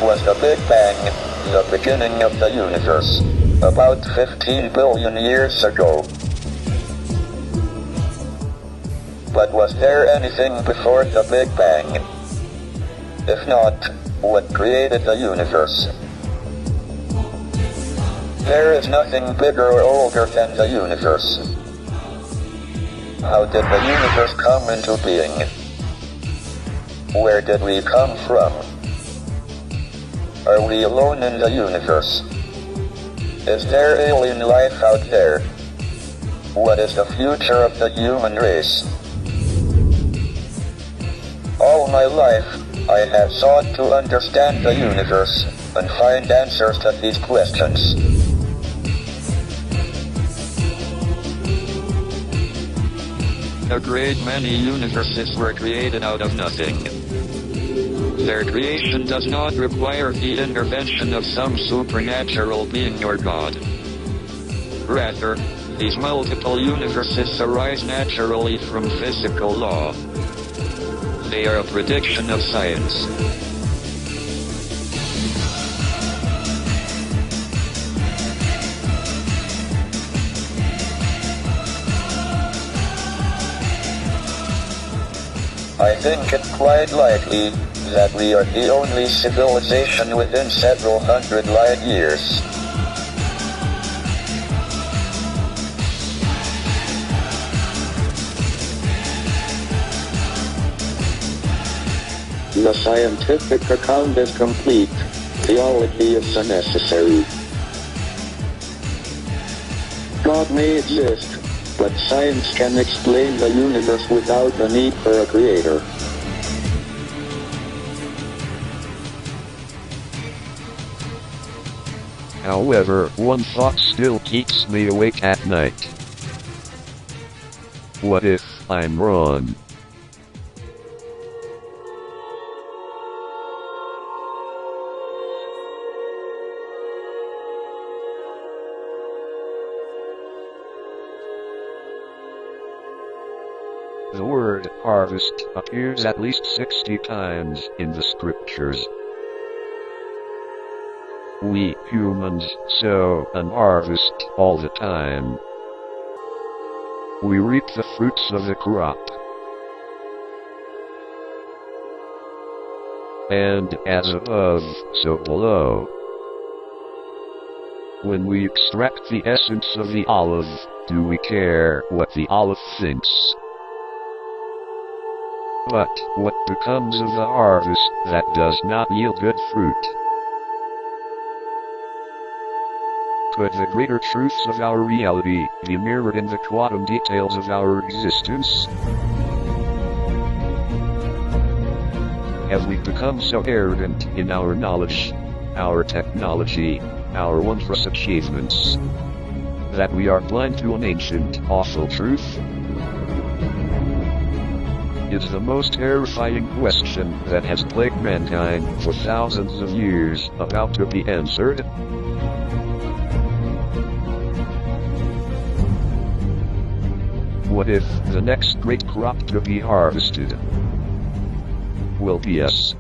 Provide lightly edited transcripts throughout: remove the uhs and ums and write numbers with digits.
was the Big Bang, the beginning of the universe, about 15 billion years ago. But was there anything before the Big Bang? If not, what created the universe? There is nothing bigger or older than the universe. How did the universe come into being? Where did we come from? Are we alone in the universe? Is there alien life out there? What is the future of the human race? All my life, I have sought to understand the universe and find answers to these questions. A great many universes were created out of nothing. Their creation does not require the intervention of some supernatural being or God. Rather, these multiple universes arise naturally from physical law. They are a prediction of science. I think it quite likely that we are the only civilization within several hundred light years. The scientific account is complete. Theology is unnecessary. God may exist, but science can explain the universe without the need for a creator. However, one thought still keeps me awake at night. What if I'm wrong? The word harvest appears at least 60 times in the scriptures. We humans sow and harvest all the time. We reap the fruits of the crop. And as above, so below. When we extract the essence of the olive, do we care what the olive thinks? But what becomes of the harvest that does not yield good fruit? Could the greater truths of our reality be mirrored in the quantum details of our existence? Have we become so arrogant in our knowledge, our technology, our wondrous achievements, that we are blind to an ancient, awful truth? Is the most terrifying question that has plagued mankind for thousands of years about to be answered? What if the next great crop to be harvested will be us?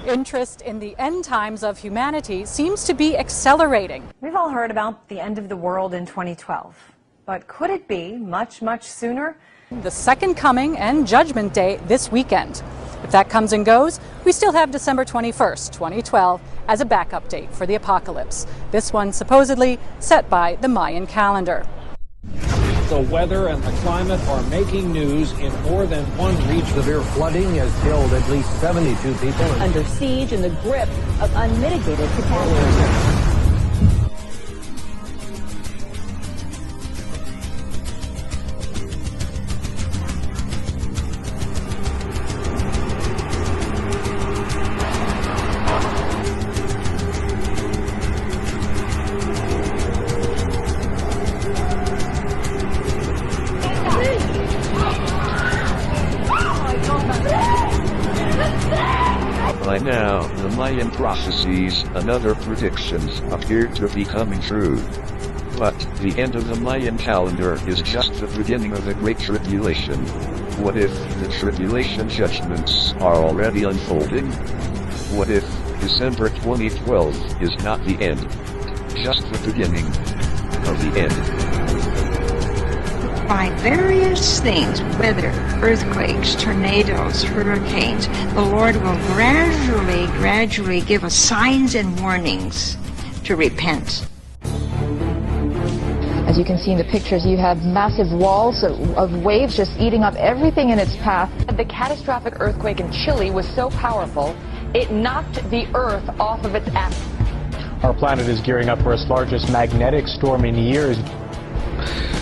Interest in the end times of humanity seems to be accelerating. We've all heard about the end of the world in 2012, but could it be much, much sooner? The Second Coming and Judgment Day this weekend. If that comes and goes, we still have December 21st, 2012 as a backup date for the apocalypse. This one supposedly set by the Mayan calendar. The weather and the climate are making news in more than one region. Severe flooding has killed at least 72 people. Under siege in the grip of unmitigated catastrophe. By now, the Mayan prophecies and other predictions appear to be coming true. But the end of the Mayan calendar is just the beginning of the Great Tribulation. What if the Tribulation Judgments are already unfolding? What if December 2012 is not the end, just the beginning of the end. By various things, weather, earthquakes, tornadoes, hurricanes, the Lord will gradually give us signs and warnings to repent. As you can see in the pictures, you have massive walls of waves just eating up everything in its path. The catastrophic earthquake in Chile was so powerful, it knocked the Earth off of its axis. Our planet is gearing up for its largest magnetic storm in years.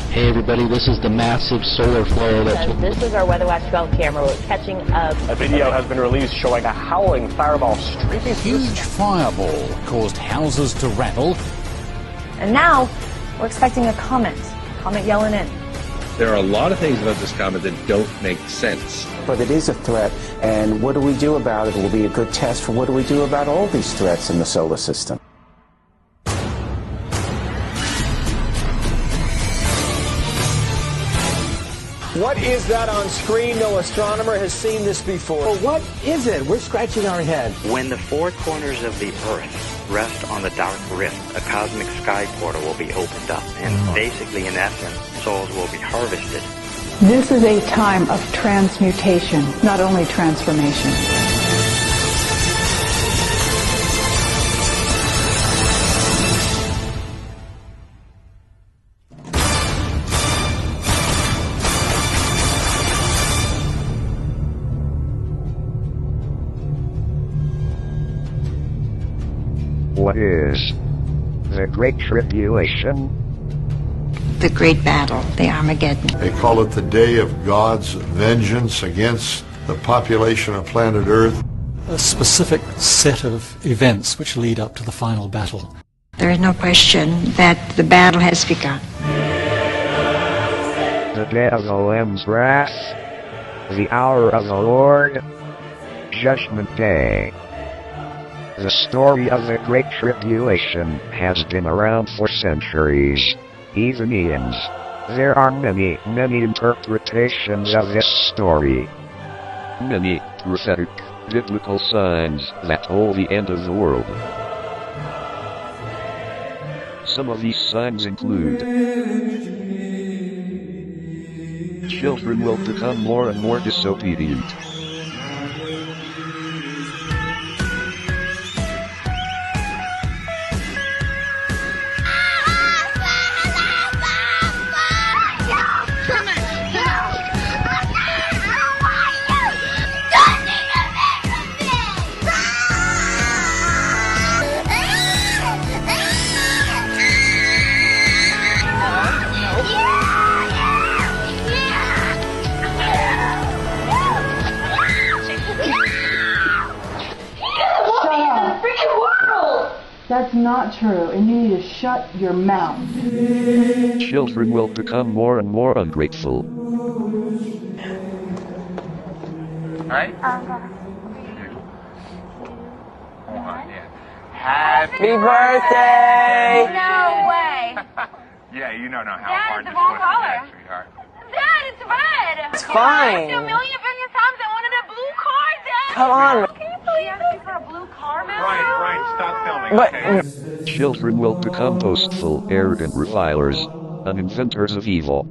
Hey everybody, this is the massive solar flare This is our Weather Watch 12 camera. We're catching up. A video has been released showing a howling fireball streaking through the Huge fireball caused houses to rattle. And now, we're expecting a comet yelling in. There are a lot of things about this comet that don't make sense. But it is a threat, and what do we do about it? It will be a good test for what do we do about all these threats in the solar system. What is that on screen? No astronomer has seen this before. Well, what is it? We're scratching our head. When the four corners of the Earth rest on the dark rift, a cosmic sky portal will be opened up, and basically, in essence, souls will be harvested. This is a time of transmutation, not only transformation. What is the Great Tribulation? The great battle, the Armageddon. They call it the day of God's vengeance against the population of planet Earth. A specific set of events which lead up to the final battle. There is no question that the battle has begun. The day of the Lamb's wrath, the hour of the Lord, Judgment Day. The story of the Great Tribulation has been around for centuries, even eons. There are many interpretations of this story. Many prophetic, biblical signs that told the end of the world. Some of these signs include: children will become more and more disobedient. That's not true, and you need to shut your mouth. Children will become more and more ungrateful. Right? Happy birthday! No way! Yeah, you don't know how Dad, hard it's this the wrong was color. to get, sweetheart. Dad, it's red! It's fine. I asked you a million times I wanted a blue car, Dad! Come on. Can you please ask me for a blue car, man? Right, stop filming, okay? Children will become boastful, arrogant revilers, and inventors of evil.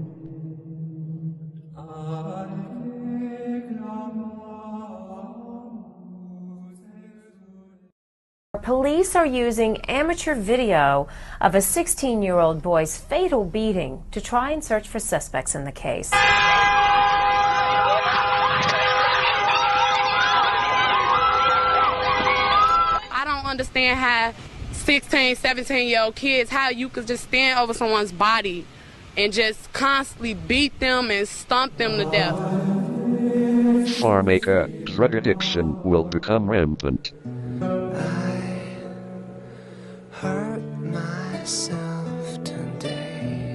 Police are using amateur video of a 16-year-old boy's fatal beating to try and search for suspects in the case. I don't understand how 16, 17-year-old kids, how you could just stand over someone's body and just constantly beat them and stomp them to death. Pharmaca, drug addiction will become rampant. Hurt myself today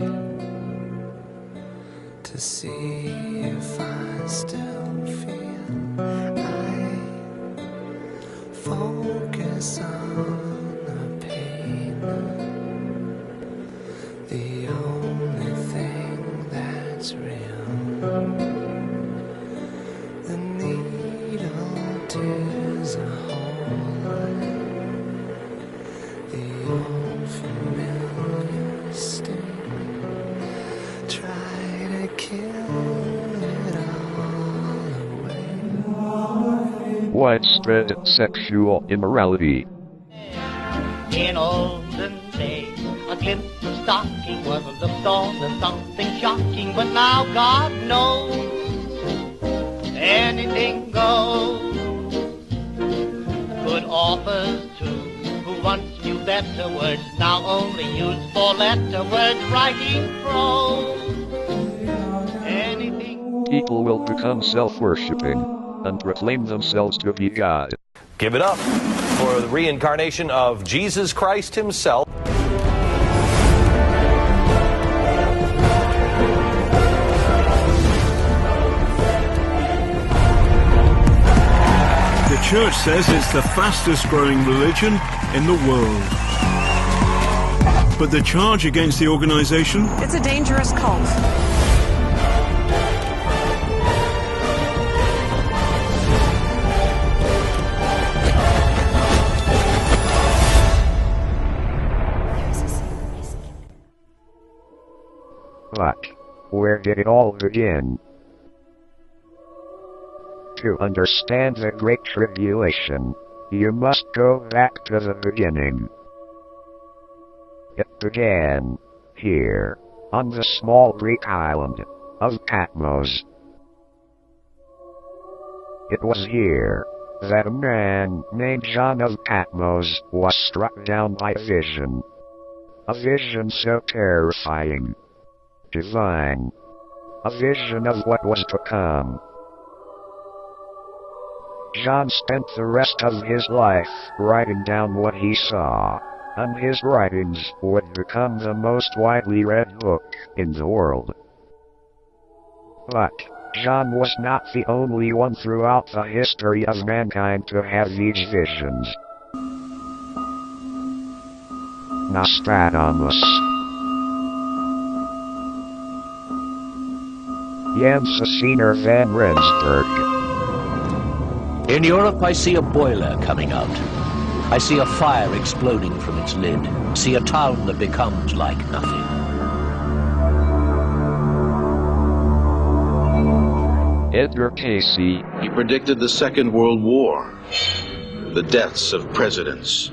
to see if I still feel. I focus on the pain, the only thing that's real. The needle tears a hole. widespread sexual immorality. In olden days, a glimpse of stocking was looked on as something shocking, but now God knows anything goes. Good authors too, who once knew better words, now only use four-letter words, writing prose. Anything. People will become self-worshipping and proclaim themselves to be God. Give it up for the reincarnation of Jesus Christ himself. The church says it's the fastest growing religion in the world. But the charge against the organization? It's a dangerous cult. But where did it all begin? To understand the Great Tribulation, you must go back to the beginning. It began here, on the small Greek island of Patmos. It was here that a man named John of Patmos was struck down by a vision. A vision so terrifying, divine, a vision of what was to come. John spent the rest of his life writing down what he saw, and his writings would become the most widely read book in the world. But John was not the only one throughout the history of mankind to have these visions. Nostradamus, Janssiner van Rensburg. In Europe, I see a boiler coming out. I see a fire exploding from its lid. I see a town that becomes like nothing. Edgar Casey. He predicted the Second World War, the deaths of presidents,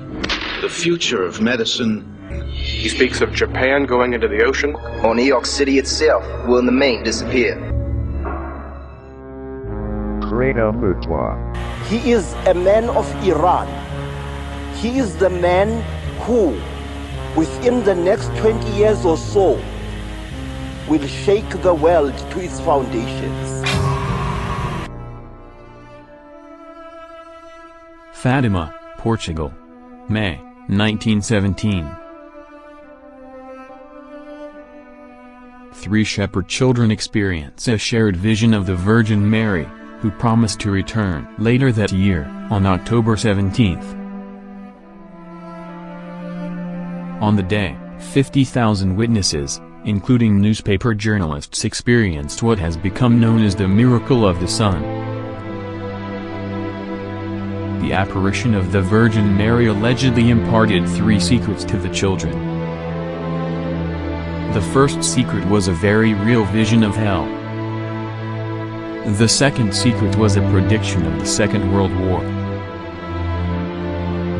the future of medicine. He speaks of Japan going into the ocean. Or New York City itself will in the main disappear. He is a man of Iran. He is the man who, within the next 20 years or so, will shake the world to its foundations. Fatima, Portugal, May 1917. 3 shepherd children experience a shared vision of the Virgin Mary, who promised to return later that year, on October 17th. On the day, 50,000 witnesses, including newspaper journalists, experienced what has become known as the miracle of the sun. The apparition of the Virgin Mary allegedly imparted 3 secrets to the children. The first secret was a very real vision of hell. The second secret was a prediction of the Second World War.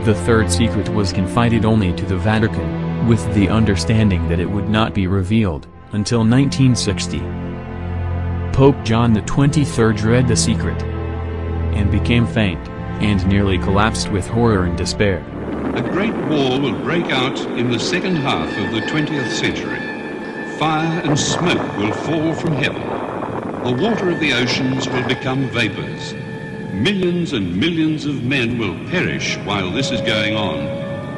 The third secret was confided only to the Vatican, with the understanding that it would not be revealed until 1960. Pope John XXIII read the secret and became faint, and nearly collapsed with horror and despair. A great war will break out in the second half of the 20th century. Fire and smoke will fall from heaven. The water of the oceans will become vapors. Millions and millions of men will perish while this is going on,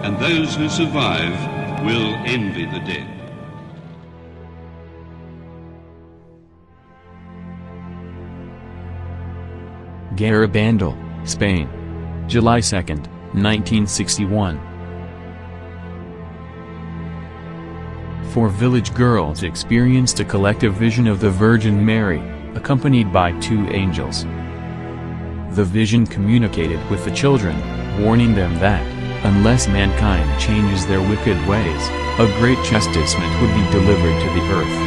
and those who survive will envy the dead. Garabandal, Spain, July 2, 1961. 4 village girls experienced a collective vision of the Virgin Mary, accompanied by 2 angels. The vision communicated with the children, warning them that, unless mankind changes their wicked ways, a great chastisement would be delivered to the earth.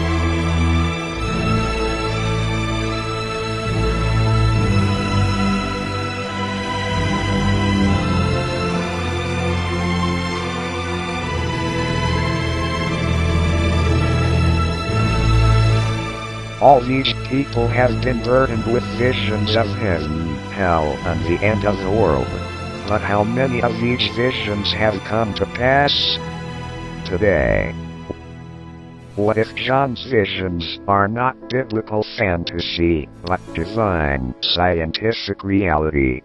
All these people have been burdened with visions of heaven, hell, and the end of the world. But how many of these visions have come to pass today? What if John's visions are not biblical fantasy, but divine, scientific reality?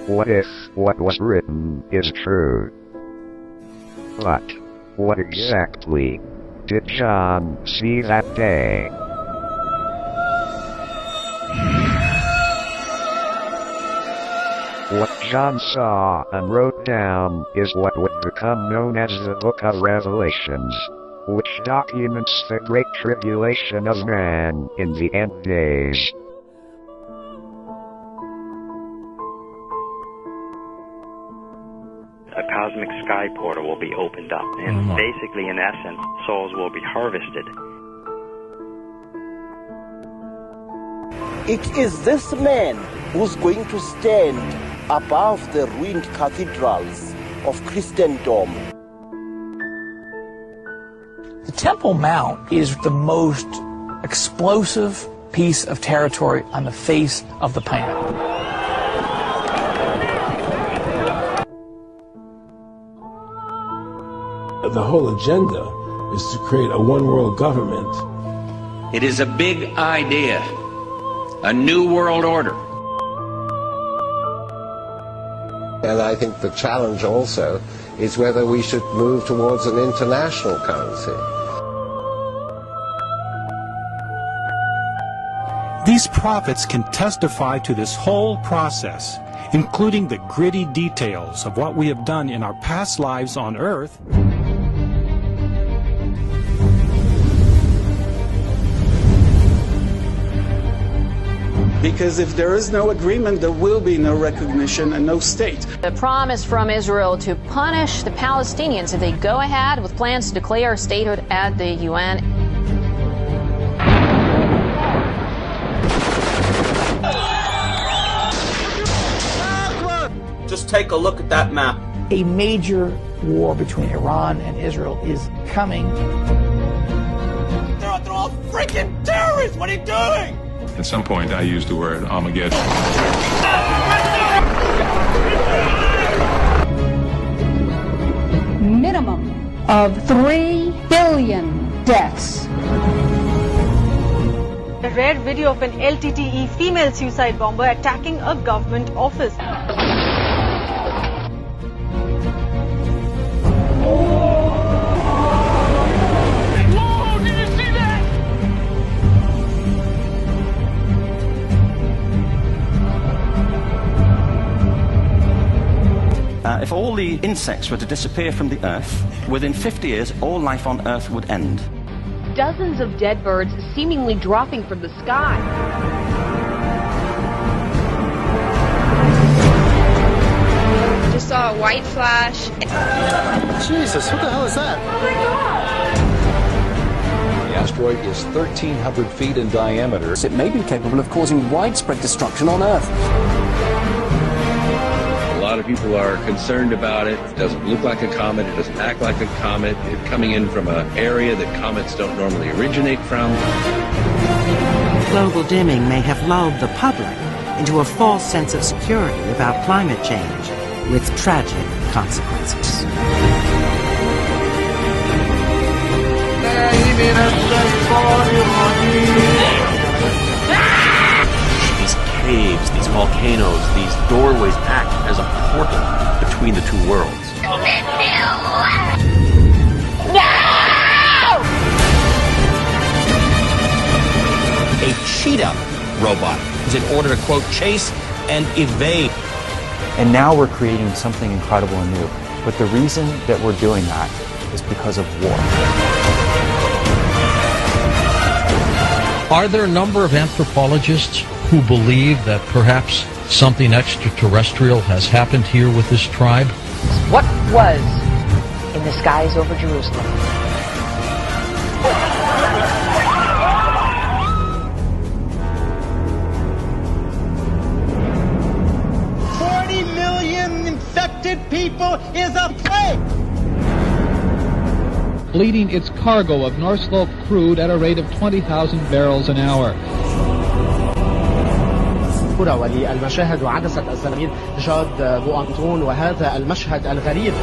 What if what was written is true? But what exactly did John see that day? What John saw and wrote down is what would become known as the Book of Revelations, which documents the Great Tribulation of man in the end days. A cosmic sky portal will be opened up, and basically, in essence, souls will be harvested. It is this man who's going to stand above the ruined cathedrals of Christendom. The Temple Mount is the most explosive piece of territory on the face of the planet. The whole agenda is to create a one-world government. It is a big idea, a new world order. And I think the challenge also is whether we should move towards an international currency. These prophets can testify to this whole process, including the gritty details of what we have done in our past lives on earth. Because if there is no agreement, there will be no recognition and no state. The promise from Israel to punish the Palestinians if they go ahead with plans to declare statehood at the UN. Just take a look at that map. A major war between Iran and Israel is coming. They're all freaking terrorists! What are you doing? At some point, I used the word Armageddon. Minimum of 3 billion deaths. A rare video of an LTTE female suicide bomber attacking a government office. If all the insects were to disappear from the Earth, within 50 years, all life on Earth would end. Dozens of dead birds seemingly dropping from the sky. Just saw a white flash. Jesus, what the hell is that? Oh my God! The asteroid is 1,300 feet in diameter. It may be capable of causing widespread destruction on Earth. A lot of people are concerned about it. It doesn't look like a comet. It doesn't act like a comet. It's coming in from an area that comets don't normally originate from. Global dimming may have lulled the public into a false sense of security about climate change, with tragic consequences. These caves, these volcanoes, these doorways act as a portal between the two worlds. A cheetah robot is in order to, quote, chase and evade. And now we're creating something incredible and new. But the reason that we're doing that is because of war. Are there a number of anthropologists who believe that perhaps something extraterrestrial has happened here with this tribe? What was in the skies over Jerusalem? Infected people is a plague. bleeding its cargo of North Slope crude at a rate of 20,000 barrels an hour. وللمشاهد وعدسة الزميل جاد بوانتون وهذا المشهد الغريب.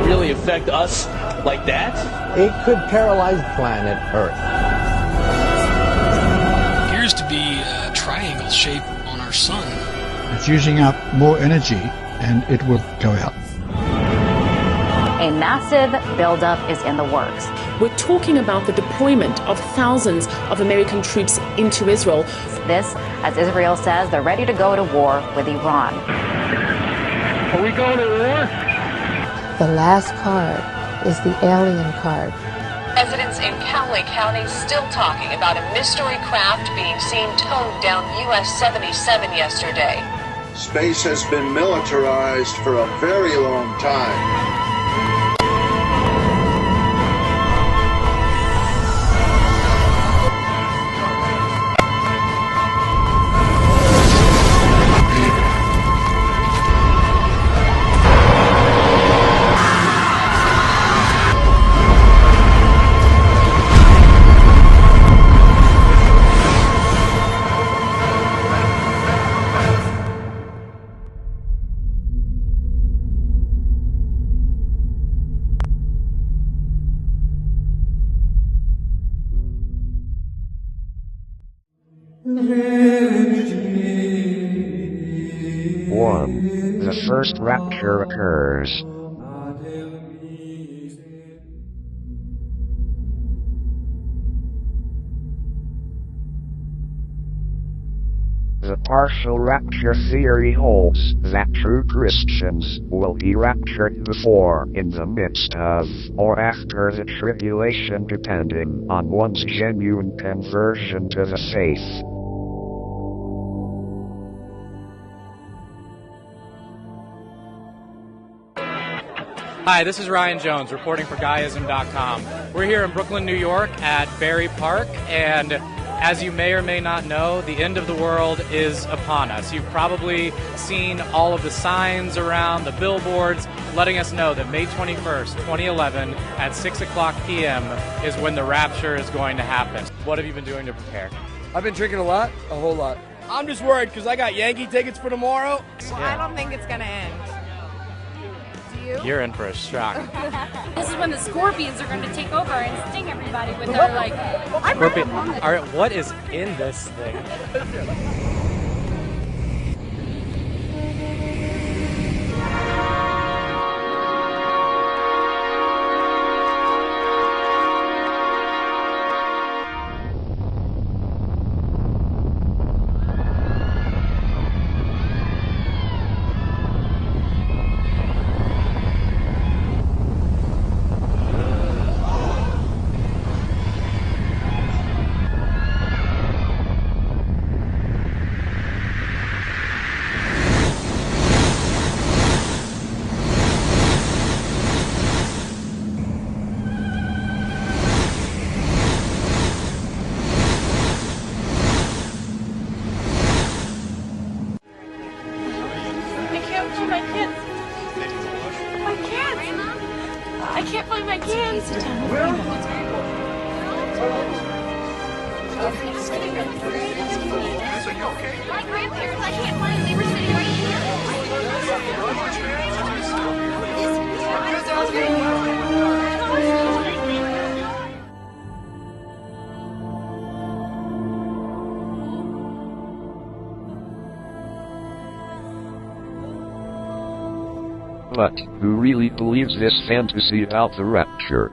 Really affect us like that? It could paralyze planet Earth. Appears to be a triangle shape on our sun. It's using up more energy and it will go out. A massive buildup is in the works. We're talking about the deployment of thousands of American troops into Israel. This, as Israel says, they're ready to go to war with Iran. Are we going to war? The last card is the alien card. Residents in Cowley County still talking about a mystery craft being seen towed down US 77 yesterday. Space has been militarized for a very long time. The first rapture occurs. The partial rapture theory holds that true Christians will be raptured before, in the midst of, or after the tribulation, depending on one's genuine conversion to the faith. Hi, this is Ryan Jones reporting for Guyism.com. We're here in Brooklyn, New York at Berry Park, and as you may or may not know, the end of the world is upon us. You've probably seen all of the signs around, the billboards, letting us know that May 21st, 2011, at 6 o'clock p.m. is when the rapture is going to happen. What have you been doing to prepare? I've been drinking a lot, a whole lot. I'm just worried because I got Yankee tickets for tomorrow. Well, I don't think it's going to end. You're in for a shock. This is when the scorpions are going to take over and sting everybody with their, like... Scorpion. All right, what is in this thing? But who really believes this fantasy about the rapture?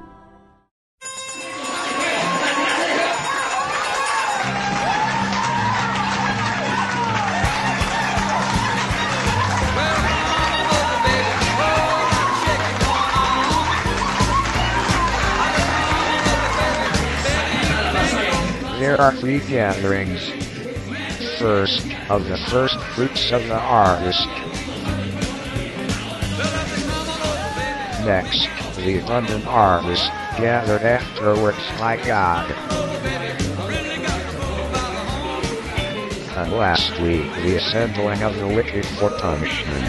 There are 3 gatherings. First, of the first fruits of the harvest. Next, the abundant harvest, gathered afterwards by God. And lastly, the assembling of the wicked for punishment.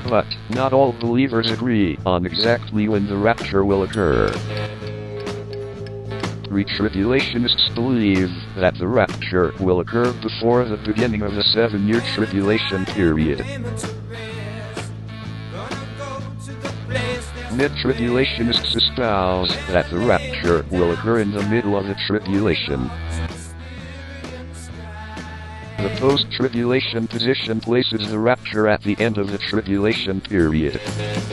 But not all believers agree on exactly when the rapture will occur. Tribulationists believe that the rapture will occur before the beginning of the 7-year tribulation period. Mid-tribulationists espouse that the rapture will occur in the middle of the tribulation. The post-tribulation position places the rapture at the end of the tribulation period. Prepare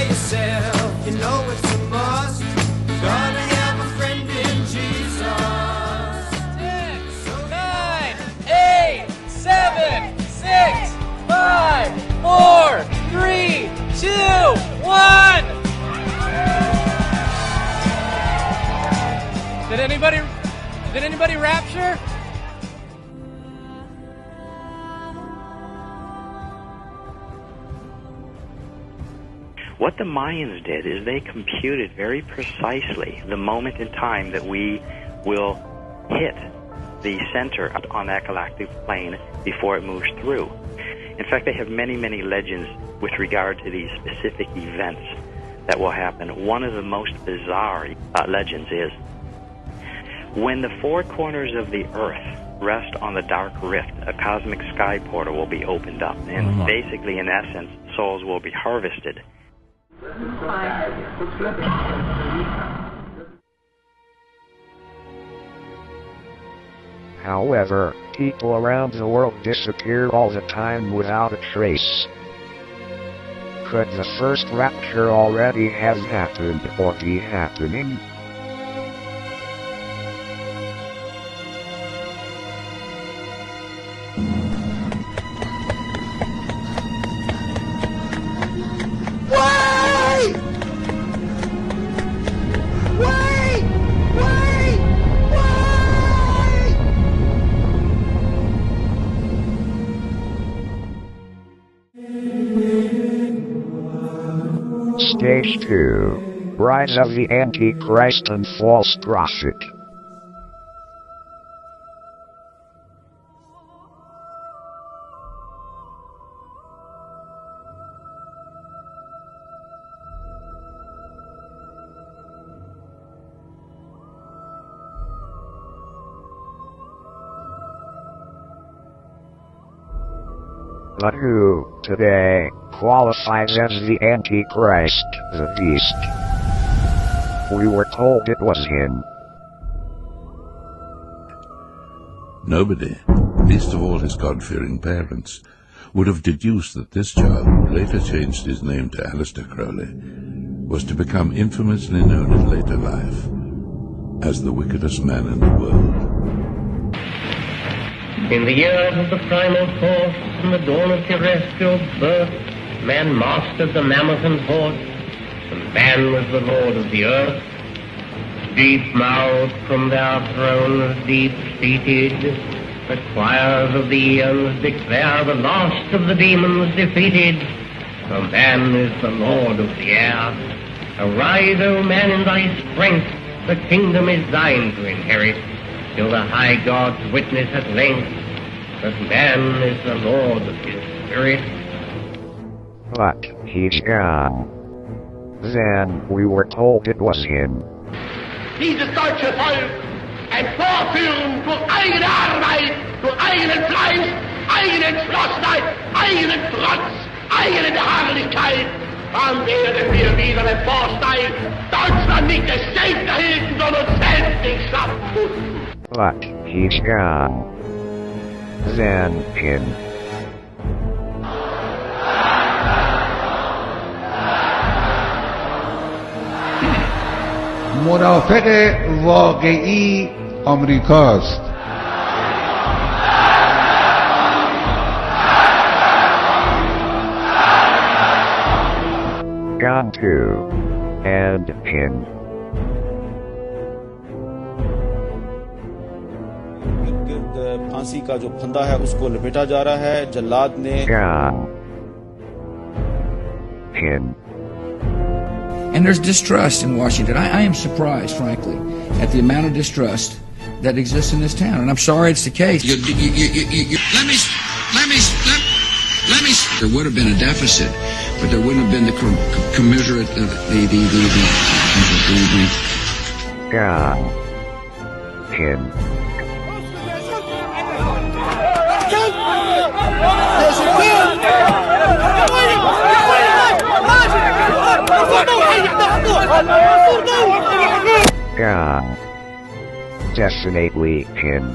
yourself, you know it's a must. Gonna have a friend in Jesus. 10, 9, 8, 7, 6, 5, 4, 3, 2, 1. Did anybody rapture? What the Mayans did is they computed very precisely the moment in time that we will hit the center on that galactic plane before it moves through. In fact, they have many, many legends with regard to these specific events that will happen. One of the most bizarre legends is when the four corners of the earth rest on the dark rift, a cosmic sky portal will be opened up. And basically, in essence, souls will be harvested. However, people around the world disappear all the time without a trace. Could the first rapture already have happened or be happening? Stage 2. Rise of the Antichrist and False Prophet. But who, today, qualifies as the Antichrist, the beast? We were told it was him. Nobody, least of all his God-fearing parents, would have deduced that this child, who later changed his name to Aleister Crowley, was to become infamously known in later life as the wickedest man in the world. In the years of the primal force and the dawn of terrestrial birth, man mastered the mammoth and horse, and man was the lord of the earth. Deep-mouthed from their thrones, deep-seated, the choirs of the eons declare the last of the demons defeated. For man is the lord of the air. Arise, O man, in thy strength, the kingdom is thine to inherit, till the high gods witness at length that man is the lord of his spirit. But he's gone. Then we were told it was him. Dieses deutsche Volk emporführen zu eigener Arbeit, zu eigenem Fleiß, eigenen Entschlossenheit, eigenen Trotz, eigene Beharrlichkeit, dann werden wir wieder emporsteigen, Deutschland nicht des Selbst erhielten, sondern selbst nicht schaffen. But he's gone. Then him. مرافق واقعی آمریکاست. Gone to. And him. फांसी का जो फंदा है उसको लपेटा जा रहा है जल्लाद ने And there's distrust in Washington. I am surprised, frankly, at the amount of distrust that exists in this town. And I'm sorry it's the case. Let me There would have been a deficit, but there wouldn't have been the commensurate him. Definitely him.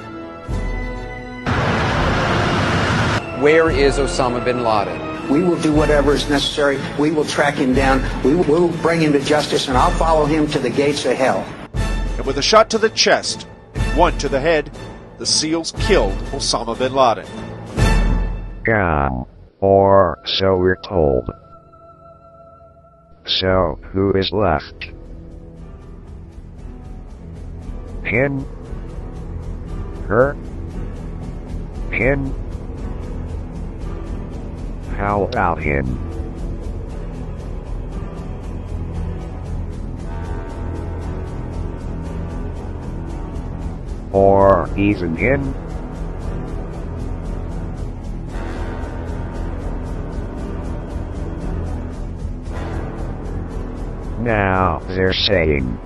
Where is Osama bin Laden? We will do whatever is necessary. We will track him down. We will bring him to justice, and I'll follow him to the gates of hell. And with a shot to the chest, one to the head, the SEALs killed Osama bin Laden. Or so we're told. So, who is left? Him? Her? Him? How about him? Or even him? Now they're saying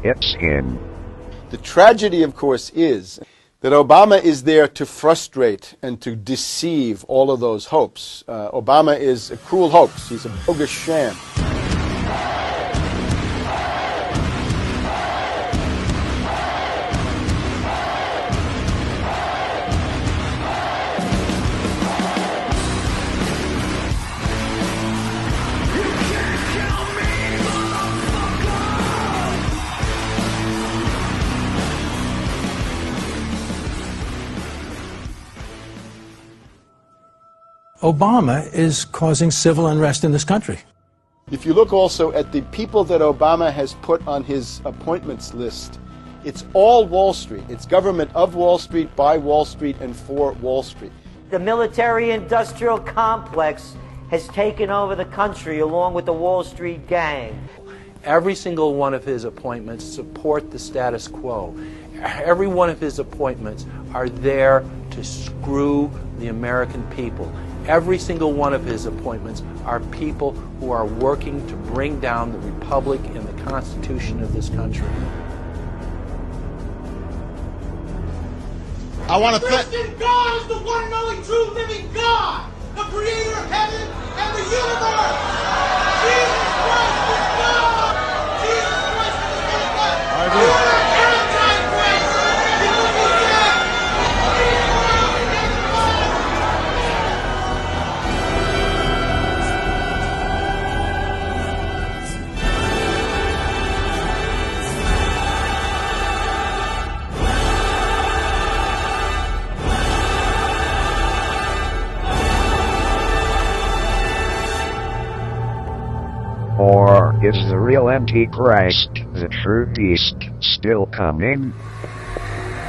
it's him. The tragedy, of course, is that Obama is there to frustrate and to deceive all of those hopes. Obama is a cruel hoax. He's a bogus sham. Obama is causing civil unrest in this country. If you look also at the people that Obama has put on his appointments list, it's all Wall Street. It's government of Wall Street, by Wall Street, and for Wall Street. The military-industrial complex has taken over the country along with the Wall Street gang. Every single one of his appointments support the status quo. Every one of his appointments are there to screw the American people. Every single one of his appointments are people who are working to bring down the Republic and the Constitution of this country. I want to Christian God is the one and only true living God, the creator of heaven and the universe. Jesus Christ is God. Jesus Christ is the Son of God. You are anti-Christ. You will be dead. Or is the real Antichrist, the true beast, still coming?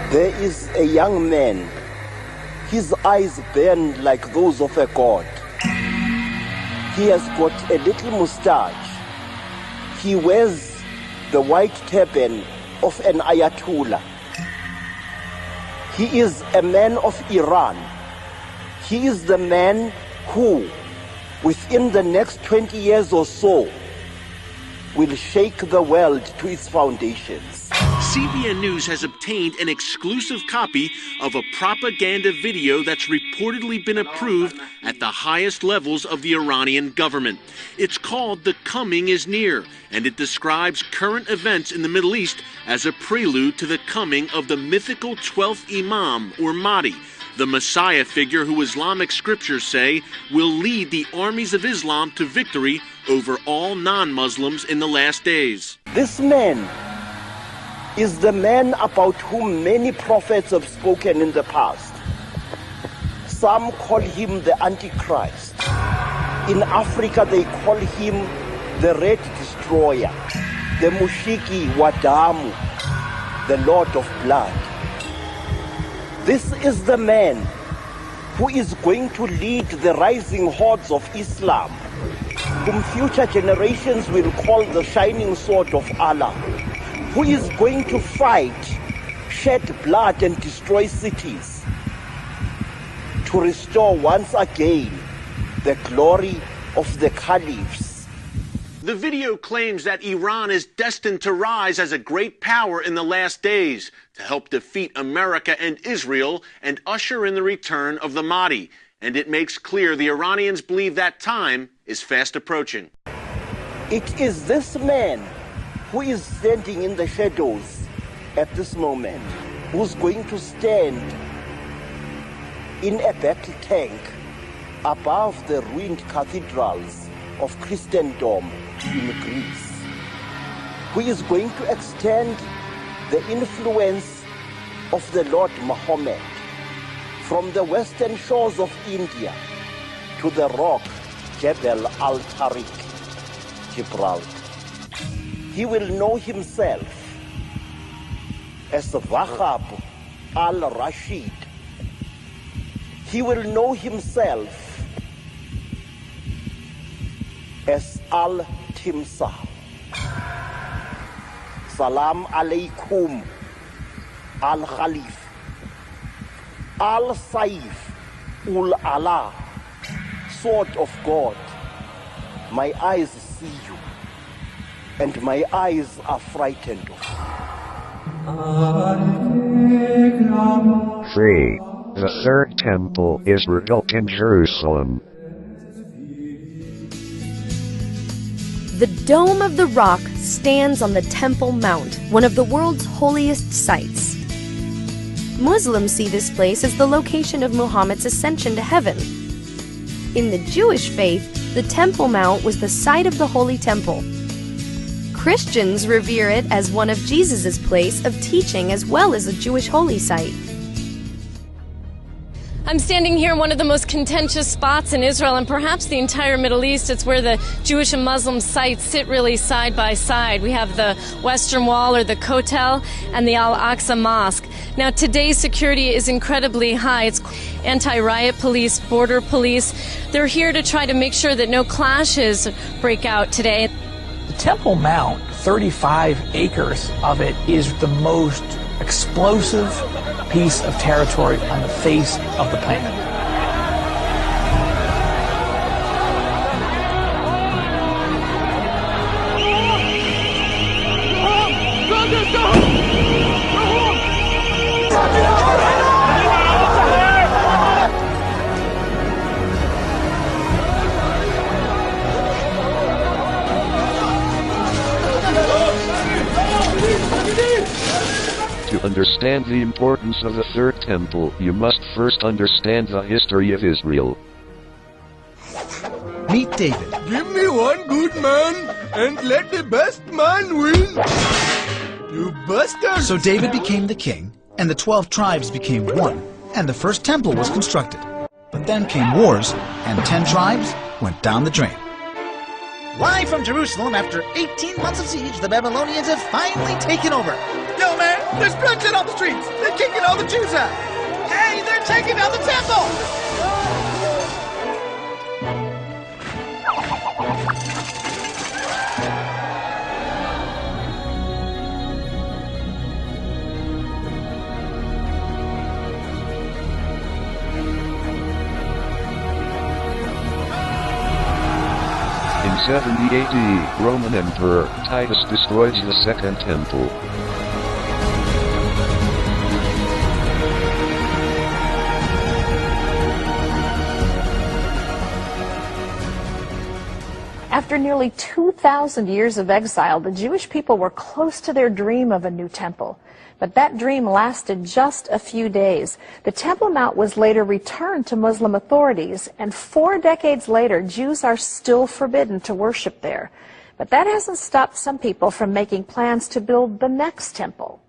There is a young man. His eyes burn like those of a god. He has got a little mustache. He wears the white turban of an Ayatollah. He is a man of Iran. He is the man who, within the next 20 years or so, will shake the world to its foundations. CBN News has obtained an exclusive copy of a propaganda video that's reportedly been approved at the highest levels of the Iranian government. It's called The Coming is Near, and it describes current events in the Middle East as a prelude to the coming of the mythical 12th Imam, or Mahdi, the Messiah figure who Islamic scriptures say will lead the armies of Islam to victory over all non-Muslims in the last days. This man is the man about whom many prophets have spoken in the past. Some call him the Antichrist. In Africa, they call him the Red Destroyer, the Mushiki Wadamu, the Lord of Blood. This is the man who is going to lead the rising hordes of Islam, whom future generations will call the shining sword of Allah, who is going to fight, shed blood and destroy cities, to restore once again the glory of the caliphs. The video claims that Iran is destined to rise as a great power in the last days to help defeat America and Israel and usher in the return of the Mahdi. And it makes clear the Iranians believe that time is fast approaching. It is this man who is standing in the shadows at this moment, who's going to stand in a battle tank above the ruined cathedrals of Christendom in Greece, who is going to extend the influence of the Lord Muhammad from the western shores of India to the rock Jebel al-Tariq, Gibraltar. He will know himself as Wahab al-Rashid. He will know himself as Al-Timsah. Salam alaikum, Al-Khalif, Al-Saif, Ul-Allah, Sword of God. My eyes see you, and my eyes are frightened of you. 3. The third temple is rebuilt in Jerusalem. The Dome of the Rock stands on the Temple Mount, one of the world's holiest sites. Muslims see this place as the location of Muhammad's ascension to heaven. In the Jewish faith, the Temple Mount was the site of the Holy Temple. Christians revere it as one of Jesus' place of teaching as well as a Jewish holy site. I'm standing here in one of the most contentious spots in Israel and perhaps the entire Middle East. It's where the Jewish and Muslim sites sit really side by side. We have the Western Wall, or the Kotel, and the Al-Aqsa Mosque. Now, today's security is incredibly high. It's anti-riot police, border police. They're here to try to make sure that no clashes break out today. The Temple Mount, 35 acres of it, is the most explosive piece of territory on the face of the planet. To understand the importance of the Third Temple, you must first understand the history of Israel. Meet David. Give me one good man, and let the best man win. You bastard! So David became the king, and the 12 tribes became one, and the first temple was constructed. But then came wars, and 10 tribes went down the drain. Live from Jerusalem, after 18 months of siege, the Babylonians have finally taken over. Yo, man, there's bloodshed on the streets. They're kicking all the Jews out. Hey, they're taking down the temple. In 70 AD, Roman Emperor Titus destroys the Second Temple. After nearly 2,000 years of exile, the Jewish people were close to their dream of a new temple. But that dream lasted just a few days. The Temple Mount was later returned to Muslim authorities, and 4 decades later, Jews are still forbidden to worship there. But that hasn't stopped some people from making plans to build the next temple.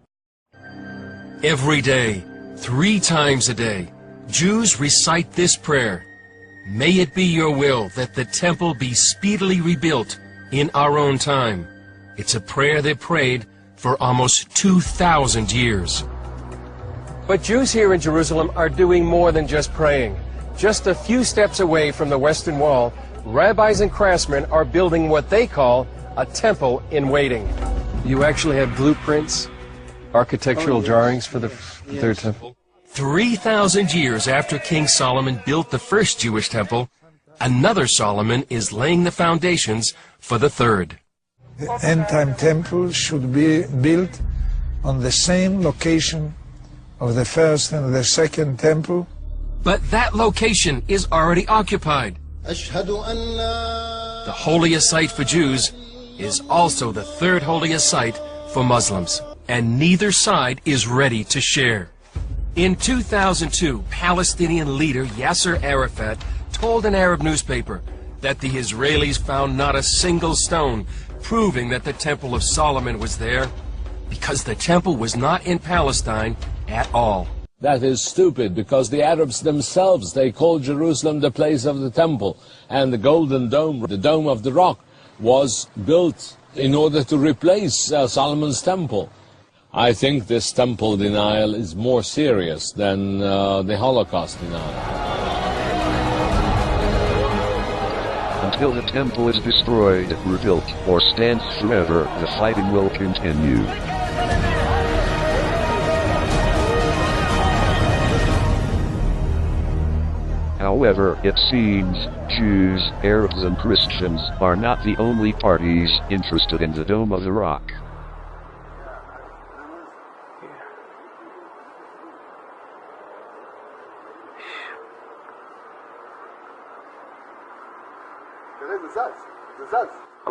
Every day, 3 times a day, Jews recite this prayer. May it be your will that the temple be speedily rebuilt in our own time. It's a prayer they prayed for almost 2,000 years. But Jews here in Jerusalem are doing more than just praying. Just a few steps away from the Western Wall, rabbis and craftsmen are building what they call a temple in waiting. You actually have blueprints, architectural drawings for the Third Temple? 3,000 years after King Solomon built the first Jewish temple, another Solomon is laying the foundations for the third. The end-time temple should be built on the same location of the first and the second temple. But that location is already occupied. The holiest site for Jews is also the third holiest site for Muslims, and neither side is ready to share. In 2002, Palestinian leader Yasser Arafat told an Arab newspaper that the Israelis found not a single stone proving that the Temple of Solomon was there, because the temple was not in Palestine at all. That is stupid, because the Arabs themselves, they call Jerusalem the place of the temple, and the Golden Dome, the Dome of the Rock, was built in order to replace Solomon's temple. I think this temple denial is more serious than the Holocaust denial. Until the temple is destroyed, rebuilt, or stands forever, the fighting will continue. However, it seems, Jews, Arabs and Christians are not the only parties interested in the Dome of the Rock.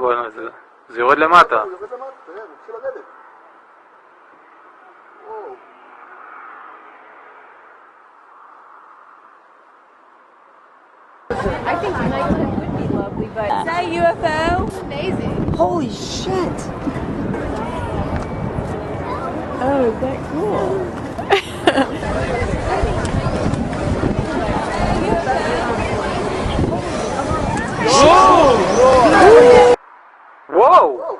bueno, זה יורד למטה. I think nighttime would be lovely, but is that a UFO? It's amazing. Holy shit. Oh, is that cool? Whoa!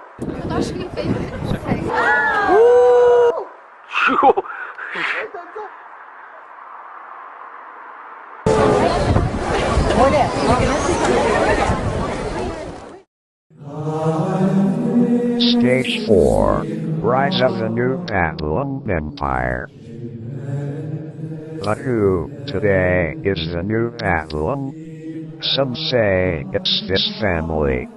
Stage 4. Rise of the New Babylon Empire. But who, today, is the New Babylon? Some say it's this family.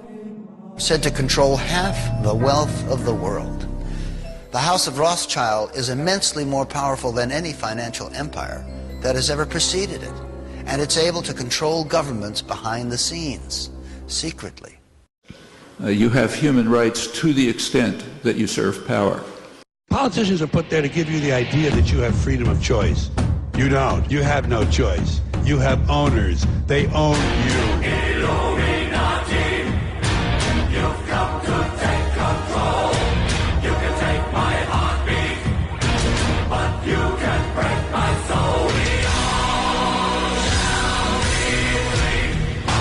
Said to control half the wealth of the world. The House of Rothschild is immensely more powerful than any financial empire that has ever preceded it, and it's able to control governments behind the scenes, secretly. You have human rights to the extent that you serve power. Politicians are put there to give you the idea that you have freedom of choice. You don't. You have no choice. You have owners. They own you. Illuminati, you've come to take control. You can take my heartbeat, but you can break my soul.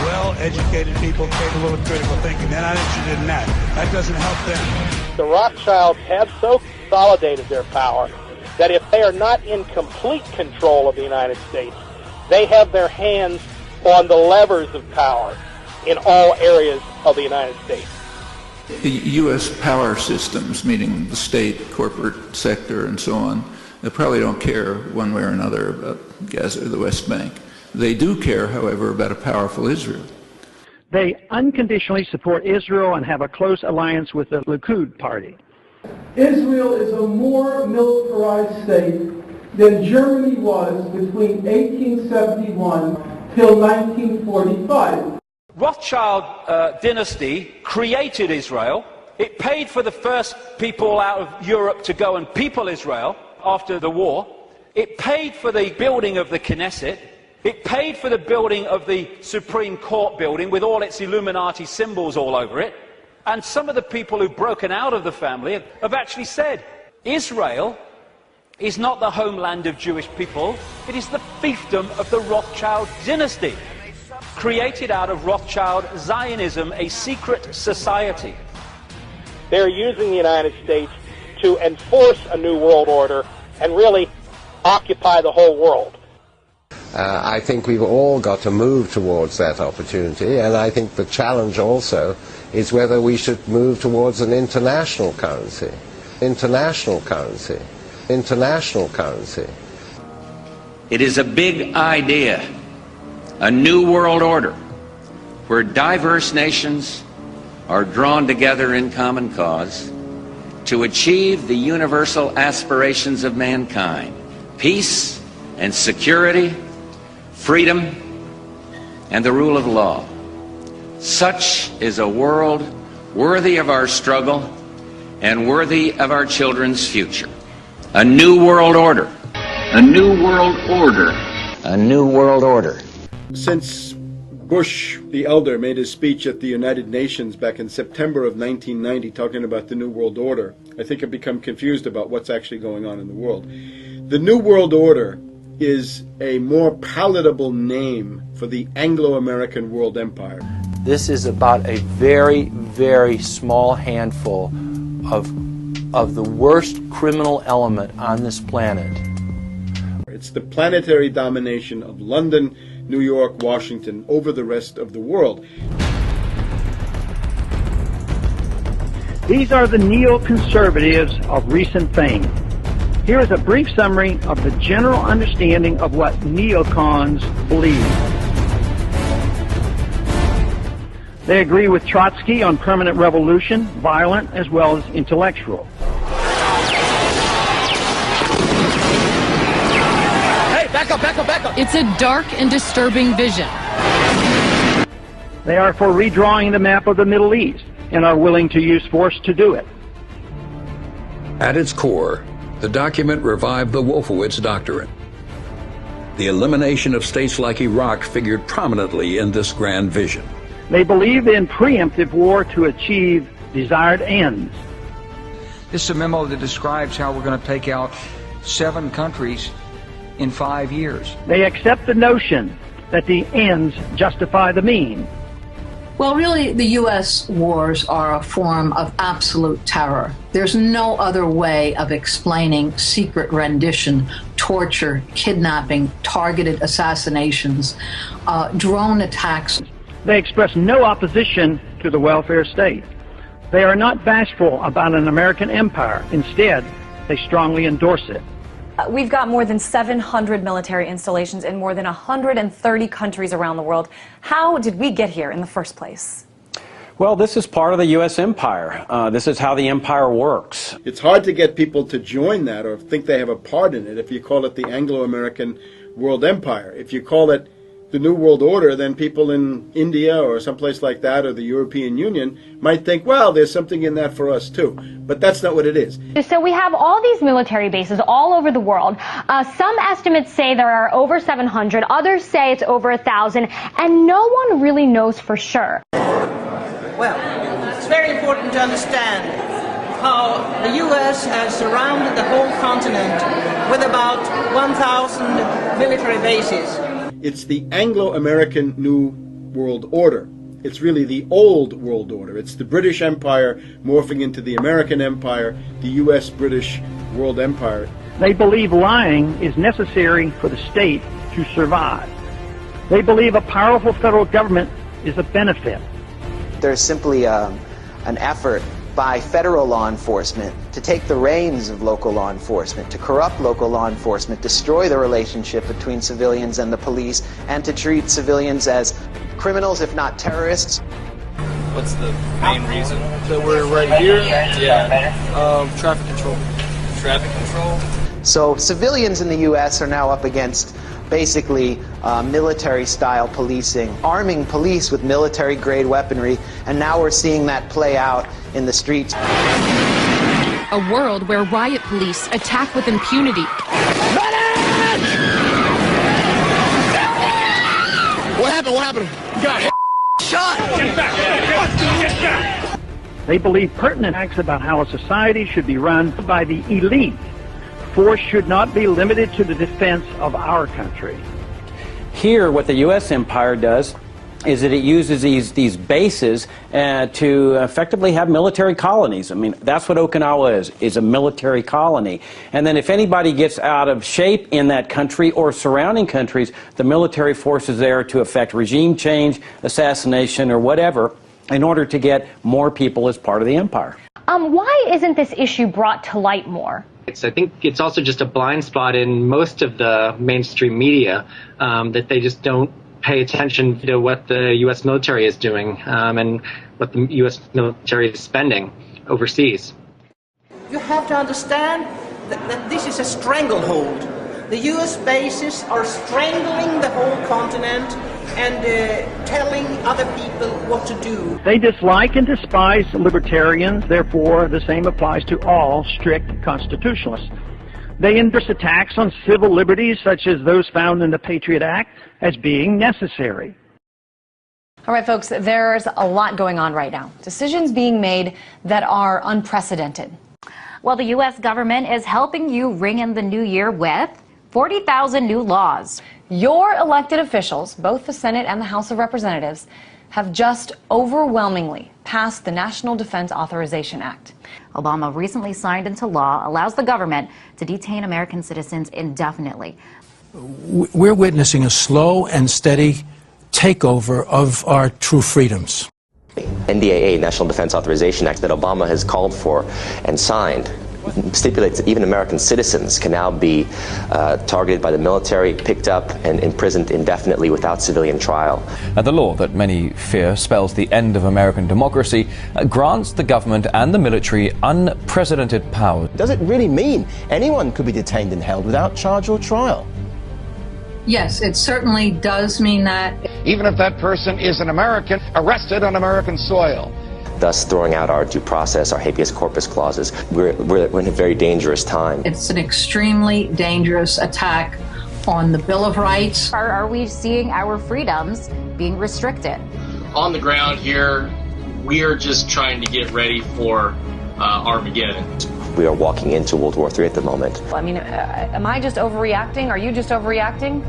Well-educated people capable of critical thinking. They're not interested in that. That doesn't help them. The Rothschilds have so consolidated their power that if they are not in complete control of the United States, they have their hands on the levers of power in all areas of the United States. The U.S. power systems, meaning the state, corporate sector, and so on, they probably don't care one way or another about Gaza or the West Bank. They do care, however, about a powerful Israel. They unconditionally support Israel and have a close alliance with the Likud party. Israel is a more militarized state than Germany was between 1871 till 1945. Rothschild dynasty created Israel. It paid for the first people out of Europe to go and people Israel after the war. It paid for the building of the Knesset. It paid for the building of the Supreme Court building with all its Illuminati symbols all over it. And some of the people who've broken out of the family have actually said, Israel is not the homeland of Jewish people, it is the fiefdom of the Rothschild dynasty, created out of Rothschild Zionism, a secret society. They're using the United States to enforce a new world order and really occupy the whole world. I think we've all got to move towards that opportunity, and I think the challenge also is whether we should move towards an international currency. International currency. International currency. It is a big idea, a new world order, where diverse nations are drawn together in common cause to achieve the universal aspirations of mankind: peace and security, freedom, and the rule of law. Such is a world worthy of our struggle and worthy of our children's future. A new world order. A new world order. A new world order. Since Bush the elder made his speech at the United Nations back in September of 1990 talking about the New World Order, I think I've become confused about what's actually going on in the world. The New World Order is a more palatable name for the Anglo-American world empire. This is about a very, very small handful of the worst criminal element on this planet. It's the planetary domination of London, New York, Washington over the rest of the world. These are the neoconservatives of recent fame. Here is a brief summary of the general understanding of what neocons believe. They agree with Trotsky on permanent revolution, violent as well as intellectual. Hey, back up, back up, back up! It's a dark and disturbing vision. They are for redrawing the map of the Middle East and are willing to use force to do it. At its core, the document revived the Wolfowitz Doctrine. The elimination of states like Iraq figured prominently in this grand vision. They believe in preemptive war to achieve desired ends. This is a memo that describes how we're going to take out 7 countries in 5 years. They accept the notion that the ends justify the means. Well, really, the U.S. wars are a form of absolute terror. There's no other way of explaining secret rendition, torture, kidnapping, targeted assassinations, drone attacks. They express no opposition to the welfare state. They are not bashful about an American empire. Instead, they strongly endorse it. We've got more than 700 military installations in more than 130 countries around the world. How did we get here in the first place? Well, this is part of the U.S. empire. This is how the empire works. It's hard to get people to join that or think they have a part in it if you call it the Anglo-American world empire. If you call it the New World Order, then people in India or someplace like that or the European Union might think, well, there's something in that for us too. But that's not what it is. So we have all these military bases all over the world. Some estimates say there are over 700, others say it's over 1,000, and no one really knows for sure. Well, it's very important to understand how the U.S. has surrounded the whole continent with about 1,000 military bases. It's the Anglo-American New World Order. It's really the old world order. It's the British Empire morphing into the American Empire, the U.S.-British world empire. They believe lying is necessary for the state to survive. They believe a powerful federal government is a benefit. There's simply an effort by federal law enforcement to take the reins of local law enforcement, to corrupt local law enforcement, destroy the relationship between civilians and the police, and to treat civilians as criminals, if not terrorists. What's the main reason? That we're right here? Yeah. Traffic control. Traffic control? So civilians in the U.S. are now up against basically military-style policing, arming police with military-grade weaponry, and now we're seeing that play out in the streets. A world where riot police attack with impunity. What happened? What happened? You got shot! Get back! Get back! They believe pertinent acts about how a society should be run by the elite. Force should not be limited to the defense of our country. Here, what the U.S. empire does is that it uses these bases to effectively have military colonies. I mean, that's what Okinawa is a military colony. And then if anybody gets out of shape in that country or surrounding countries, the military force is there to effect regime change, assassination, or whatever, in order to get more people as part of the empire. Why isn't this issue brought to light more? I think it's also just a blind spot in most of the mainstream media that they just don't pay attention to what the U.S. military is doing and what the U.S. military is spending overseas. You have to understand that this is a stranglehold. The U.S. bases are strangling the whole continent and telling other people what to do. They dislike and despise libertarians, therefore the same applies to all strict constitutionalists. They endorse attacks on civil liberties such as those found in the Patriot Act as being necessary. All right, folks, there's a lot going on right now. Decisions being made that are unprecedented. Well, the U.S. government is helping you ring in the new year with 40,000 new laws. Your elected officials, both the Senate and the House of Representatives, have just overwhelmingly passed the National Defense Authorization Act. Obama recently signed into law allows the government to detain American citizens indefinitely. We're witnessing a slow and steady takeover of our true freedoms. NDAA, National Defense Authorization Act, that Obama has called for and signed, stipulates that even American citizens can now be targeted by the military, picked up, and imprisoned indefinitely without civilian trial. The law that many fear spells the end of American democracy grants the government and the military unprecedented powers. Does it really mean anyone could be detained and held without charge or trial? Yes, it certainly does mean that. Even if that person is an American, arrested on American soil. Thus throwing out our due process, our habeas corpus clauses. We're in a very dangerous time. It's an extremely dangerous attack on the Bill of Rights. Are we seeing our freedoms being restricted? On the ground here, we are just trying to get ready for Armageddon. We are walking into World War III at the moment. I mean, am I just overreacting? Are you just overreacting?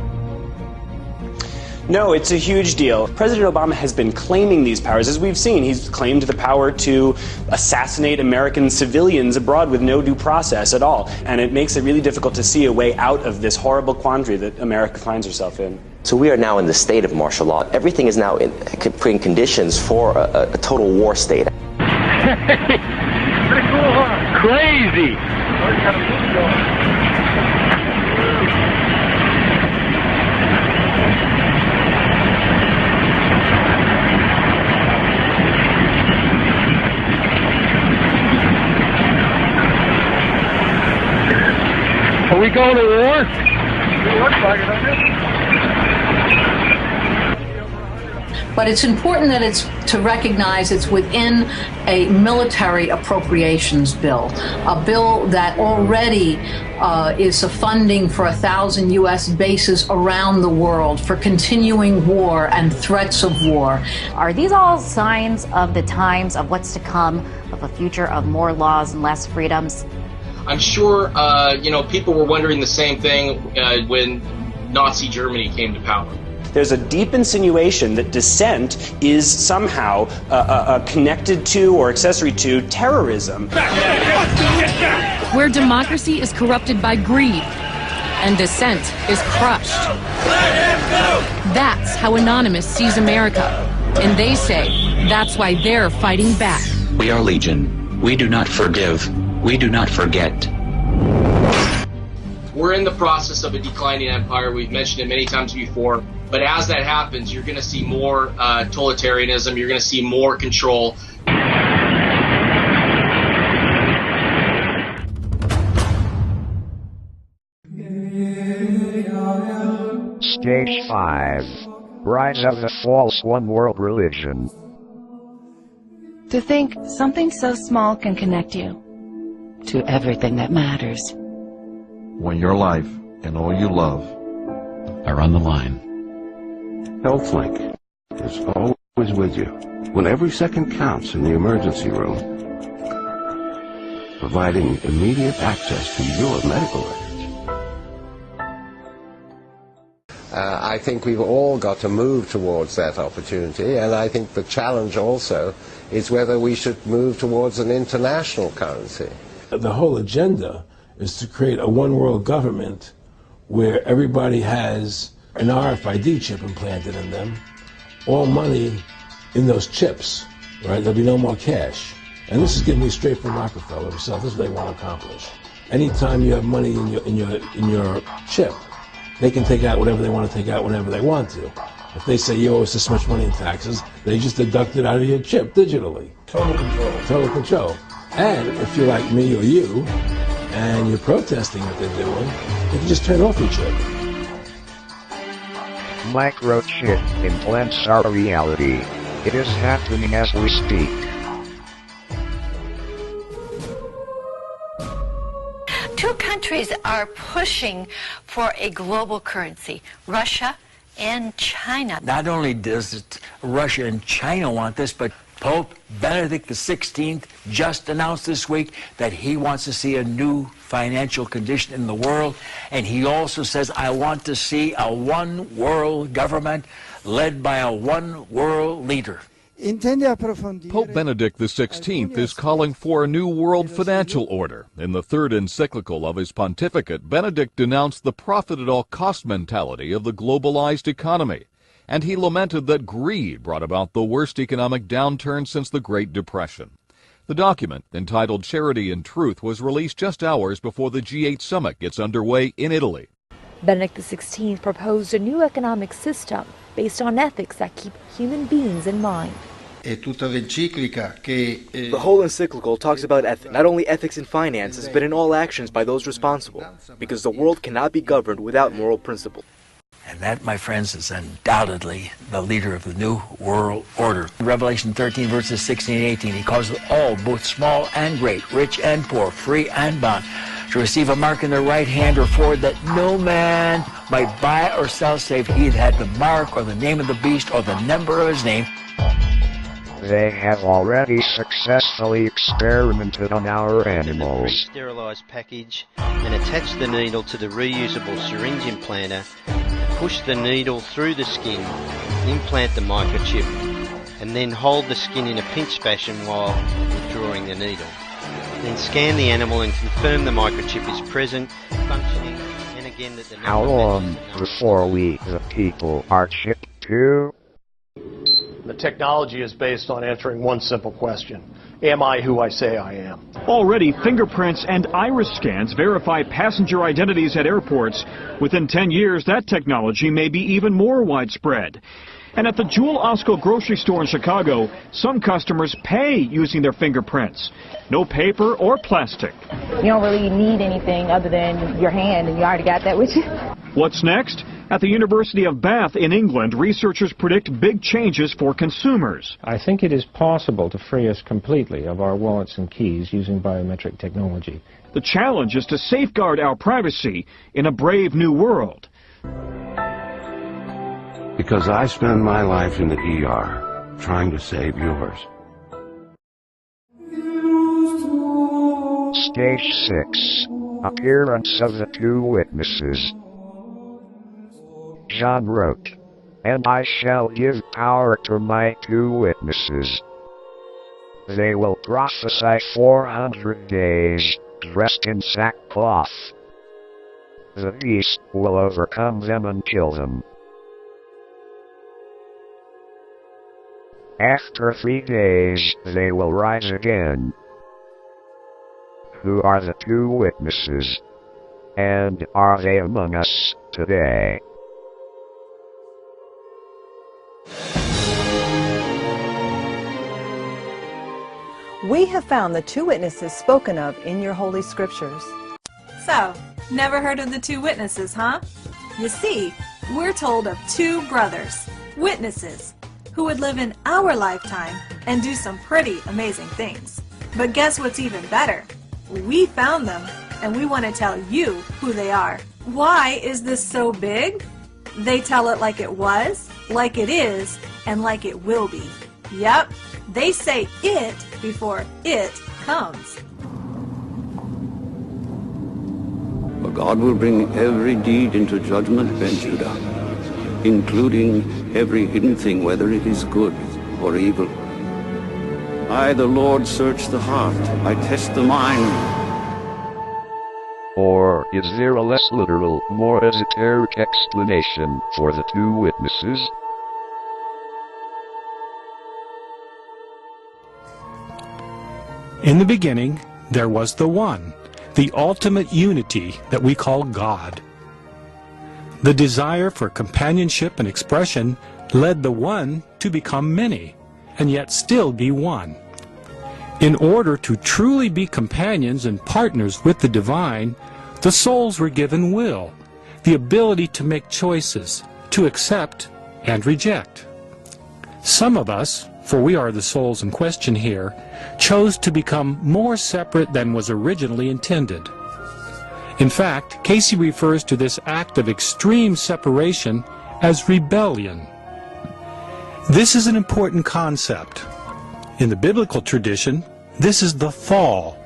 No, it's a huge deal. President Obama has been claiming these powers. As we've seen, he's claimed the power to assassinate American civilians abroad with no due process at all. And it makes it really difficult to see a way out of this horrible quandary that America finds herself in. So we are now in the state of martial law. Everything is now putting conditions for a total war state. Pretty cool, huh? Crazy. Are we going to war? It looks like it, doesn't it? But it's important that it's to recognize it's within a military appropriations bill, a bill that already is a funding for 1,000 U.S. bases around the world for continuing war and threats of war. Are these all signs of the times of what's to come, of a future of more laws and less freedoms? I'm sure, people were wondering the same thing when Nazi Germany came to power. There's a deep insinuation that dissent is somehow connected to or accessory to terrorism. Where democracy is corrupted by greed and dissent is crushed. That's how Anonymous sees America. And they say that's why they're fighting back. We are Legion. We do not forgive. We do not forget. We're in the process of a declining empire. We've mentioned it many times before. But as that happens, you're going to see more totalitarianism. You're going to see more control. Stage 5. Rise of the false one-world religion. To think something so small can connect you to everything that matters. When your life and all you love are on the line. HealthLink is always with you when every second counts in the emergency room, providing immediate access to your medical records. I think we've all got to move towards that opportunity, and I think the challenge also is whether we should move towards an international currency. The whole agenda is to create a one-world government where everybody has an RFID chip implanted in them, all money in those chips, right? There'll be no more cash. And this is getting me straight from Rockefeller himself. This is what they want to accomplish. anytime you have money in your chip, they can take out whatever they want to take out whenever they want to. If they say you owe us this much money in taxes, they just deduct it out of your chip digitally. Total control. Total control. And if you're like me or you, and you're protesting what they're doing, you can just turn off your chip. Microchip implants our reality. It is happening as we speak. Two countries are pushing for a global currency, Russia and China. Not only does Russia and China want this, but Pope Benedict XVI just announced this week that he wants to see a new financial condition in the world, and he also says, I want to see a one-world government led by a one-world leader. Pope Benedict XVI is calling for a new world financial order. In the third encyclical of his pontificate, Benedict denounced the profit-at-all-cost mentality of the globalized economy, and he lamented that greed brought about the worst economic downturn since the Great Depression. The document, entitled Charity and Truth, was released just hours before the G8 summit gets underway in Italy. Benedict XVI proposed a new economic system based on ethics that keep human beings in mind. The whole encyclical talks about ethics, not only ethics in finances, but in all actions by those responsible, because the world cannot be governed without moral principles. And that, my friends, is undoubtedly the leader of the New World Order. In Revelation 13, verses 16 and 18, he calls all, both small and great, rich and poor, free and bond, to receive a mark in their right hand or forward, that no man might buy or sell save he that had the mark or the name of the beast or the number of his name. They have already successfully experimented on our animals. Sterilized package and attach the needle to the reusable syringe implanter, push the needle through the skin, implant the microchip, and then hold the skin in a pinch fashion while withdrawing the needle. Then scan the animal and confirm the microchip is present, functioning, and again that the... How long before we, the people, are chipped too? The technology is based on answering one simple question. Am I who I say I am? Already, fingerprints and iris scans verify passenger identities at airports. Within 10 years, that technology may be even more widespread. And at the Jewel Osco grocery store in Chicago, some customers pay using their fingerprints. No paper or plastic. You don't really need anything other than your hand, and you already got that with you. What's next? At the University of Bath in England, researchers predict big changes for consumers. I think it is possible to free us completely of our wallets and keys using biometric technology. The challenge is to safeguard our privacy in a brave new world. Because I spend my life in the ER trying to save yours. Stage 6. Appearance of the two witnesses. John wrote, "And I shall give power to my two witnesses. They will prophesy 400 days, dressed in sackcloth. The beast will overcome them and kill them. After 3 days, they will rise again. Who are the two witnesses? And are they among us today?" We have found the two witnesses spoken of in your Holy Scriptures. So, never heard of the two witnesses, huh? You see, we're told of two brothers, witnesses, who would live in our lifetime and do some pretty amazing things. But guess what's even better? We found them, and we want to tell you who they are. Why is this so big? They tell it like it was, like it is, and like it will be. Yep, they say it before it comes. For God will bring every deed into judgment, Ben Judah, including every hidden thing, whether it is good or evil. I, the Lord, search the heart. I test the mind. Or is there a less literal, more esoteric explanation for the two witnesses? In the beginning, there was the One. the ultimate unity that we call God. The desire for companionship and expression led the one to become many, and yet still be one. In order to truly be companions and partners with the divine, the souls were given will, the ability to make choices, to accept and reject. Some of us, for we are the souls in question here, chose to become more separate than was originally intended. In fact, Casey refers to this act of extreme separation as rebellion. This is an important concept. In the biblical tradition, this is the fall.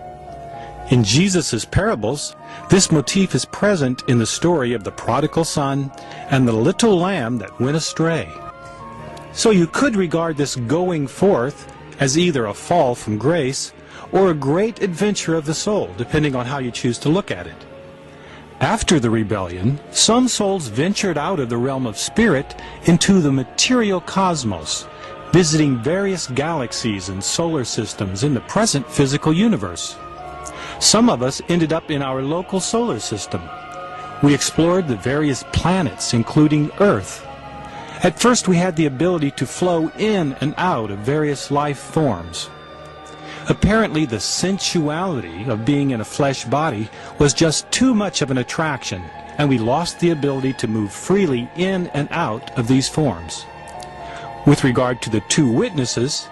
In Jesus' parables, this motif is present in the story of the prodigal son and the little lamb that went astray. So you could regard this going forth as either a fall from grace or a great adventure of the soul, depending on how you choose to look at it. After the rebellion, some souls ventured out of the realm of spirit into the material cosmos, visiting various galaxies and solar systems in the present physical universe. Some of us ended up in our local solar system. We explored the various planets, including Earth. At first we had the ability to flow in and out of various life forms. Apparently the sensuality of being in a flesh body was just too much of an attraction, and we lost the ability to move freely in and out of these forms. With regard to the two witnesses,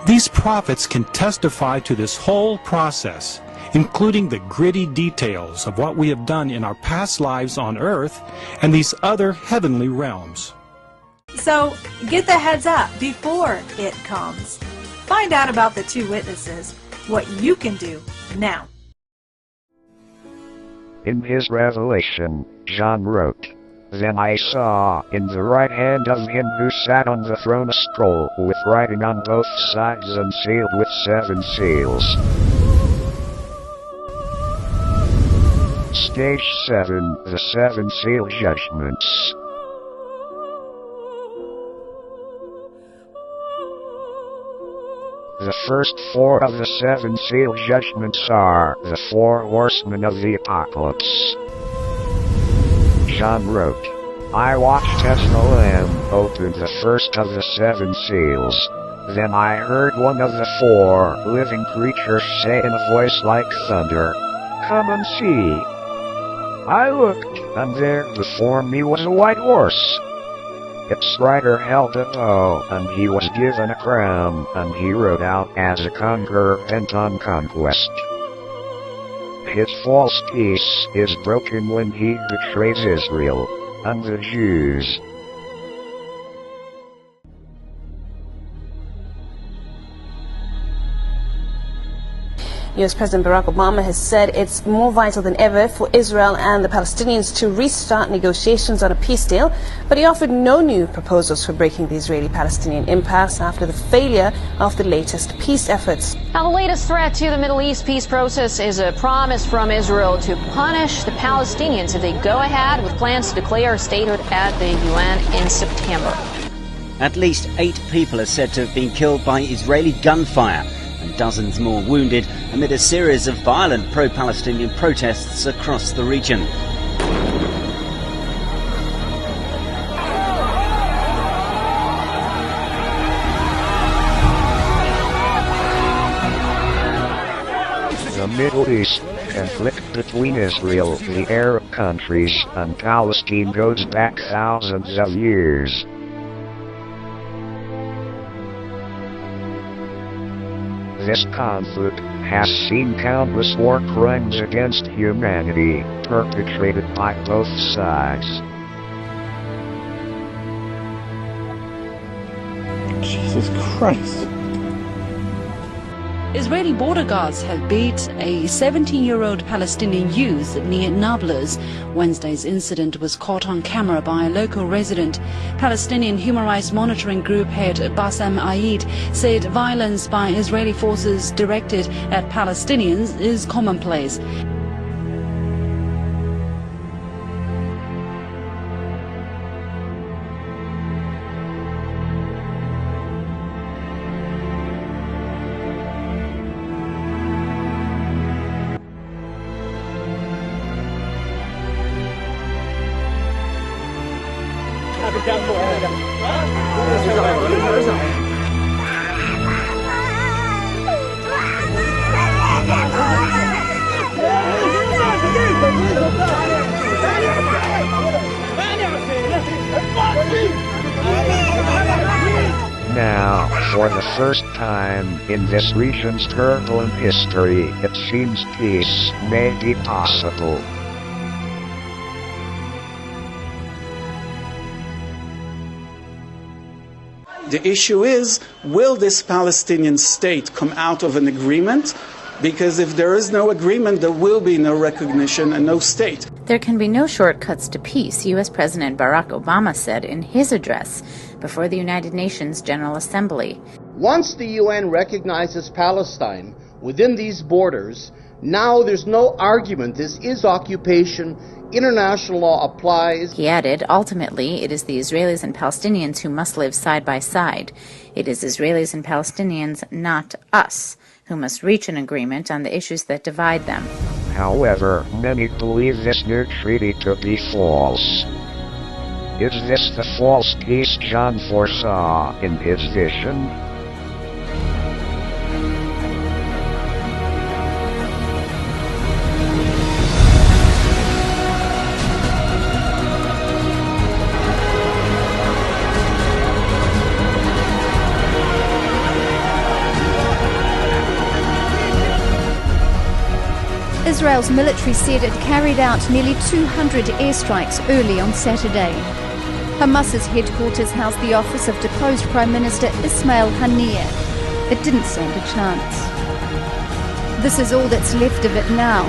these prophets can testify to this whole process, including the gritty details of what we have done in our past lives on earth and these other heavenly realms. So, get the heads up before it comes. Find out about the two witnesses, what you can do now. In his revelation, John wrote, "Then I saw in the right hand of him who sat on the throne a scroll with writing on both sides and sealed with 7 seals." Stage 7, the 7 seal judgments. The first 4 of the 7 seal judgments are the 4 horsemen of the apocalypse. John wrote, "I watched as the Lamb opened the first of the 7 seals. Then I heard one of the 4 living creatures say in a voice like thunder, 'Come and see.' I looked, and there before me was a white horse. Its rider held a bow, and he was given a crown, and he rode out as a conqueror bent on conquest. His false peace is broken when he betrays Israel and the Jews." US President Barack Obama has said it's more vital than ever for Israel and the Palestinians to restart negotiations on a peace deal, but he offered no new proposals for breaking the Israeli-Palestinian impasse after the failure of the latest peace efforts. Now, the latest threat to the Middle East peace process is a promise from Israel to punish the Palestinians if they go ahead with plans to declare statehood at the UN in September. At least 8 people are said to have been killed by Israeli gunfire, and dozens more wounded amid a series of violent pro-Palestinian protests across the region. The Middle East conflict between Israel, the Arab countries, and Palestine goes back thousands of years. This conflict has seen countless war crimes against humanity perpetrated by both sides. Jesus Christ. Israeli border guards have beat a 17-year-old Palestinian youth near Nablus. Wednesday's incident was caught on camera by a local resident. Palestinian human rights monitoring group head Bassem Aid said violence by Israeli forces directed at Palestinians is commonplace. Now, for the first time in this region's turbulent history, it seems peace may be possible. The issue is, will this Palestinian state come out of an agreement? Because if there is no agreement, there will be no recognition and no state. There can be no shortcuts to peace, U.S. President Barack Obama said in his address before the United Nations General Assembly. Once the UN recognizes Palestine within these borders, now there's no argument. This is occupation. International law applies. He added, ultimately, it is the Israelis and Palestinians who must live side by side. It is Israelis and Palestinians, not us, who must reach an agreement on the issues that divide them. However, many believe this new treaty to be false. Is this the false peace John foresaw in his vision? Israel's military said it carried out nearly 200 airstrikes early on Saturday. Hamas's headquarters housed the office of deposed Prime Minister Ismail Haniyeh. It didn't stand a chance. This is all that's left of it now.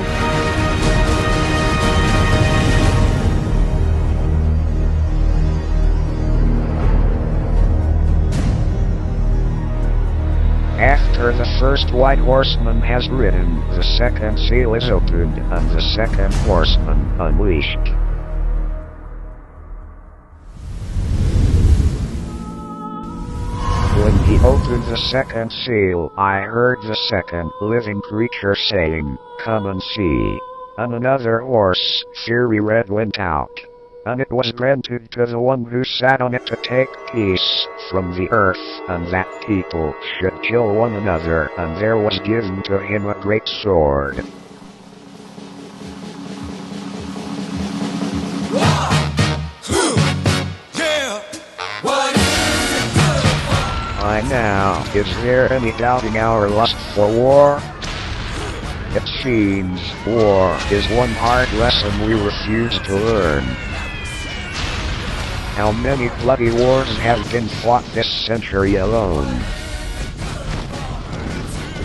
After the first white horseman has ridden, the second seal is opened and the second horseman unleashed. When he opened the second seal, I heard the second living creature saying, "Come and see." And another horse, fiery red, went out. And it was granted to the one who sat on it to take peace from the earth, and that people should kill one another, and there was given to him a great sword. Why now, is there any doubting our lust for war? It seems war is one hard lesson we refuse to learn. How many bloody wars have been fought this century alone?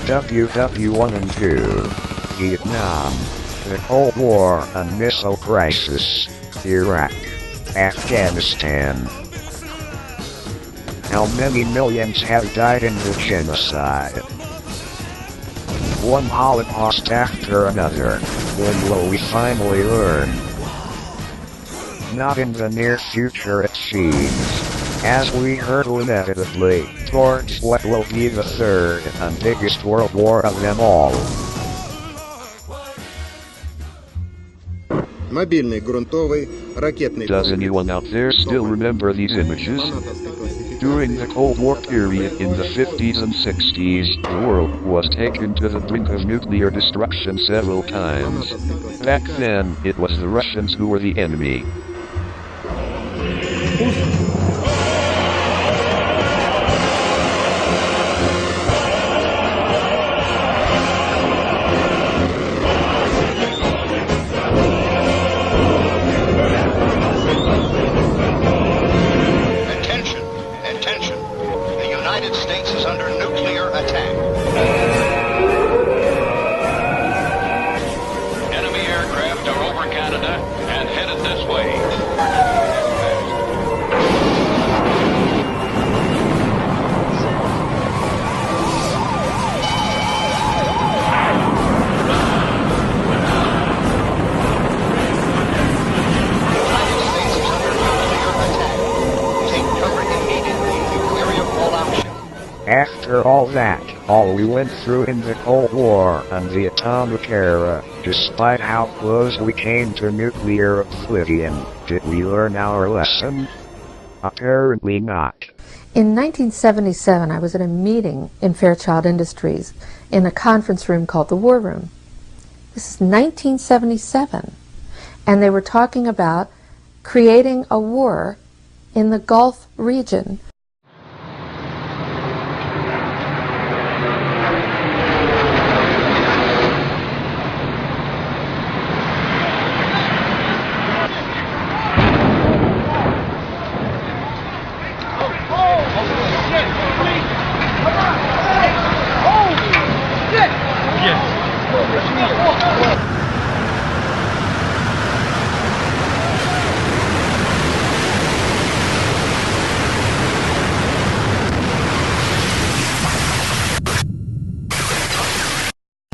WW1 and 2, Vietnam, the Cold War and Missile Crisis, Iraq, Afghanistan. How many millions have died in the genocide? One Holocaust after another. When will we finally learn? Not in the near future, it seems, as we hurtle inevitably towards what will be the third and biggest world war of them all. Does anyone out there still remember these images? During the Cold War period in the 50s and 60s, the world was taken to the brink of nuclear destruction several times. Back then, it was the Russians who were the enemy. After all that, all we went through in the Cold War and the atomic era, despite how close we came to nuclear oblivion, did we learn our lesson? Apparently not. In 1977, I was at a meeting in Fairchild Industries in a conference room called the War Room. This is 1977. And they were talking about creating a war in the Gulf region.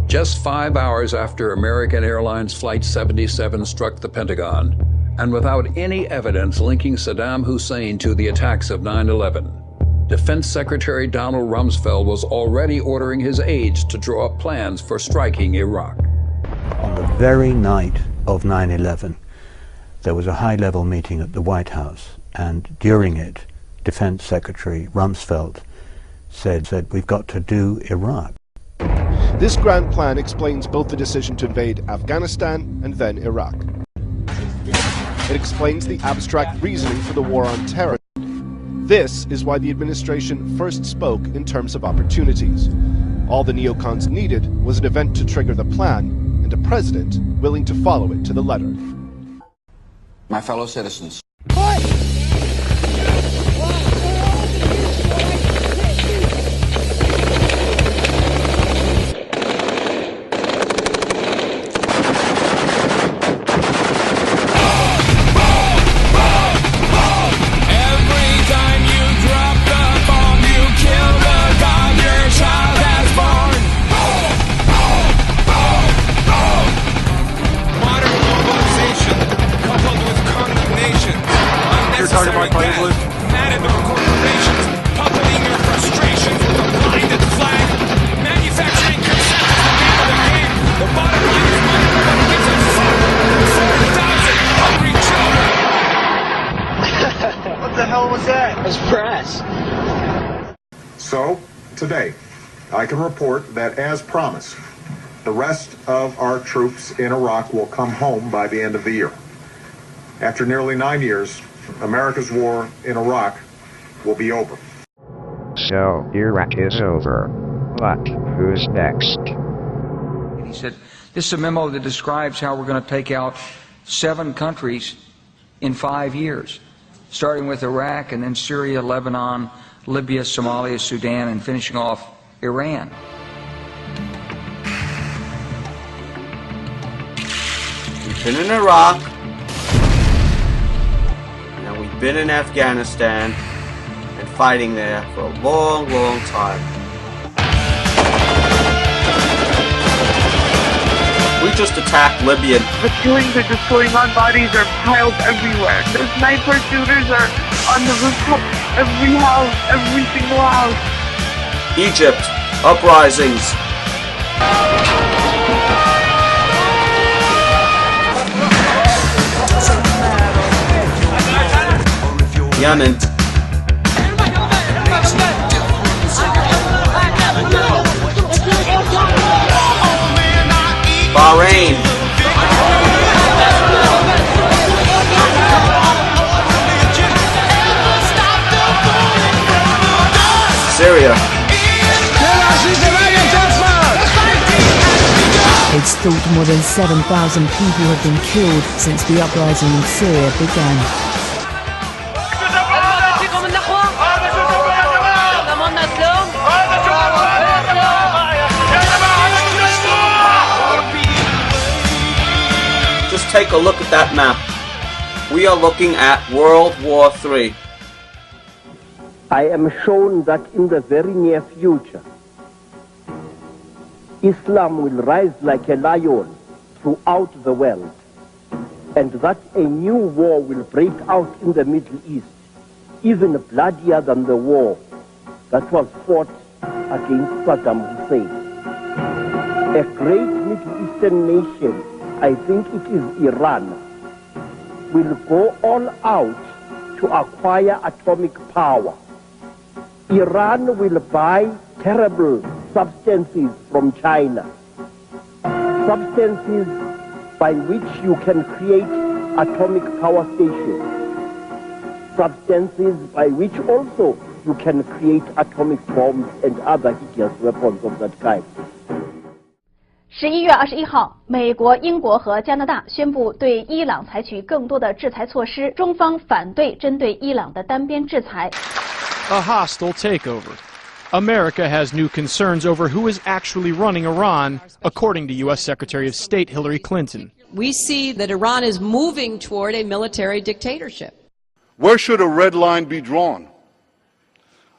Just 5 hours after American Airlines Flight 77 struck the Pentagon, and without any evidence linking Saddam Hussein to the attacks of 9/11, Defense Secretary Donald Rumsfeld was already ordering his aides to draw up plans for striking Iraq. On the very night of 9/11, there was a high-level meeting at the White House, and during it, Defense Secretary Rumsfeld said we've got to do Iraq. This grand plan explains both the decision to invade Afghanistan and then Iraq. It explains the abstract reasoning for the war on terror. This is why the administration first spoke in terms of opportunities. All the neocons needed was an event to trigger the plan and a president willing to follow it to the letter. My fellow citizens. So, today, I can report that, as promised, the rest of our troops in Iraq will come home by the end of the year. After nearly 9 years, America's war in Iraq will be over. So, Iraq is over. But who's next? He said, this is a memo that describes how we're going to take out 7 countries in 5 years, starting with Iraq and then Syria, Lebanon, Libya, Somalia, Sudan, and finishing off Iran. We've been in Iraq, and we've been in Afghanistan, and fighting there for a long, long time. We just attacked Libya. The killings are just going on. Bodies are piled everywhere. The sniper shooters are on the rooftop. Every house, every single house. Egypt, uprisings. Yemen. Bahrain. Syria. It's thought more than 7,000 people have been killed since the uprising in Syria began. Just take a look at that map. We are looking at World War III. I am shown that in the very near future, Islam will rise like a lion throughout the world, and that a new war will break out in the Middle East, even bloodier than the war that was fought against Saddam Hussein. A great Middle Eastern nation, I think it is Iran, will go all out to acquire atomic power. Iran will buy terrible substances from China, substances by which you can create atomic power stations, substances by which also you can create atomic bombs and other hideous weapons of that kind. 11月21号，美国、英国和加拿大宣布对伊朗采取更多的制裁措施，中方反对针对伊朗的单边制裁。A hostile takeover. America has new concerns over who is actually running Iran, according to U.S. Secretary of State Hillary Clinton. We see that Iran is moving toward a military dictatorship. Where should a red line be drawn?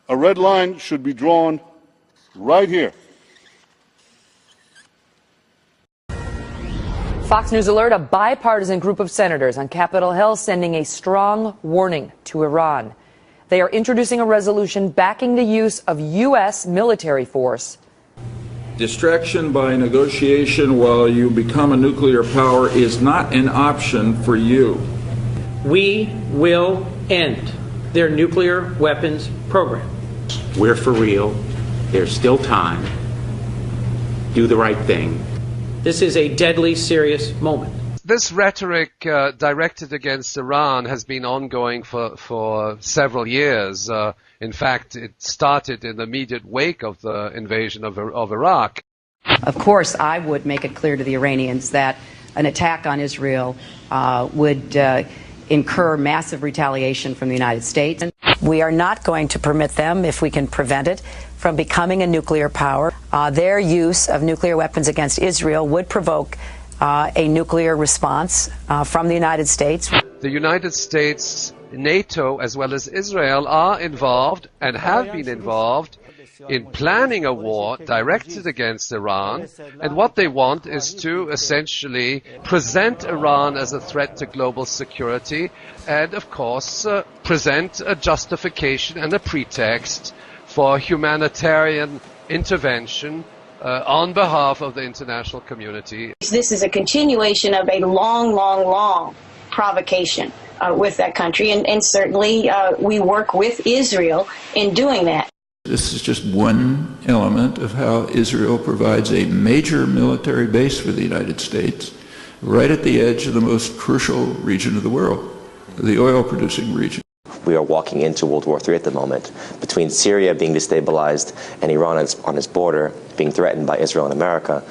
A red line should be drawn right here. Fox News Alert, a bipartisan group of senators on Capitol Hill sending a strong warning to Iran. They are introducing a resolution backing the use of U.S. military force. Distraction by negotiation while you become a nuclear power is not an option for you. We will end their nuclear weapons program. We're for real. There's still time. Do the right thing. This is a deadly serious moment. This rhetoric directed against Iran has been ongoing for several years. In fact, it started in the immediate wake of the invasion of Iraq. Of course, I would make it clear to the Iranians that an attack on Israel would incur massive retaliation from the United States. We are not going to permit them, if we can prevent it, from becoming a nuclear power. Their use of nuclear weapons against Israel would provoke a nuclear response from the United States. The United States, NATO, as well as Israel are involved and have been involved in planning a war directed against Iran, and what they want is to essentially present Iran as a threat to global security and, of course, present a justification and a pretext for humanitarian intervention on behalf of the international community. This is a continuation of a long provocation with that country, and certainly we work with Israel in doing that. This is just one element of how Israel provides a major military base for the United States right at the edge of the most crucial region of the world, the oil-producing region. We are walking into World War III at the moment, between Syria being destabilized and Iran on its border being threatened by Israel and America.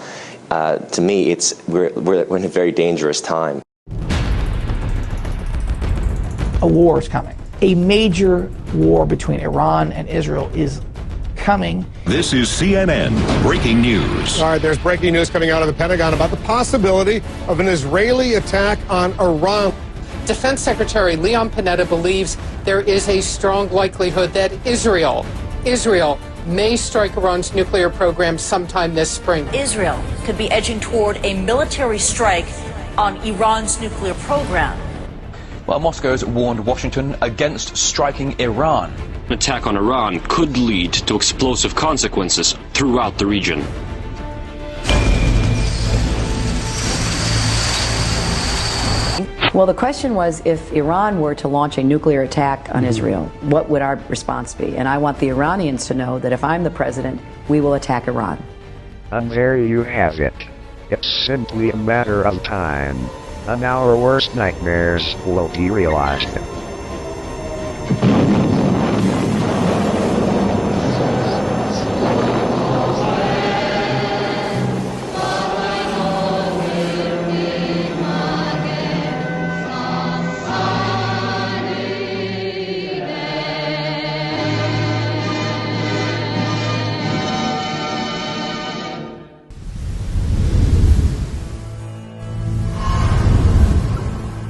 To me, we're in a very dangerous time. A war is coming. A major war between Iran and Israel is coming. This is CNN Breaking News. All right, there's breaking news coming out of the Pentagon about the possibility of an Israeli attack on Iran. Defense Secretary Leon Panetta believes there is a strong likelihood that Israel may strike Iran's nuclear program sometime this spring. Israel could be edging toward a military strike on Iran's nuclear program. Well, Moscow's warned Washington against striking Iran. An attack on Iran could lead to explosive consequences throughout the region. Well, the question was, if Iran were to launch a nuclear attack on Israel, what would our response be? And I want the Iranians to know that if I'm the president, we will attack Iran. And there you have it. It's simply a matter of time. And our worst nightmares will be realized.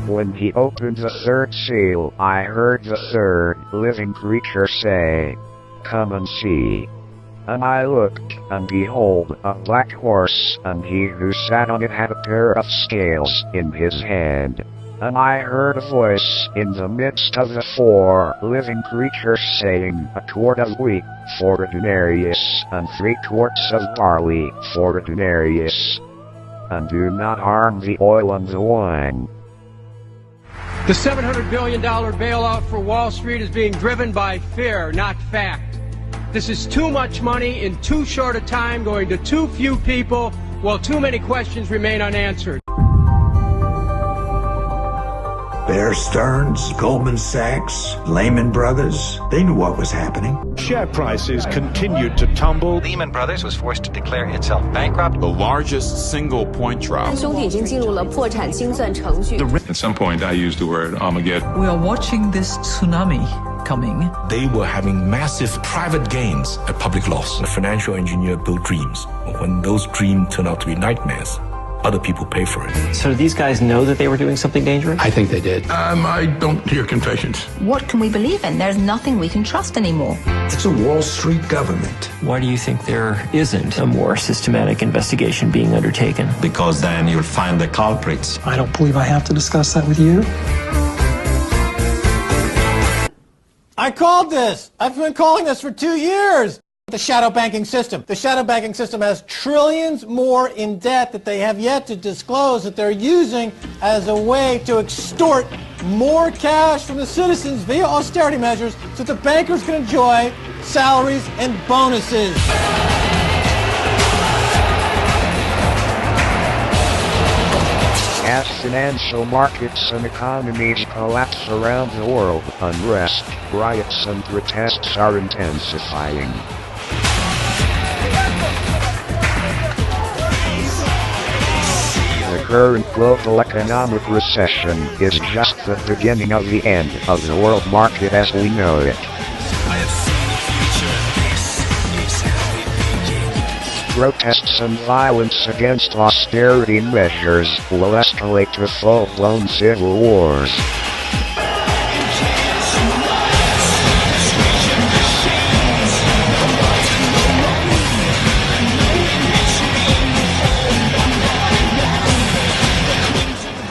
When he opened the third seal, I heard the third living creature say, "Come and see." And I looked, and behold, a black horse, and he who sat on it had a pair of scales in his hand. And I heard a voice in the midst of the four living creatures saying, "A quart of wheat for a denarius, and 3 quarts of barley for a denarius. And do not harm the oil and the wine." The $700 billion bailout for Wall Street is being driven by fear, not fact. This is too much money in too short a time going to too few people, while too many questions remain unanswered. Bear Stearns, Goldman Sachs, Lehman Brothers, they knew what was happening. Share prices continued to tumble. Lehman Brothers was forced to declare itself bankrupt. The largest single point drop. At some point I used the word Armageddon. We are watching this tsunami coming. They were having massive private gains at public loss. A financial engineer built dreams. When those dreams turn out to be nightmares, other people pay for it. So do these guys know that they were doing something dangerous? I think they did. I don't hear confessions. What can we believe in? There's nothing we can trust anymore. It's a Wall Street government. Why do you think there isn't a more systematic investigation being undertaken? Because then you'll find the culprits. I don't believe I have to discuss that with you. I called this. I've been calling this for 2 years. The shadow banking system. The shadow banking system has trillions more in debt that they have yet to disclose that they're using as a way to extort more cash from the citizens via austerity measures so that the bankers can enjoy salaries and bonuses. As financial markets and economies collapse around the world, unrest, riots and protests are intensifying. The current global economic recession is just the beginning of the end of the world market as we know it. Protests and violence against austerity measures will escalate to full-blown civil wars.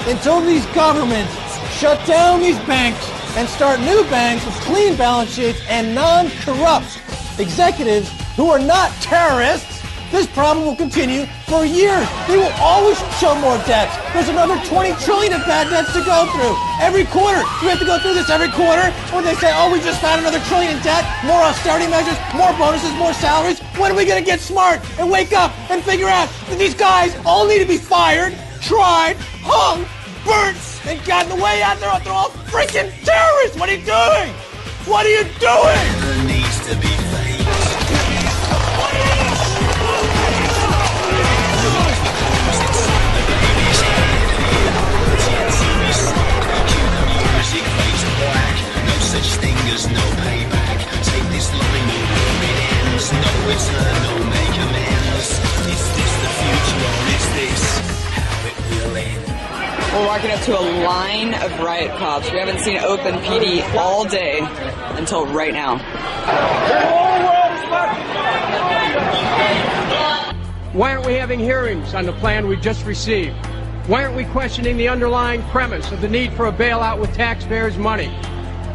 Until these governments shut down these banks and start new banks with clean balance sheets and non-corrupt executives who are not terrorists, this problem will continue for years. They will always show more debts. There's another $20 trillion of bad debts to go through. Every quarter. We have to go through this every quarter. When they say, oh, we just found another trillion in debt, more austerity measures, more bonuses, more salaries. When are we going to get smart and wake up and figure out that these guys all need to be fired, tried, hung, burnt, and gotten the way out there. They're all freaking terrorists. What are you doing? What are you doing? There needs to be We're walking up to a line of riot cops. We haven't seen open PD all day until right now. Why aren't we having hearings on the plan we just received? Why aren't we questioning the underlying premise of the need for a bailout with taxpayers' money?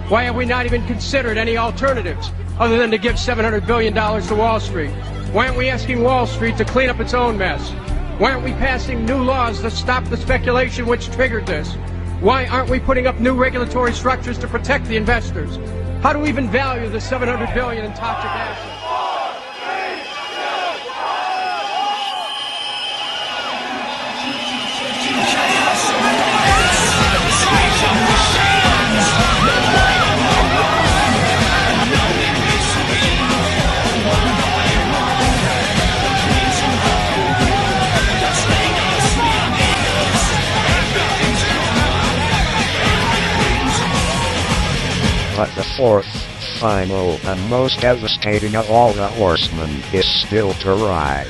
Why have we not even considered any alternatives other than to give $700 billion to Wall Street? Why aren't we asking Wall Street to clean up its own mess? Why aren't we passing new laws to stop the speculation which triggered this? Why aren't we putting up new regulatory structures to protect the investors? How do we even value the $700 billion in toxic assets? But the fourth, final, and most devastating of all the horsemen is still to ride.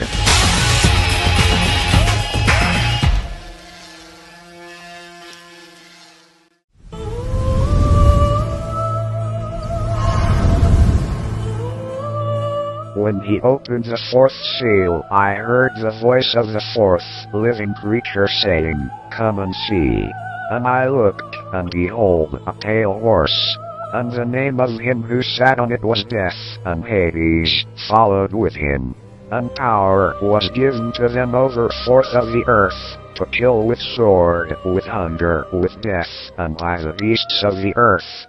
When he opened the fourth seal, I heard the voice of the fourth living creature saying, "Come and see." And I looked, and behold, a pale horse. And the name of him who sat on it was Death, and Hades followed with him. And power was given to them over forth of the earth, to kill with sword, with hunger, with death, and by the beasts of the earth.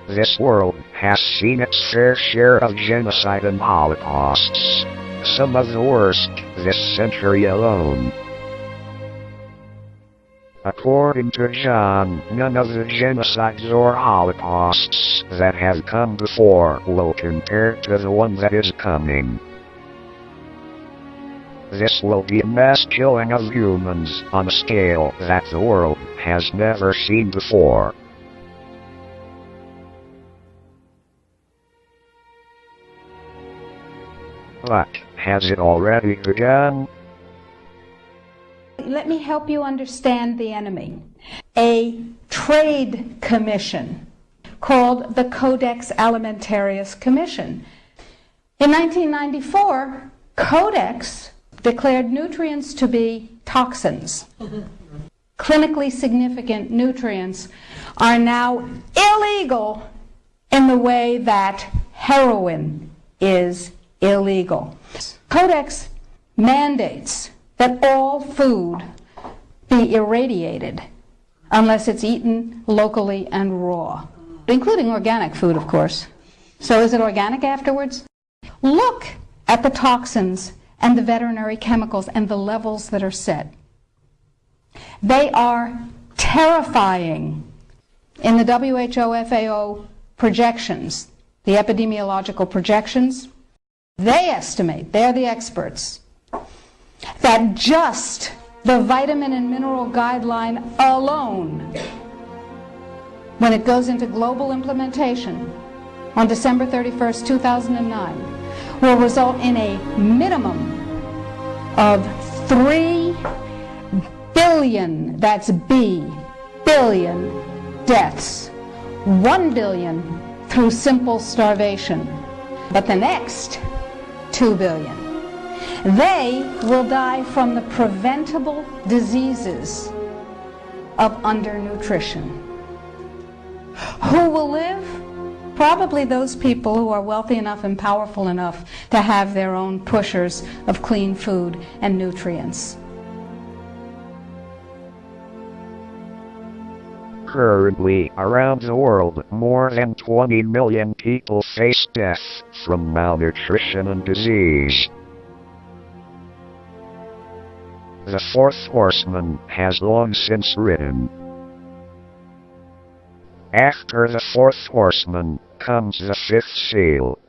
This world has seen its fair share of genocide and holocausts, some of the worst this century alone. According to John, none of the genocides or holocausts that have come before will compare to the one that is coming. This will be a mass killing of humans on a scale that the world has never seen before. But has it already begun? Let me help you understand the enemy. A trade commission called the Codex Alimentarius Commission. In 1994, Codex declared nutrients to be toxins. Clinically significant nutrients are now illegal in the way that heroin is illegal. Codex mandates that all food be irradiated unless it's eaten locally and raw, including organic food, of course. So is it organic afterwards? Look at the toxins and the veterinary chemicals and the levels that are set. They are terrifying. In the WHO-FAO projections, the epidemiological projections, they estimate, they're the experts, that just the vitamin and mineral guideline alone, when it goes into global implementation on December 31st, 2009, will result in a minimum of 3 billion, that's B, billion deaths, 1 billion through simple starvation. But the next 2 billion, they will die from the preventable diseases of undernutrition. Who will live? Probably those people who are wealthy enough and powerful enough to have their own pushers of clean food and nutrients. Currently, around the world, more than 20 million people face death from malnutrition and disease. The fourth horseman has long since ridden. After the fourth horseman comes the fifth seal.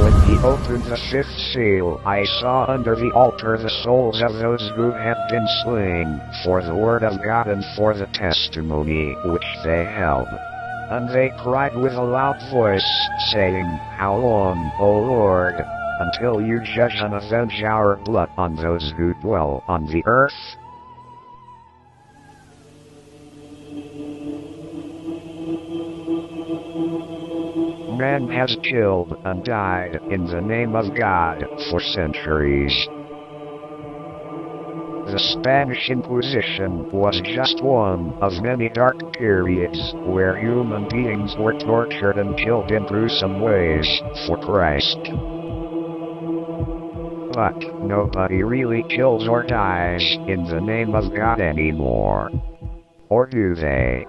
When he opened the fifth seal, I saw under the altar the souls of those who had been slain for the word of God and for the testimony which they held. And they cried with a loud voice, saying, How long, O Lord, until you judge and avenge our blood on those who dwell on the earth? Man has killed and died in the name of God for centuries. The Spanish Inquisition was just one of many dark periods where human beings were tortured and killed in gruesome ways for Christ. But nobody really kills or dies in the name of God anymore. Or do they?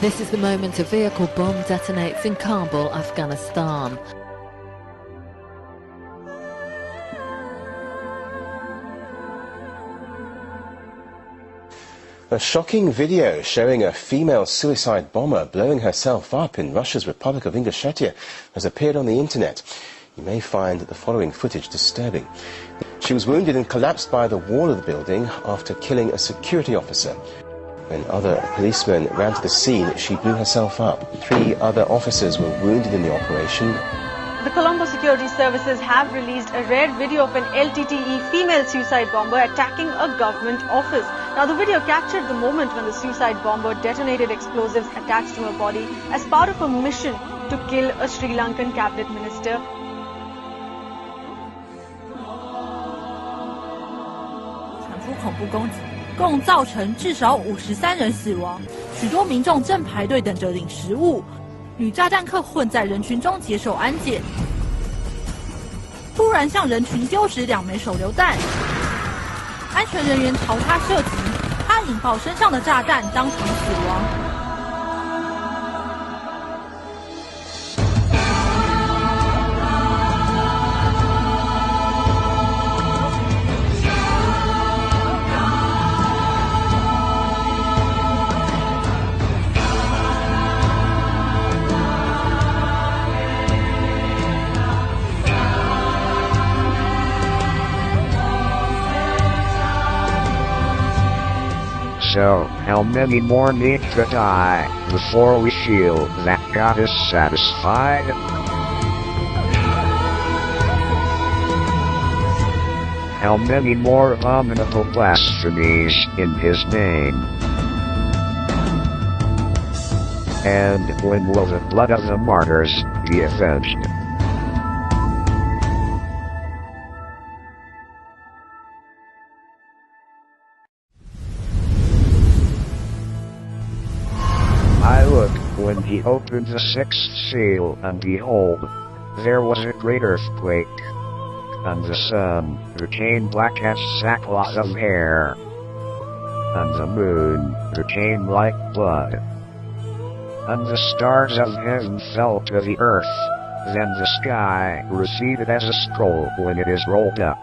This is the moment a vehicle bomb detonates in Kabul, Afghanistan. A shocking video showing a female suicide bomber blowing herself up in Russia's Republic of Ingushetia has appeared on the internet. You may find the following footage disturbing. She was wounded and collapsed by the wall of the building after killing a security officer. When other policemen ran to the scene, she blew herself up. 3 other officers were wounded in the operation. The Colombo security services have released a rare video of an LTTE female suicide bomber attacking a government office. Now, the video captured the moment when the suicide bomber detonated explosives attached to her body as part of a mission to kill a Sri Lankan cabinet minister. 传出恐怖攻击，共造成至少53人死亡，许多民众正排队等着领食物。女炸弹客混在人群中接受安检，突然向人群丢掷2枚手榴弹，安全人员朝她射击，她引爆身上的炸弹，当场死亡。 So, how many more need to die before we feel that God is satisfied? How many more abominable blasphemies in His name? And when will the blood of the martyrs be avenged? I looked when He opened the 6th seal, and behold, there was a great earthquake. And the sun became black as sackcloth of hair, and the moon became like blood, and the stars of heaven fell to the earth. Then the sky receded as a scroll when it is rolled up.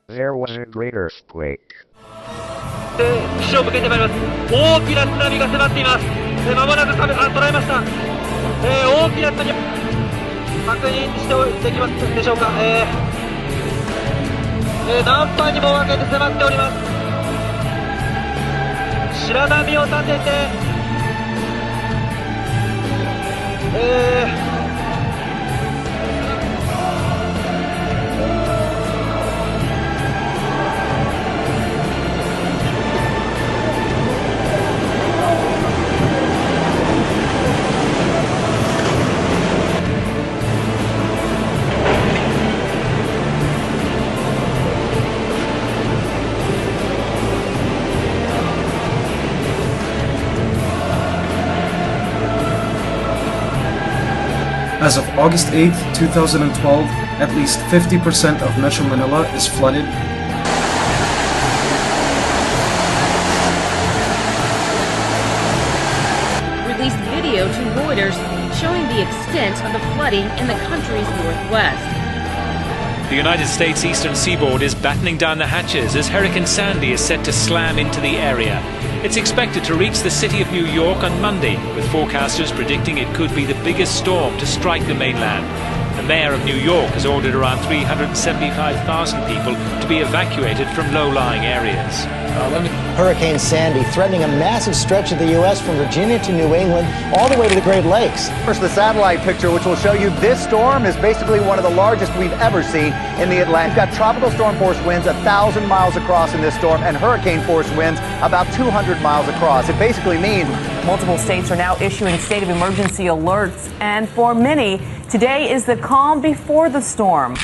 There was a great earthquake. 岸を向けてまいります。大きな津波が迫っています。まもなく捉えました。大きな津波確認してできますでしょうか。何波にも分けて迫っております。白波を立てて。As of August 8, 2012, at least 50% of Metro Manila is flooded. Released video to Reuters showing the extent of the flooding in the country's northwest. The United States eastern seaboard is battening down the hatches as Hurricane Sandy is set to slam into the area. It's expected to reach the city of New York on Monday, with forecasters predicting it could be the biggest storm to strike the mainland. The mayor of New York has ordered around 375,000 people to be evacuated from low-lying areas. Hurricane Sandy threatening a massive stretch of the U.S. from Virginia to New England, all the way to the Great Lakes. First, the satellite picture, which will show you this storm is basically one of the largest we've ever seen in the Atlantic. We've got tropical storm force winds 1,000 miles across in this storm, and hurricane force winds about 200 miles across. It basically means multiple states are now issuing state of emergency alerts, and for many, today is the calm before the storm.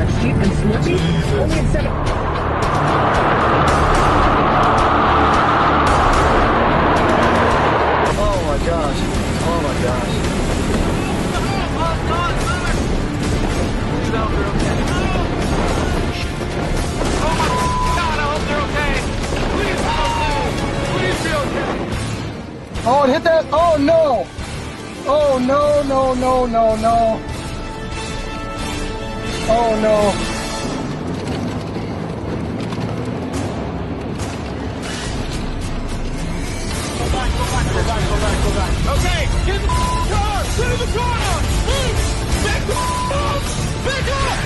looks cheap and slippy. Only at 7. Oh my gosh. Oh my gosh. Please help, they're okay. Oh my God, I hope they're okay. Please help me. Please be okay. Oh, it hit that. Oh no. Oh no, no, no, no, no. Oh no. Go back. Okay, get in the car! Get in the car! Move! Back up! Back up!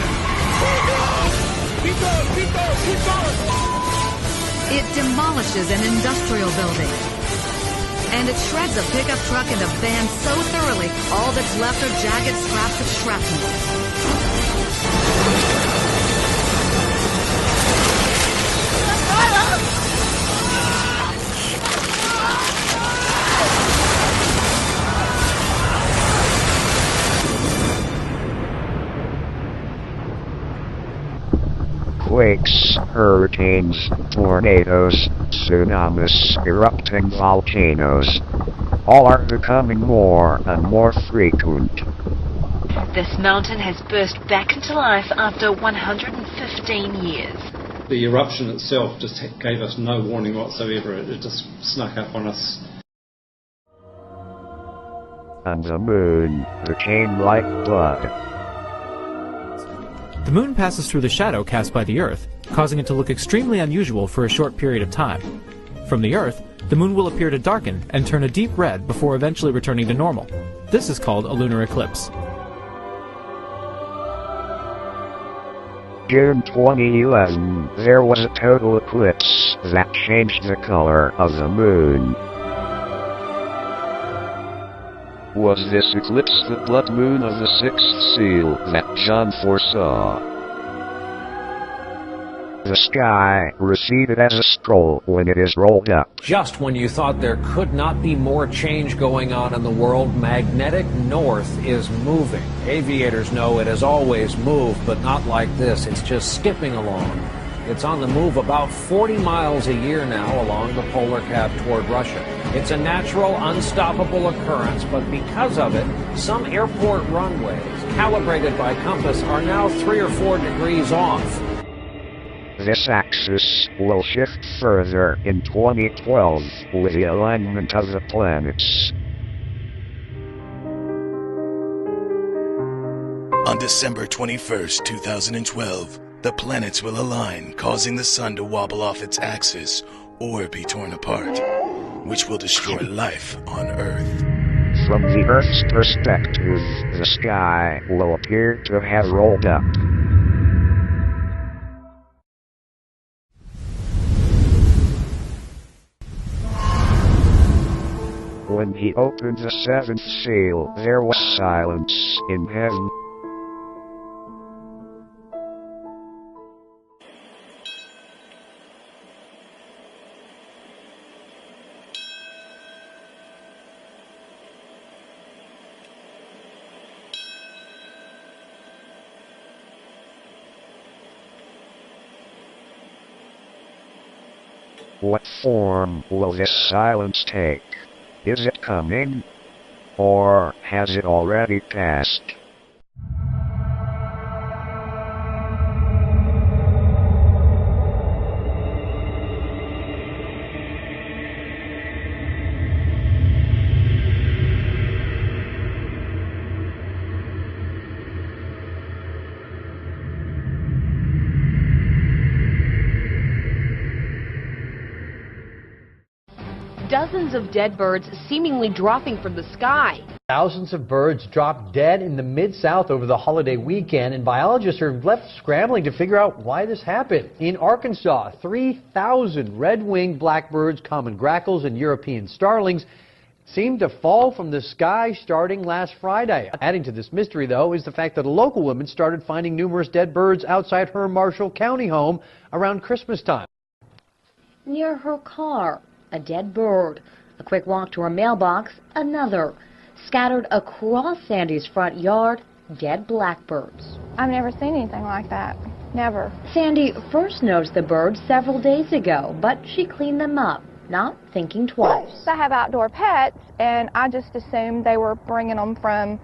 Keep going! It demolishes an industrial building. And it shreds a pickup truck into vans so thoroughly, all that's left are jagged scraps of shrapnel. Quakes, hurricanes, tornadoes, tsunamis, erupting volcanoes. All are becoming more and more frequent. This mountain has burst back into life after 115 years. The eruption itself just gave us no warning whatsoever. It just snuck up on us. And the moon became like blood. The moon passes through the shadow cast by the Earth, causing it to look extremely unusual for a short period of time. From the Earth, the moon will appear to darken and turn a deep red before eventually returning to normal. This is called a lunar eclipse. June 2011, there was a total eclipse that changed the color of the moon. Was this eclipse the blood moon of the sixth seal that John foresaw? The sky receded as a scroll when it is rolled up. Just when you thought there could not be more change going on in the world, magnetic north is moving. Aviators know it has always moved, but not like this. It's just skipping along. It's on the move about 40 miles a year now along the polar cap toward Russia. It's a natural, unstoppable occurrence, but because of it, some airport runways, calibrated by compass, are now 3 or 4 degrees off. This axis will shift further in 2012 with the alignment of the planets. On December 21st, 2012, the planets will align, causing the sun to wobble off its axis or be torn apart, which will destroy life on Earth. From the Earth's perspective, the sky will appear to have rolled up. When he opened the seventh seal, there was silence in heaven. What form will this silence take? Is it coming? Or has it already passed? Dozens of dead birds seemingly dropping from the sky. Thousands of birds dropped dead in the Mid-South over the holiday weekend, and biologists are left scrambling to figure out why this happened. In Arkansas, 3,000 red-winged blackbirds, common grackles, and European starlings seemed to fall from the sky starting last Friday. Adding to this mystery, though, is the fact that a local woman started finding numerous dead birds outside her Marshall County home around Christmas time. Near her car, a dead bird. A quick walk to her mailbox, another. Scattered across Sandy's front yard, dead blackbirds. I've never seen anything like that. Never. Sandy first noticed the birds several days ago, but she cleaned them up, not thinking twice. I have outdoor pets, and I just assumed they were bringing them from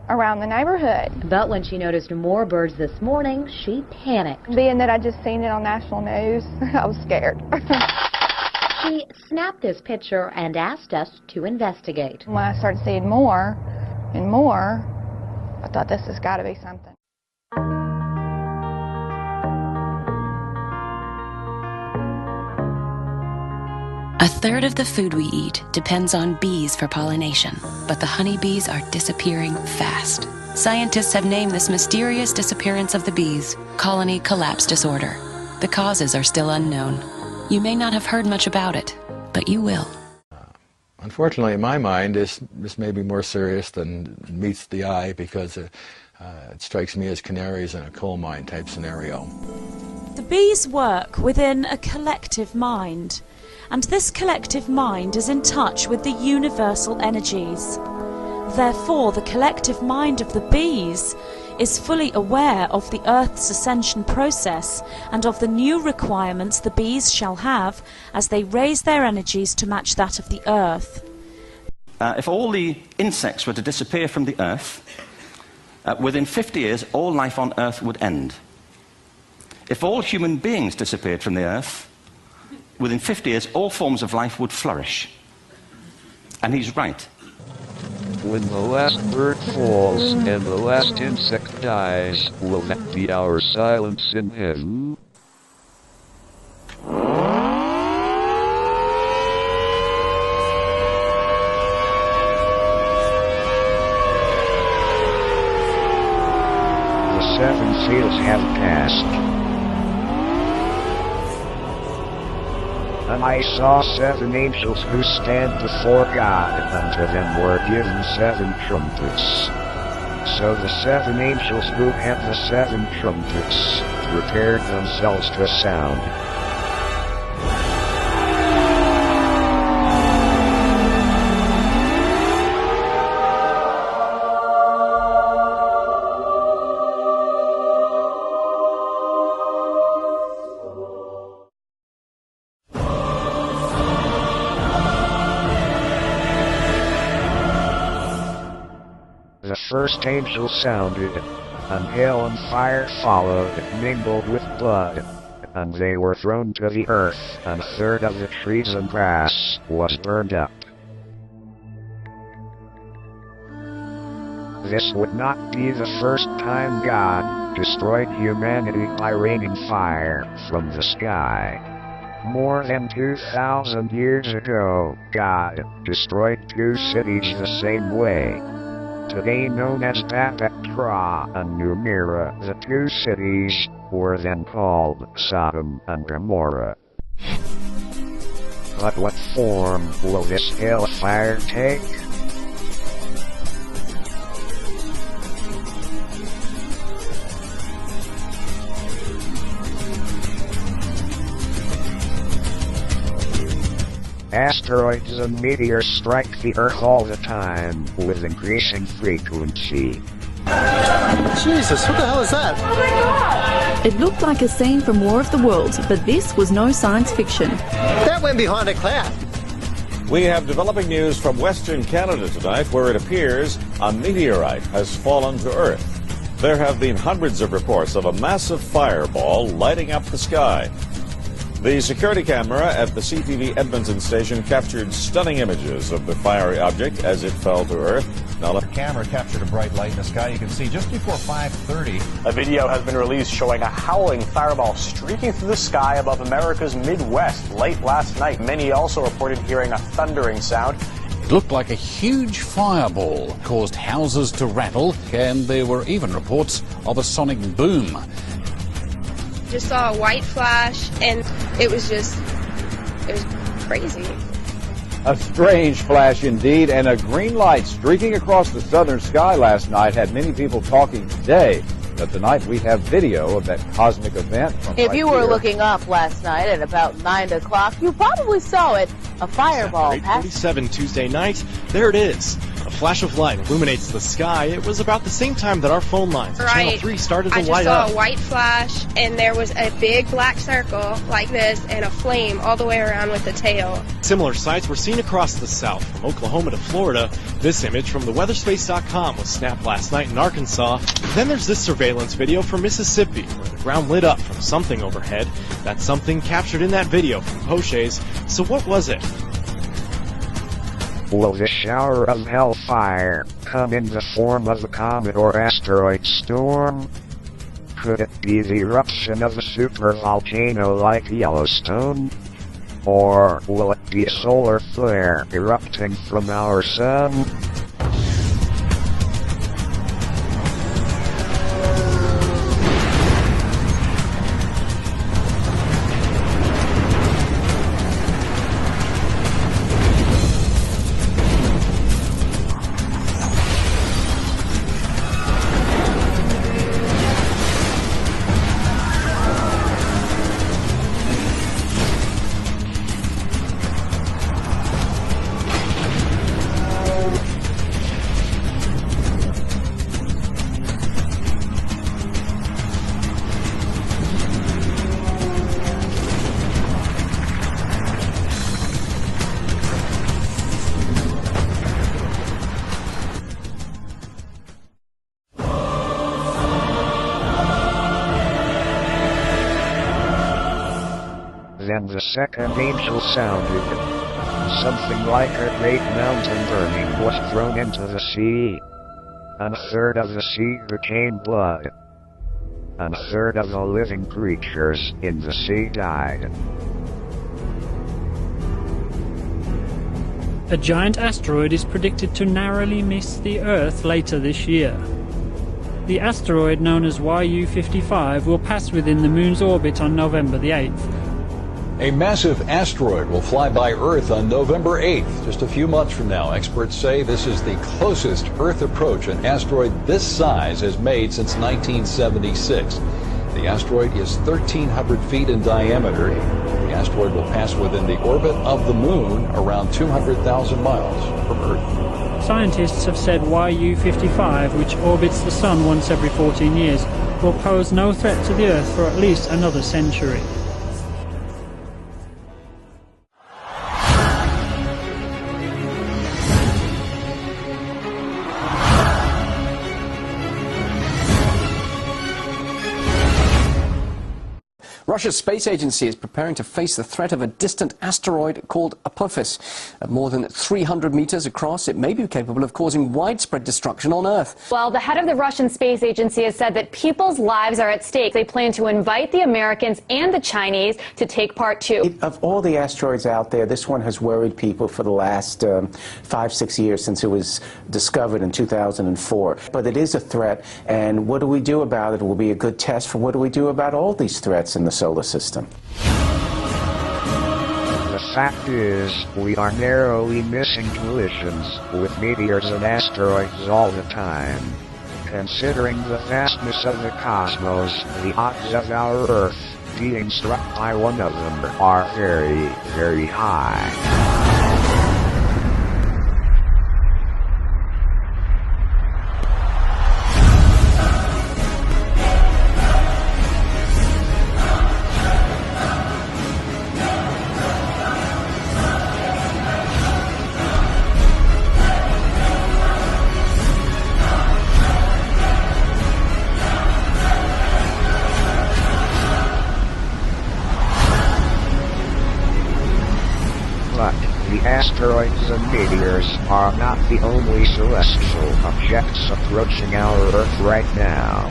around the neighborhood. But when she noticed more birds this morning, she panicked. Being that I just seen it on national news, I was scared. She snapped this picture and asked us to investigate. When I started seeing more and more, I thought this has got to be something. A third of the food we eat depends on bees for pollination, but the honeybees are disappearing fast. Scientists have named this mysterious disappearance of the bees colony collapse disorder. The causes are still unknown. You may not have heard much about it, but you will. Unfortunately, in my mind, this may be more serious than meets the eye because it strikes me as canaries in a coal mine type scenario. The bees work within a collective mind, and this collective mind is in touch with the universal energies. Therefore, the collective mind of the bees is fully aware of the Earth's ascension process and of the new requirements the bees shall have as they raise their energies to match that of the Earth. If all the insects were to disappear from the Earth, within 50 years all life on Earth would end. If all human beings disappeared from the Earth, within 50 years all forms of life would flourish. And he's right. When the last bird falls and the last insect dies, will that be our silence in heaven? The 7 seals have passed. And I saw 7 angels who stand before God, and to them were given 7 trumpets. So the 7 angels who had the 7 trumpets prepared themselves to sound. The first angel sounded, and hail and fire followed, mingled with blood, and they were thrown to the earth, and a third of the trees and grass was burned up. This would not be the first time God destroyed humanity by raining fire from the sky. More than 2,000 years ago, God destroyed 2 cities the same way. Today known as Babatra and Numira, the 2 cities were then called Sodom and Gomorrah. But what form will this hellfire take? Asteroids and meteors strike the Earth all the time, with increasing frequency. Jesus, what the hell is that? Oh my God! It looked like a scene from War of the Worlds, but this was no science fiction. That went behind a cloud. We have developing news from Western Canada tonight, where it appears a meteorite has fallen to Earth. There have been hundreds of reports of a massive fireball lighting up the sky. The security camera at the CTV Edmonton station captured stunning images of the fiery object as it fell to Earth. Now, the camera captured a bright light in the sky. You can see just before 5:30. A video has been released showing a howling fireball streaking through the sky above America's Midwest late last night. Many also reported hearing a thundering sound. It looked like a huge fireball, caused houses to rattle, and there were even reports of a sonic boom. Just saw a white flash, and it was crazy. A strange flash indeed, and a green light streaking across the southern sky last night had many people talking today. But tonight we have video of that cosmic event from If right you were here. looking up last night at about 9 o'clock, you probably saw it. A fireball passed. 8:47 Tuesday night. There it is. A flash of light illuminates the sky, it was about the same time that our phone lines at Channel 3 started to light up. I just saw a white flash, and there was a big black circle like this, and a flame all the way around with the tail. Similar sights were seen across the South, from Oklahoma to Florida. This image from the weatherspace.com was snapped last night in Arkansas. Then there's this surveillance video from Mississippi, where the ground lit up from something overhead. That something captured in that video from Poche's. So what was it? Will this shower of hellfire come in the form of a comet or asteroid storm? Could it be the eruption of a supervolcano like Yellowstone? Or will it be a solar flare erupting from our sun? Then the second angel sounded. Something like a great mountain burning was thrown into the sea. And a third of the sea became blood. And a third of the living creatures in the sea died. A giant asteroid is predicted to narrowly miss the Earth later this year. The asteroid known as YU-55 will pass within the Moon's orbit on November the 8th. A massive asteroid will fly by Earth on November 8th, just a few months from now. Experts say this is the closest Earth approach an asteroid this size has made since 1976. The asteroid is 1,300 feet in diameter. The asteroid will pass within the orbit of the Moon, around 200,000 miles from Earth. Scientists have said YU-55, which orbits the Sun once every 14 years, will pose no threat to the Earth for at least another century. Russia's space agency is preparing to face the threat of a distant asteroid called Apophis. At more than 300 meters across, it may be capable of causing widespread destruction on Earth. Well, the head of the Russian space agency has said that people's lives are at stake. They plan to invite the Americans and the Chinese to take part too. Of all the asteroids out there, this one has worried people for the last 5-6 years since it was discovered in 2004. But it is a threat, and what do we do about it will be a good test for what do we do about all these threats in the solar system. The fact is, we are narrowly missing collisions with meteors and asteroids all the time. Considering the vastness of the cosmos, the odds of our Earth being struck by one of them are very, very high. Asteroids and meteors are not the only celestial objects approaching our Earth right now.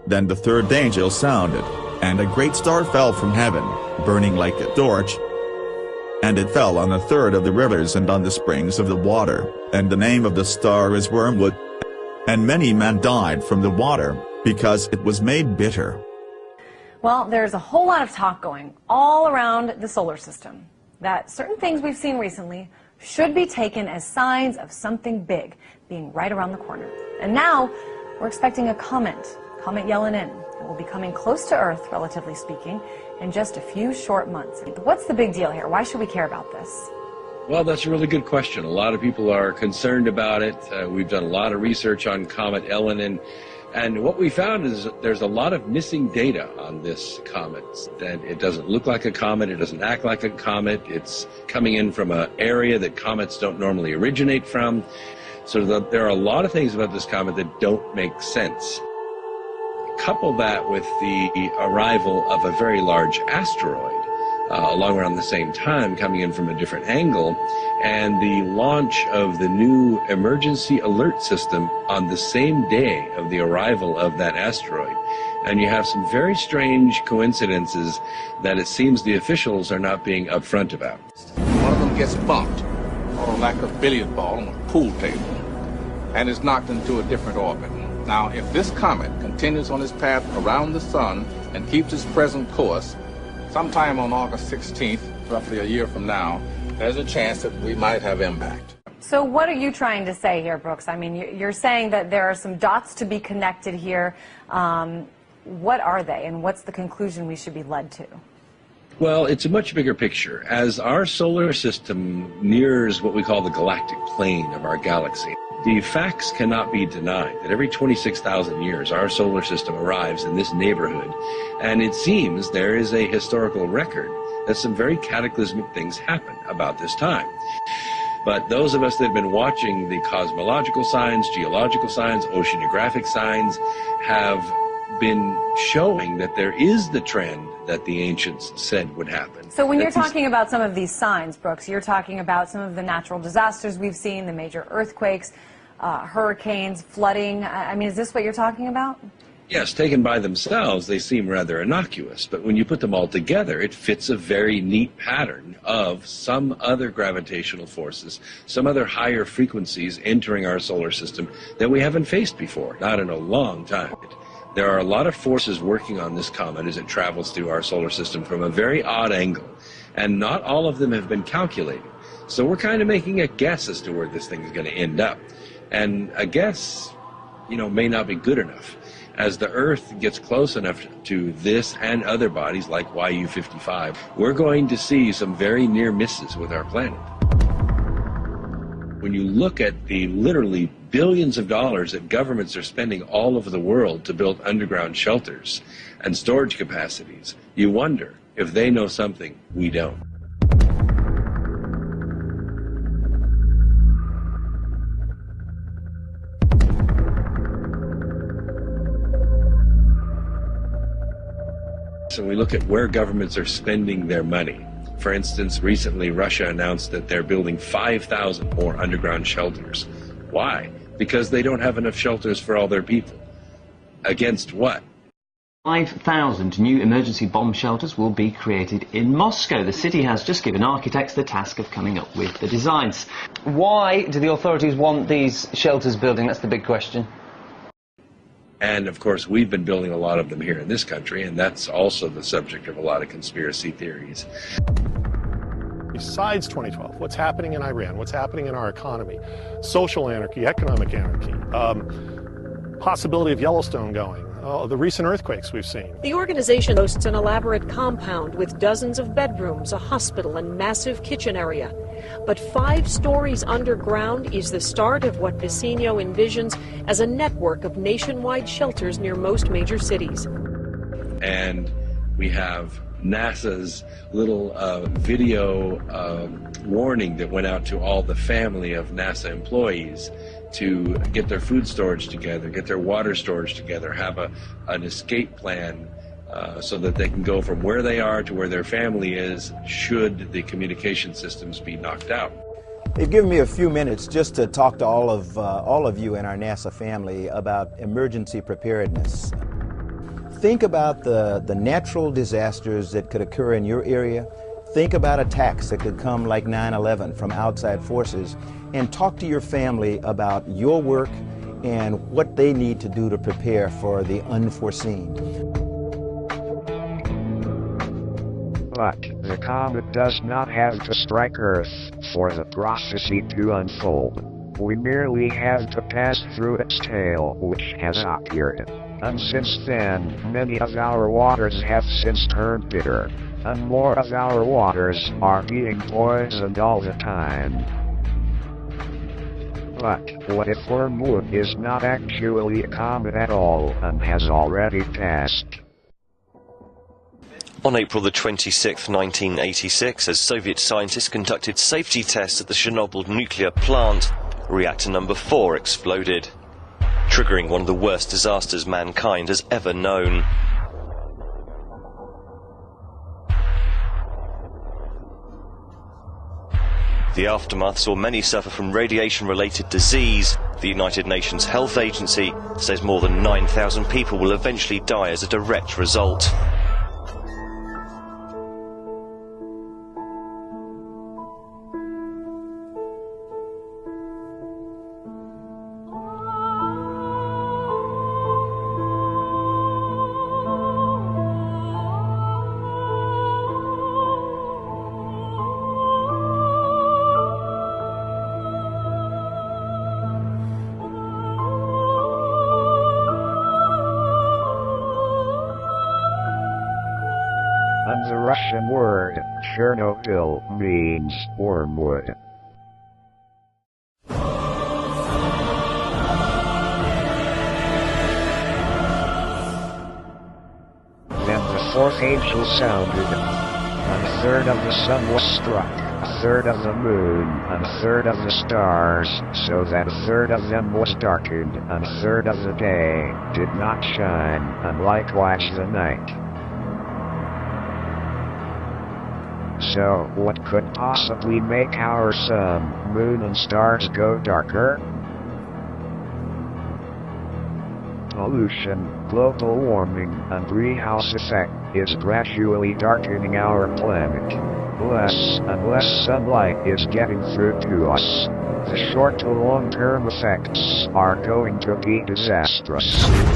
Then the third angel sounded, and a great star fell from heaven, burning like a torch. And it fell on a third of the rivers and on the springs of the water, and the name of the star is Wormwood. And many men died from the water, because it was made bitter. Well, there's a whole lot of talk going all around the solar system that certain things we've seen recently should be taken as signs of something big being right around the corner. And now, We're expecting a comet, Comet Yellin-in. It will be coming close to Earth, relatively speaking, in just a few short months. What's the big deal here? Why should we care about this? Well, that's a really good question. A lot of people are concerned about it. We've done a lot of research on Comet Yellin-in, and what we found is there's a lot of missing data on this comet. That it doesn't look like a comet, it doesn't act like a comet, it's coming in from an area that comets don't normally originate from. So there are a lot of things about this comet that don't make sense. Couple that with the arrival of a very large asteroid along around the same time, coming in from a different angle, and the launch of the new emergency alert system on the same day of the arrival of that asteroid. And you have some very strange coincidences that it seems the officials are not being upfront about. One of them gets bumped, or like a billiard ball on a pool table, and is knocked into a different orbit. Now, if this comet continues on its path around the sun and keeps its present course, sometime on August 16th, roughly a year from now, there's a chance that we might have impact. So what are you trying to say here, Brooks? I mean, you're saying that there are some dots to be connected here. What are they, and what's the conclusion we should be led to? Well, it's a much bigger picture. As our solar system nears what we call the galactic plane of our galaxy, the facts cannot be denied that every 26,000 years our solar system arrives in this neighborhood, and it seems there is a historical record that some very cataclysmic things happen about this time. But those of us that have been watching the cosmological signs, geological signs, oceanographic signs have been showing that there is the trend that the ancients said would happen. So when you're talking about some of these signs, Brooks, you're talking about some of the natural disasters we've seen, the major earthquakes, hurricanes, flooding. I mean, is this what you're talking about? Yes, taken by themselves, they seem rather innocuous, but when you put them all together, it fits a very neat pattern of some other gravitational forces, some other higher frequencies entering our solar system that we haven't faced before, not in a long time. There are a lot of forces working on this comet as it travels through our solar system from a very odd angle, and not all of them have been calculated. So we're kind of making a guess as to where this thing is going to end up. And a guess, may not be good enough. As the Earth gets close enough to this and other bodies like YU-55, we're going to see some very near misses with our planet. When you look at the literally billions of dollars that governments are spending all over the world to build underground shelters and storage capacities, you wonder if they know something we don't. And we look at where governments are spending their money. For instance, recently Russia announced that they're building 5,000 more underground shelters. Why? Because they don't have enough shelters for all their people. Against what? 5,000 new emergency bomb shelters will be created in Moscow. The city has just given architects the task of coming up with the designs. Why do the authorities want these shelters building? That's the big question. And, of course, we've been building a lot of them here in this country, and that's also the subject of a lot of conspiracy theories. Besides 2012, what's happening in Iran, what's happening in our economy, social anarchy, economic anarchy, possibility of Yellowstone going, the recent earthquakes we've seen. The organization hosts an elaborate compound with dozens of bedrooms, a hospital, and massive kitchen area. But 5 stories underground is the start of what Vecino envisions as a network of nationwide shelters near most major cities. And we have NASA's little video warning that went out to all the family of NASA employees to get their food storage together, get their water storage together, have an escape plan so that they can go from where they are to where their family is should the communication systems be knocked out. They've given me a few minutes just to talk to all of you in our NASA family about emergency preparedness. Think about the natural disasters that could occur in your area. Think about attacks that could come like 9/11 from outside forces, and talk to your family about your work and what they need to do to prepare for the unforeseen. But the comet does not have to strike Earth for the prophecy to unfold. We merely had to pass through its tail, which has appeared. And since then, many of our waters have since turned bitter. And more of our waters are being poisoned all the time. But what if Wormwood is not actually a comet at all and has already passed? On April the 26th, 1986, as Soviet scientists conducted safety tests at the Chernobyl nuclear plant, reactor number 4 exploded, triggering one of the worst disasters mankind has ever known. The aftermath saw many suffer from radiation-related disease. The United Nations Health Agency says more than 9,000 people will eventually die as a direct result. And the Russian word Chernobyl means wormwood. Then the fourth angel sounded, and a third of the sun was struck, a third of the moon, and a third of the stars, so that a third of them was darkened, and a third of the day did not shine, and likewise the night. So, what could possibly make our sun, moon, and stars go darker? Pollution, global warming, and greenhouse effect is gradually darkening our planet. Less and less sunlight is getting through to us. The short to long-term effects are going to be disastrous.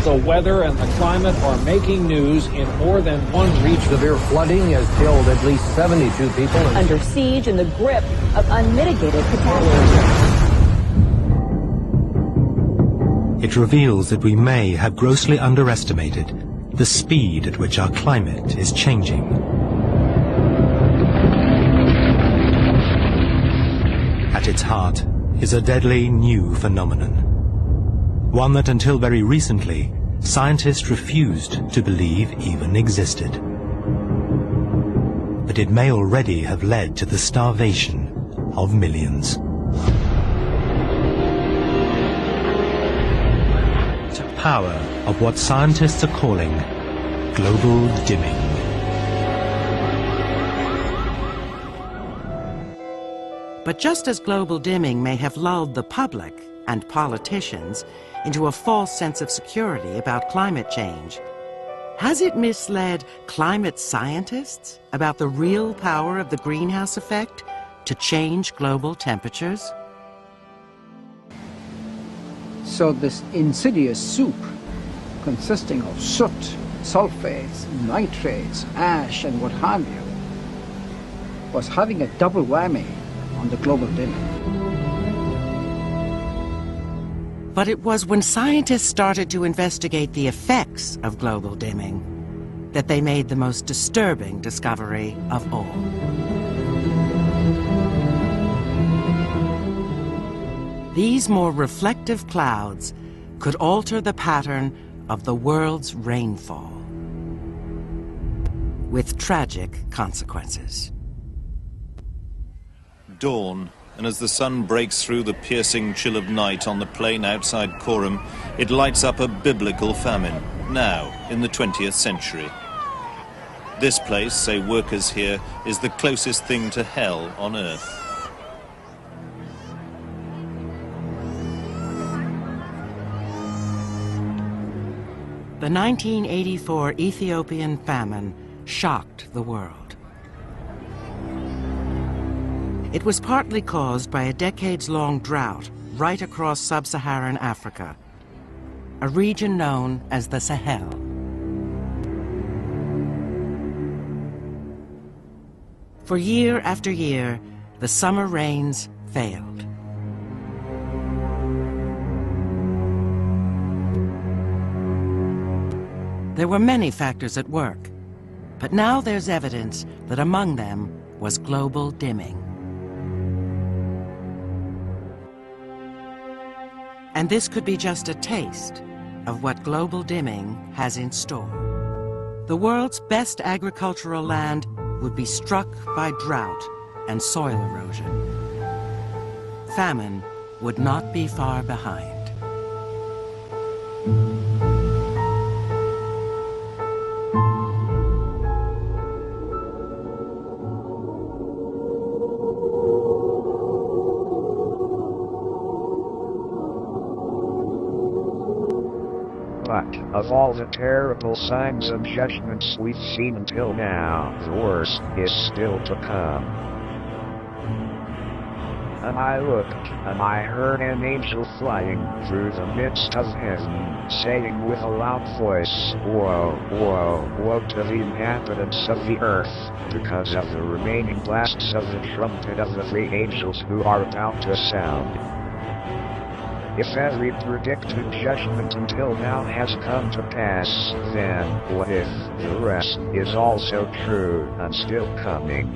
The weather and the climate are making news in more than one region. Severe flooding has killed at least 72 people. Under siege in the grip of unmitigated catastrophe. It reveals that we may have grossly underestimated the speed at which our climate is changing. At its heart is a deadly new phenomenon. One that until very recently, scientists refused to believe even existed. But it may already have led to the starvation of millions. Power of what scientists are calling global dimming. But just as global dimming may have lulled the public and politicians into a false sense of security about climate change, has it misled climate scientists about the real power of the greenhouse effect to change global temperatures? So this insidious soup, consisting of soot, sulfates, nitrates, ash, and what have you, was having a double whammy on the global dimming. But it was when scientists started to investigate the effects of global dimming that they made the most disturbing discovery of all. These more reflective clouds could alter the pattern of the world's rainfall, with tragic consequences. Dawn, and as the sun breaks through the piercing chill of night on the plain outside Coram, it lights up a biblical famine, now in the 20th century. This place, say workers here, is the closest thing to hell on earth. The 1984 Ethiopian famine shocked the world. It was partly caused by a decades-long drought right across sub-Saharan Africa, a region known as the Sahel. For year after year, the summer rains failed. There were many factors at work, but now there's evidence that among them was global dimming. And this could be just a taste of what global dimming has in store. The world's best agricultural land would be struck by drought and soil erosion. Famine would not be far behind. But, of all the terrible signs and judgments we've seen until now, the worst is still to come. And I looked, and I heard an angel flying through the midst of heaven, saying with a loud voice, Woe, woe, woe to the inhabitants of the earth, because of the remaining blasts of the trumpet of the three angels who are about to sound. If every predicted judgment until now has come to pass, then what if the rest is also true and still coming?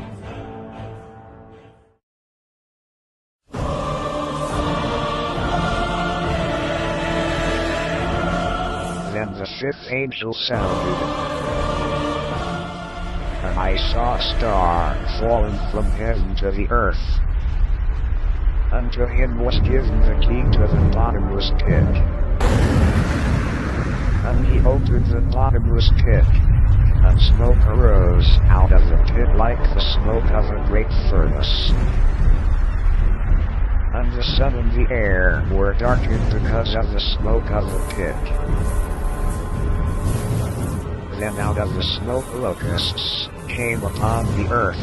Then the fifth angel sounded, and I saw a star falling from heaven to the earth. Unto him was given the key to the bottomless pit. And he opened the bottomless pit, and smoke arose out of the pit like the smoke of a great furnace. And the sun and the air were darkened because of the smoke of the pit. Then out of the smoke locusts came upon the earth.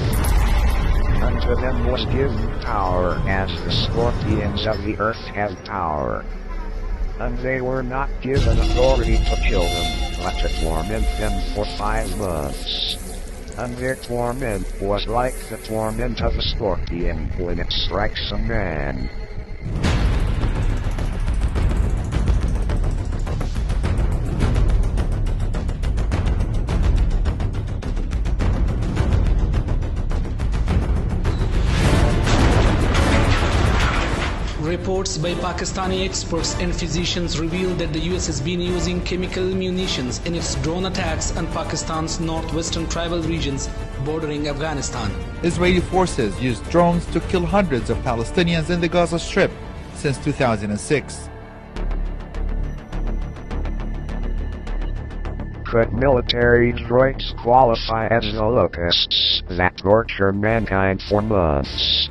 Unto them was given power, as the scorpions of the earth have power. And they were not given authority to kill them, but to torment them for 5 months. And their torment was like the torment of a scorpion when it strikes a man. Reports by Pakistani experts and physicians reveal that the US has been using chemical munitions in its drone attacks on Pakistan's northwestern tribal regions bordering Afghanistan. Israeli forces used drones to kill hundreds of Palestinians in the Gaza Strip since 2006. Could military droids qualify as the locusts that torture mankind for months?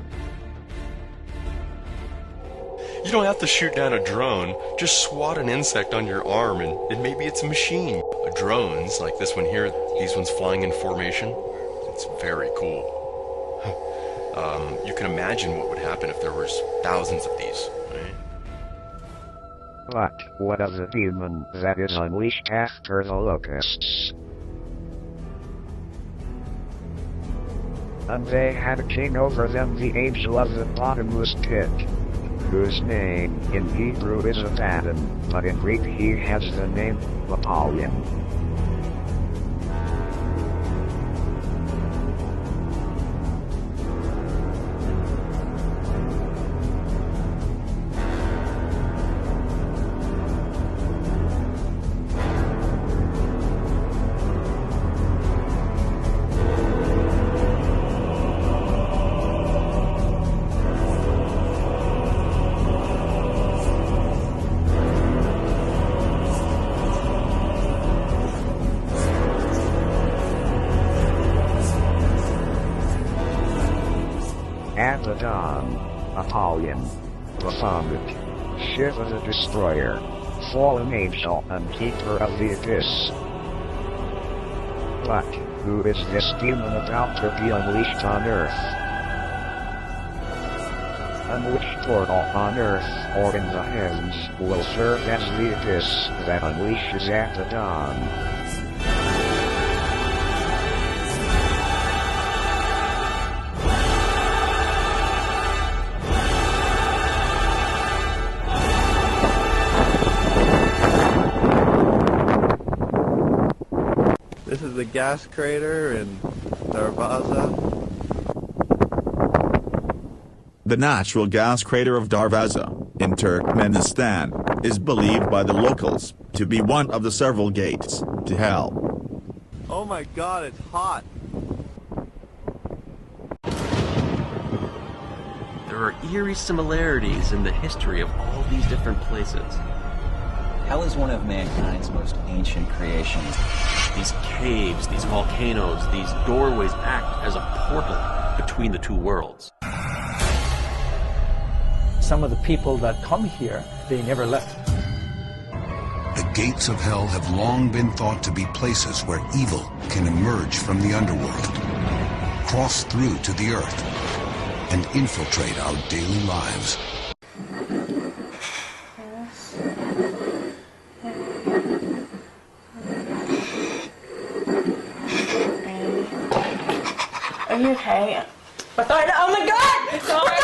You don't have to shoot down a drone, just swat an insect on your arm and maybe it's a machine. Drones, like this one here, these ones flying in formation, it's very cool. You can imagine what would happen if there was thousands of these, right? But what of the demon that is unleashed after the locusts? And they had a king over them, the angel of the bottomless pit, whose name in Hebrew is Abaddon, but in Greek he has the name Apollyon. Abaddon, Apollyon, Baphomet, Shiva the Destroyer, fallen angel and keeper of the abyss. But who is this demon about to be unleashed on earth? And which portal on earth or in the heavens will serve as the abyss that unleashes Abaddon? the gas crater in Darvaza? The natural gas crater of Darvaza, in Turkmenistan, is believed by the locals to be one of the several gates to hell. Oh my god, it's hot! There are eerie similarities in the history of all these different places. Hell is one of mankind's most ancient creations. These caves, these volcanoes, these doorways act as a portal between the two worlds. Some of the people that come here, they never left. The gates of hell have long been thought to be places where evil can emerge from the underworld, cross through to the earth, and infiltrate our daily lives. Are you okay? Bethard, oh my god! Bethard!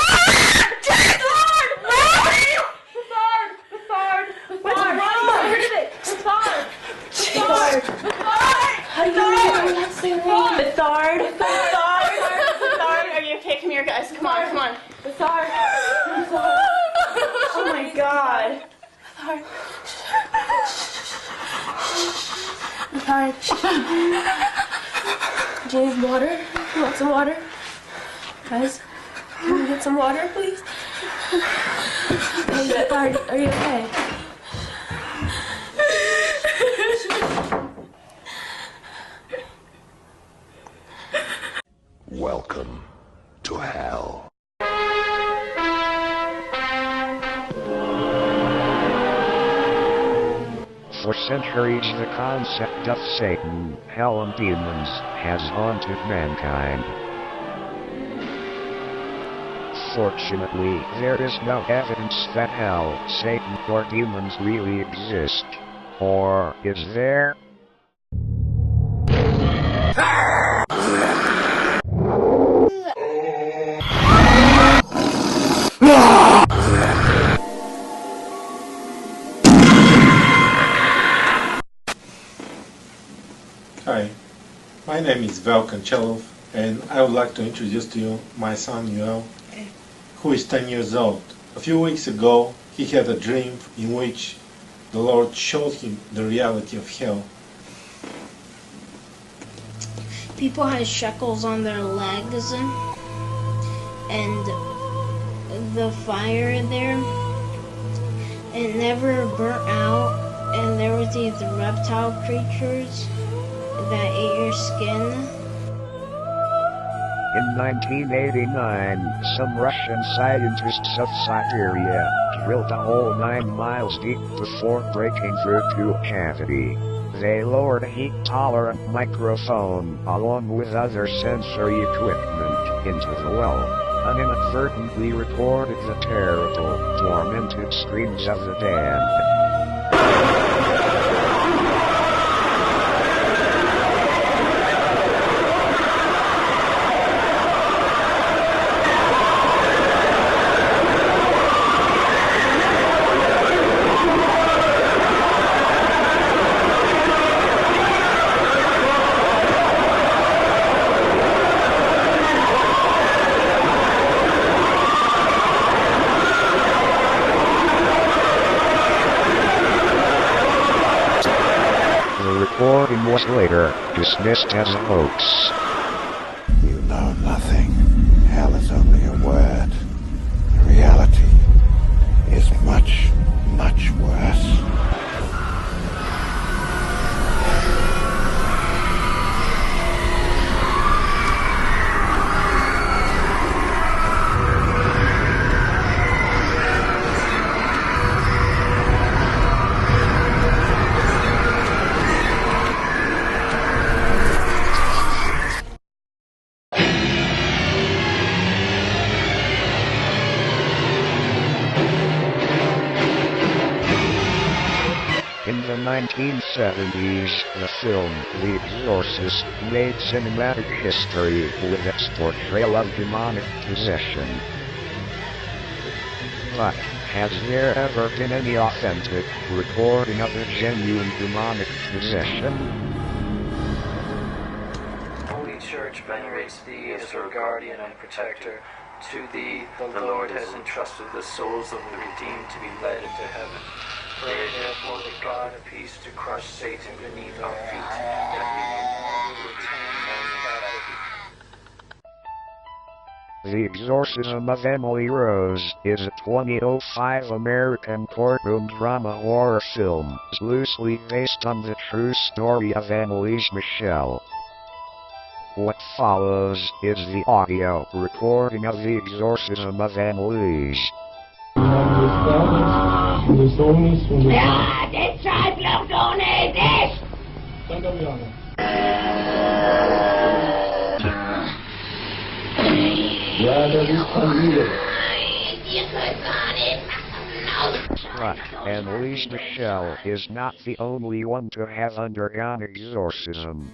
How do you know that's their name? Bethard! Bethard! Are you okay? Come here, guys. Come on, come on. Bethard! Oh my god. Bethard. Do you need water? You want some water? Guys, can we get some water, please? Hey, Bethard, are you okay? Welcome to hell. For centuries, the concept of Satan, hell, and demons has haunted mankind. Fortunately, there is no evidence that hell, Satan, or demons really exist. Or is there? Hi, my name is Val Kanchelov, and I would like to introduce to you my son Yuel, who is 10 years old. A few weeks ago, he had a dream in which the Lord showed him the reality of hell. People had shekels on their legs, and the fire there, it never burnt out, and there was these reptile creatures that ate your skin. In 1989, some Russian scientists of Siberia drilled a hole 9 miles deep before breaking through to a cavity. They lowered a heat-tolerant microphone, along with other sensory equipment, into the well, and inadvertently recorded the terrible, tormented screams of the dead. The recording was later dismissed as a hoax. You know nothing. Hell is only a word. The reality is much, much worse. In the 1970s, the film The Exorcist made cinematic history with its portrayal of demonic possession. But has there ever been any authentic recording of a genuine demonic possession? Church venerates thee as her guardian and protector. To thee, the Lord has entrusted the souls of the redeemed to be led into heaven. Pray therefore the God of peace to crush Satan beneath our feet, that we no longer return home. The Exorcism of Emily Rose is a 2005 American courtroom drama horror film, loosely based on the true story of Annalise Michel. What follows is the audio recording of the Exorcism of Annalise. But Annalise Michel is not the only one to have undergone exorcism.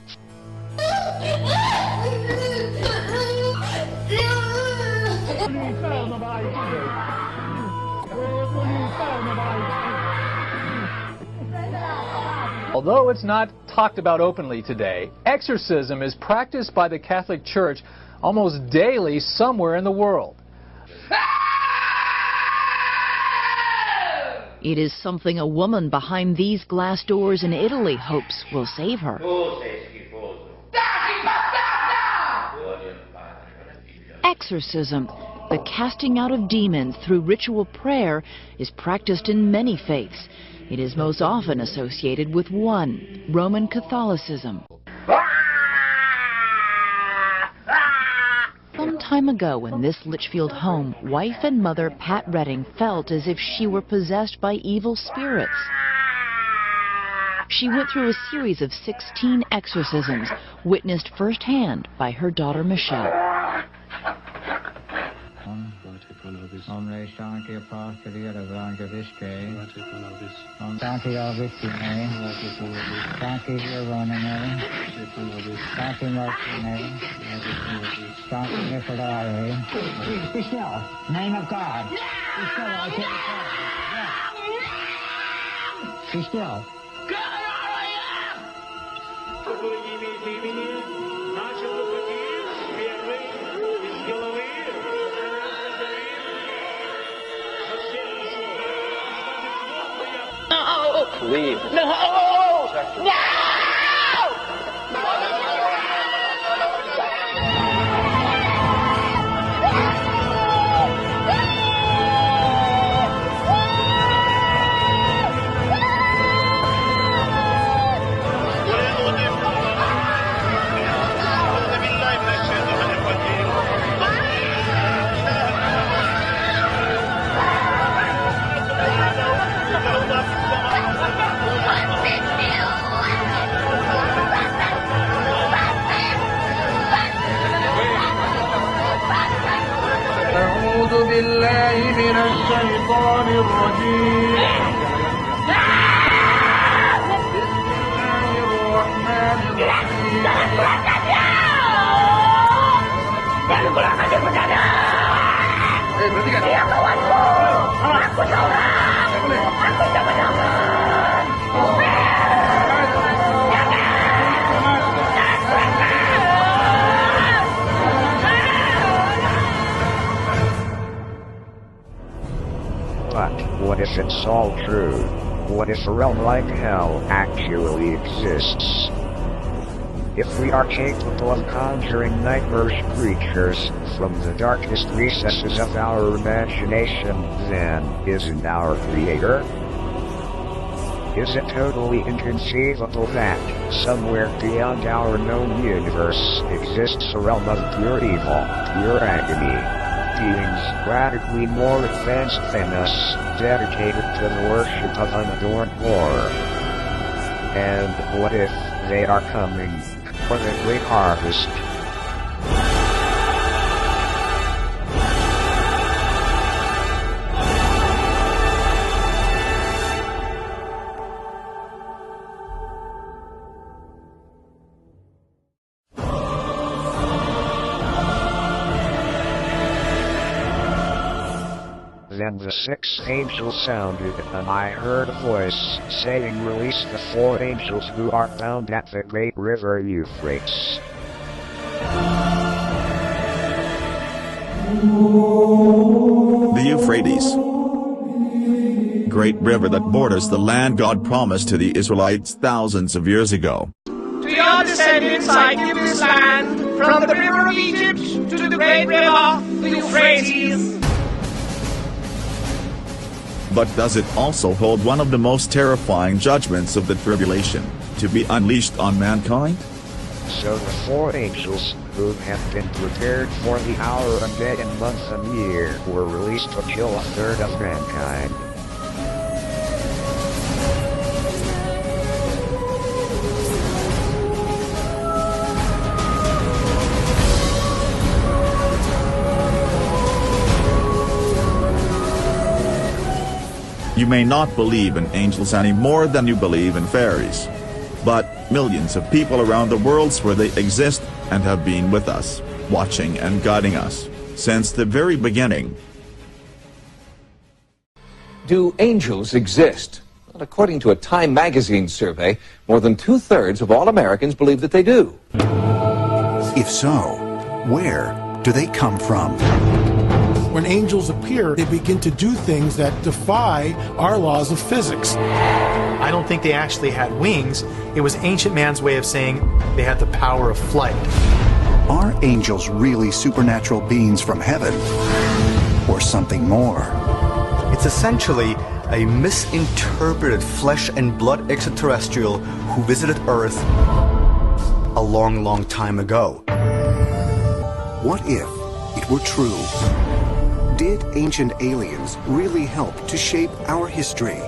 Although it's not talked about openly today, exorcism is practiced by the Catholic Church almost daily somewhere in the world. It is something a woman behind these glass doors in Italy hopes will save her. Exorcism, the casting out of demons through ritual prayer, is practiced in many faiths. It is most often associated with one, Roman Catholicism. Some time ago in this Litchfield home, wife and mother Pat Redding felt as if she were possessed by evil spirits. She went through a series of 16 exorcisms, witnessed firsthand by her daughter Michelle. Name of God. Be still. Leave. No! No! أعوذ بالله من الشيطان الرجيم بسم الله الرحمن الرحيم But what if it's all true? What if a realm like hell actually exists? If we are capable of conjuring nightmarish creatures from the darkest recesses of our imagination, then isn't our Creator? Is it totally inconceivable that, somewhere beyond our known universe, exists a realm of pure evil, pure agony? Beings radically more advanced than us, dedicated to the worship of unadorned horror. And what if they are coming for the great harvest? Then the sixth angel sounded, and I heard a voice saying, "Release the 4 angels who are bound at the great river Euphrates." The Euphrates, great river that borders the land God promised to the Israelites thousands of years ago. To your descendants I give this land, from the river of Egypt to the great river, the Euphrates. But does it also hold one of the most terrifying judgments of the tribulation, to be unleashed on mankind? So the four angels, who have been prepared for the hour and day and month and year, were released to kill a third of mankind. You may not believe in angels any more than you believe in fairies. But millions of people around the world swear they exist and have been with us, watching and guiding us, since the very beginning. Do angels exist? Well, according to a Time magazine survey, more than 2/3 of all Americans believe that they do. If so, where do they come from? When angels appear, they begin to do things that defy our laws of physics. I don't think they actually had wings. It was ancient man's way of saying they had the power of flight. Are angels really supernatural beings from heaven? Or something more? It's essentially a misinterpreted flesh and blood extraterrestrial who visited Earth a long, long time ago. What if it were true? Did ancient aliens really help to shape our history?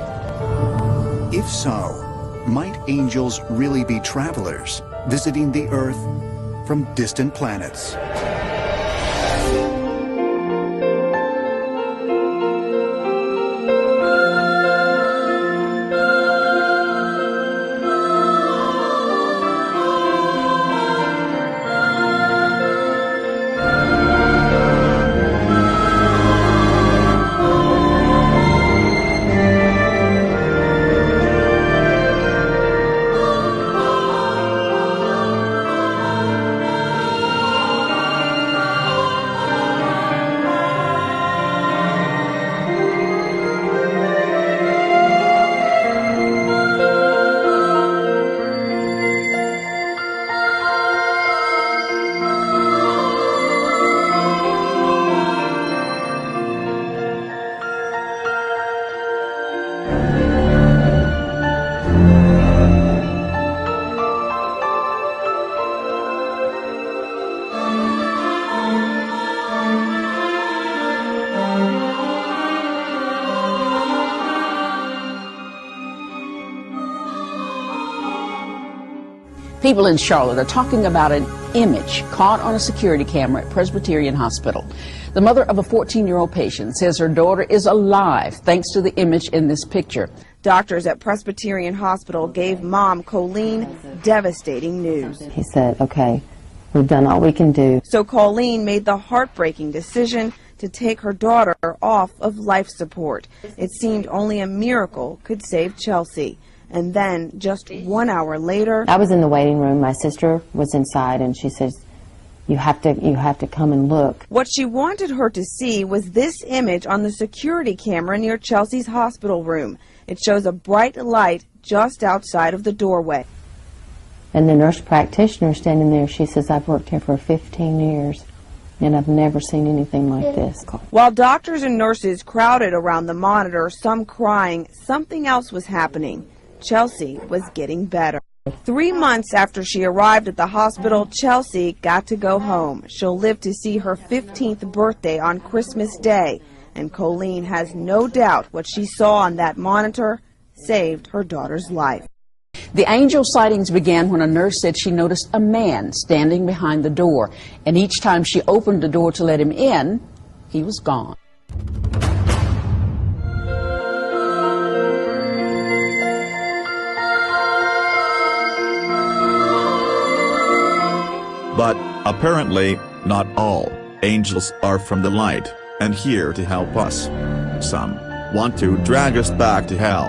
If so, might angels really be travelers visiting the Earth from distant planets? People in Charlotte are talking about an image caught on a security camera at Presbyterian Hospital. The mother of a 14-year-old patient says her daughter is alive thanks to the image in this picture. Doctors at Presbyterian Hospital gave mom, Colleen, devastating news. He said, okay, we've done all we can do. So Colleen made the heartbreaking decision to take her daughter off of life support. It seemed only a miracle could save Chelsea. And then, just 1 hour later... I was in the waiting room. My sister was inside, and she says, you have to come and look. What she wanted her to see was this image on the security camera near Chelsea's hospital room. It shows a bright light just outside of the doorway. And the nurse practitioner standing there, she says, I've worked here for 15 years, and I've never seen anything like this. While doctors and nurses crowded around the monitor, some crying, something else was happening. Chelsea was getting better. 3 months after she arrived at the hospital, Chelsea got to go home. She'll live to see her 15th birthday on Christmas Day. And Colleen has no doubt what she saw on that monitor saved her daughter's life. The angel sightings began when a nurse said she noticed a man standing behind the door. And each time she opened the door to let him in, he was gone. But apparently, not all angels are from the light and here to help us. Some want to drag us back to hell.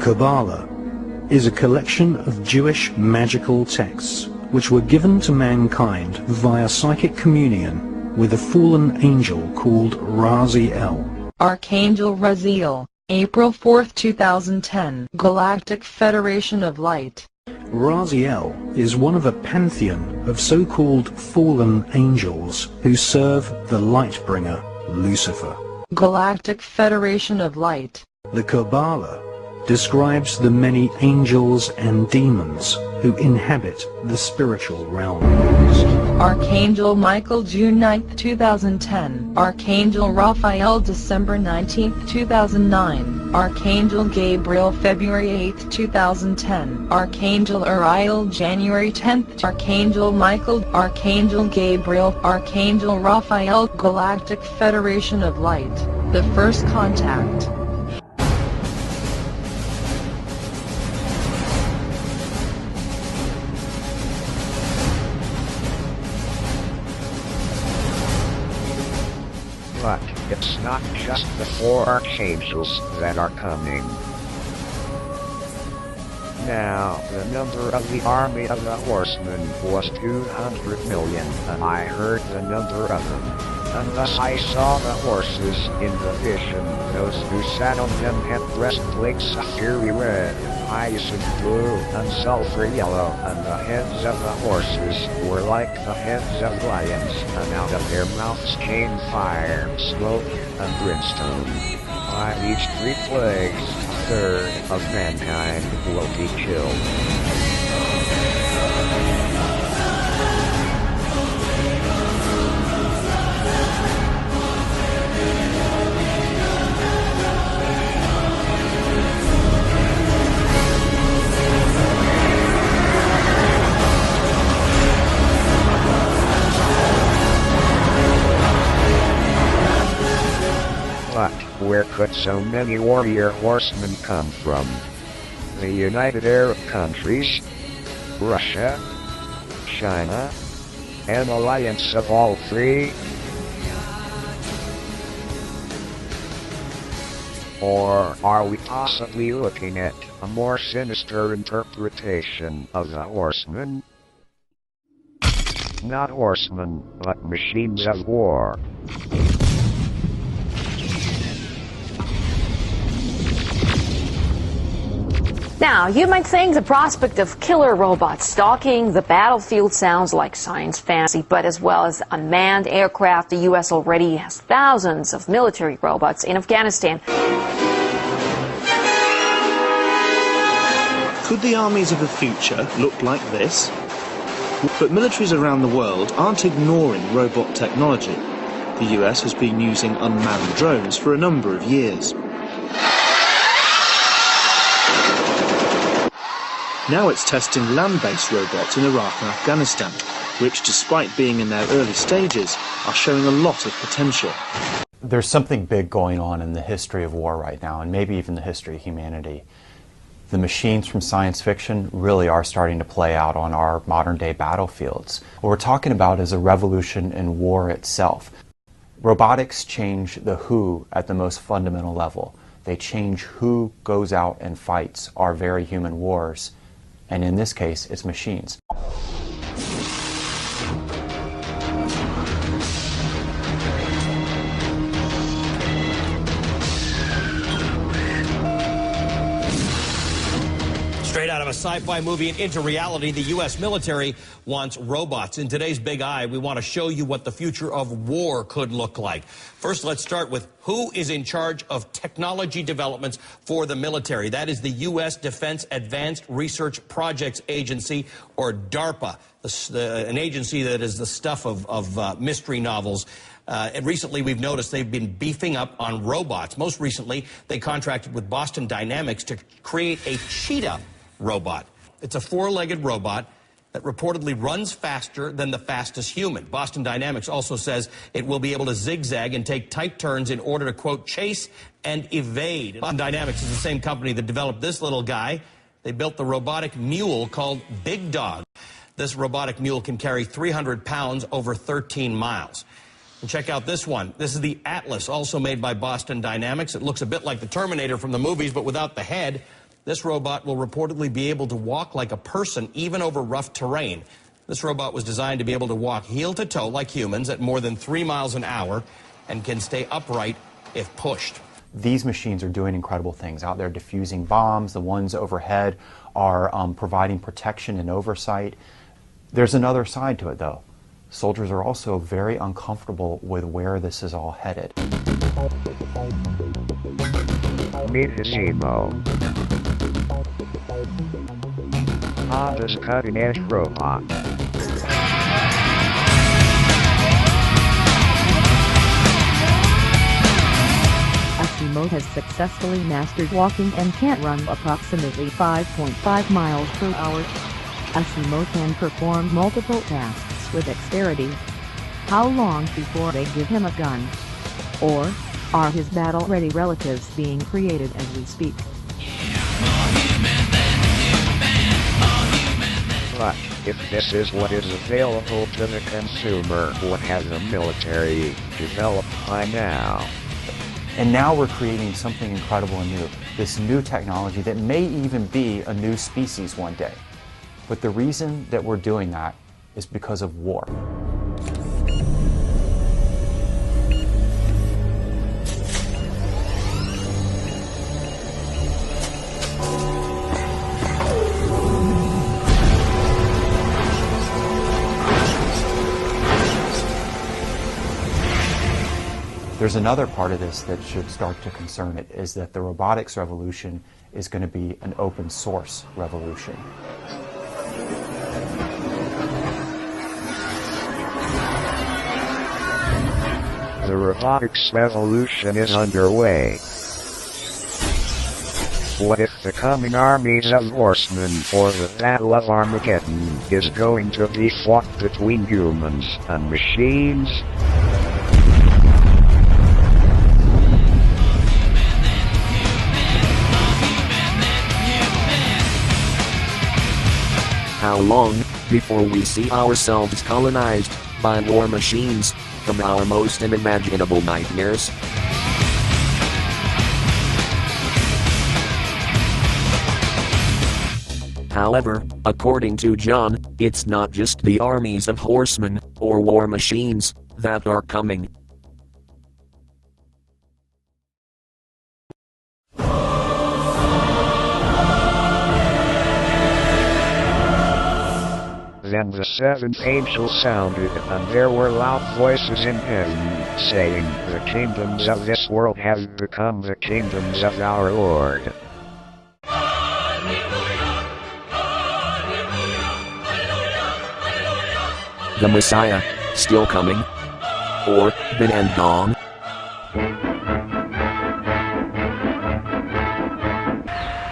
Kabbalah is a collection of Jewish magical texts which were given to mankind via psychic communion with a fallen angel called Raziel. Archangel Raziel, April 4, 2010. Galactic Federation of Light. Raziel is one of a pantheon of so-called fallen angels who serve the light-bringer, Lucifer. Galactic Federation of Light. The Kabbalah describes the many angels and demons who inhabit the spiritual realm. Archangel Michael, June 9, 2010. Archangel Raphael, December 19, 2009. Archangel Gabriel, February 8, 2010. Archangel Uriel, January 10. Archangel Michael, Archangel Gabriel, Archangel Raphael. Galactic Federation of Light. The First Contact. But it's not just the 4 archangels that are coming. Now, the number of the army of the horsemen was 200 million, and I heard the number of them. And thus I saw the horses in the vision. Those who sat on them had breastplates of fiery red, hyacinth blue, and sulfur yellow, and the heads of the horses were like the heads of lions, and out of their mouths came fire, smoke, and brimstone. By these 3 plagues, a third of mankind will be killed. But where could so many warrior horsemen come from? The United Arab Countries, Russia, China, an alliance of all 3? Or are we possibly looking at a more sinister interpretation of the horsemen? Not horsemen, but machines of war. Now, you might think the prospect of killer robots stalking the battlefield sounds like science fantasy, but as well as unmanned aircraft, the U.S. already has thousands of military robots in Afghanistan. Could the armies of the future look like this? But militaries around the world aren't ignoring robot technology. The US has been using unmanned drones for a number of years. Now it's testing land-based robots in Iraq and Afghanistan, which, despite being in their early stages, are showing a lot of potential. There's something big going on in the history of war right now, and maybe even the history of humanity. The machines from science fiction really are starting to play out on our modern-day battlefields. What we're talking about is a revolution in war itself. Robotics change the who at the most fundamental level. They change who goes out and fights our very human wars. And in this case, it's machines. Straight out of a sci-fi movie and into reality, the U.S. military wants robots. In today's Big Eye, we want to show you what the future of war could look like. First, let's start with who is in charge of technology developments for the military. That is the U.S. Defense Advanced Research Projects Agency, or DARPA, an agency that is the stuff of mystery novels. And recently, we've noticed they've been beefing up on robots. Most recently, they contracted with Boston Dynamics to create a cheetah robot. It's a 4-legged robot that reportedly runs faster than the fastest human. Boston Dynamics also says it will be able to zigzag and take tight turns in order to, quote, chase and evade. Boston Dynamics is the same company that developed this little guy. They built the robotic mule called Big Dog. This robotic mule can carry 300 pounds over 13 miles. And check out this one. This is the Atlas, also made by Boston Dynamics. It looks a bit like the Terminator from the movies, but without the head. This robot will reportedly be able to walk like a person, even over rough terrain. This robot was designed to be able to walk heel to toe like humans at more than 3 miles an hour and can stay upright if pushed. These machines are doing incredible things out there, diffusing bombs. The ones overhead are providing protection and oversight. There's another side to it, though. Soldiers are also very uncomfortable with where this is all headed. Mythology. Honda's cutting-edge robot. Asimo has successfully mastered walking and can run approximately 5.5 miles per hour. Asimo can perform multiple tasks with dexterity. How long before they give him a gun? Or are his battle-ready relatives being created as we speak? But if this is what is available to the consumer, what has the military developed by now? And now we're creating something incredible and new. This new technology that may even be a new species one day. But the reason that we're doing that is because of war. There's another part of this that should start to concern it, is that the robotics revolution is going to be an open source revolution. The robotics revolution is underway. What if the coming armies of horsemen or the Battle of Armageddon is going to be fought between humans and machines? How long before we see ourselves colonized by war machines from our most unimaginable nightmares? However, according to John, it's not just the armies of horsemen or war machines that are coming. Then the seventh angel sounded, and there were loud voices in heaven, saying, "The kingdoms of this world have become the kingdoms of our Lord." The Messiah, still coming? Or, been and gone?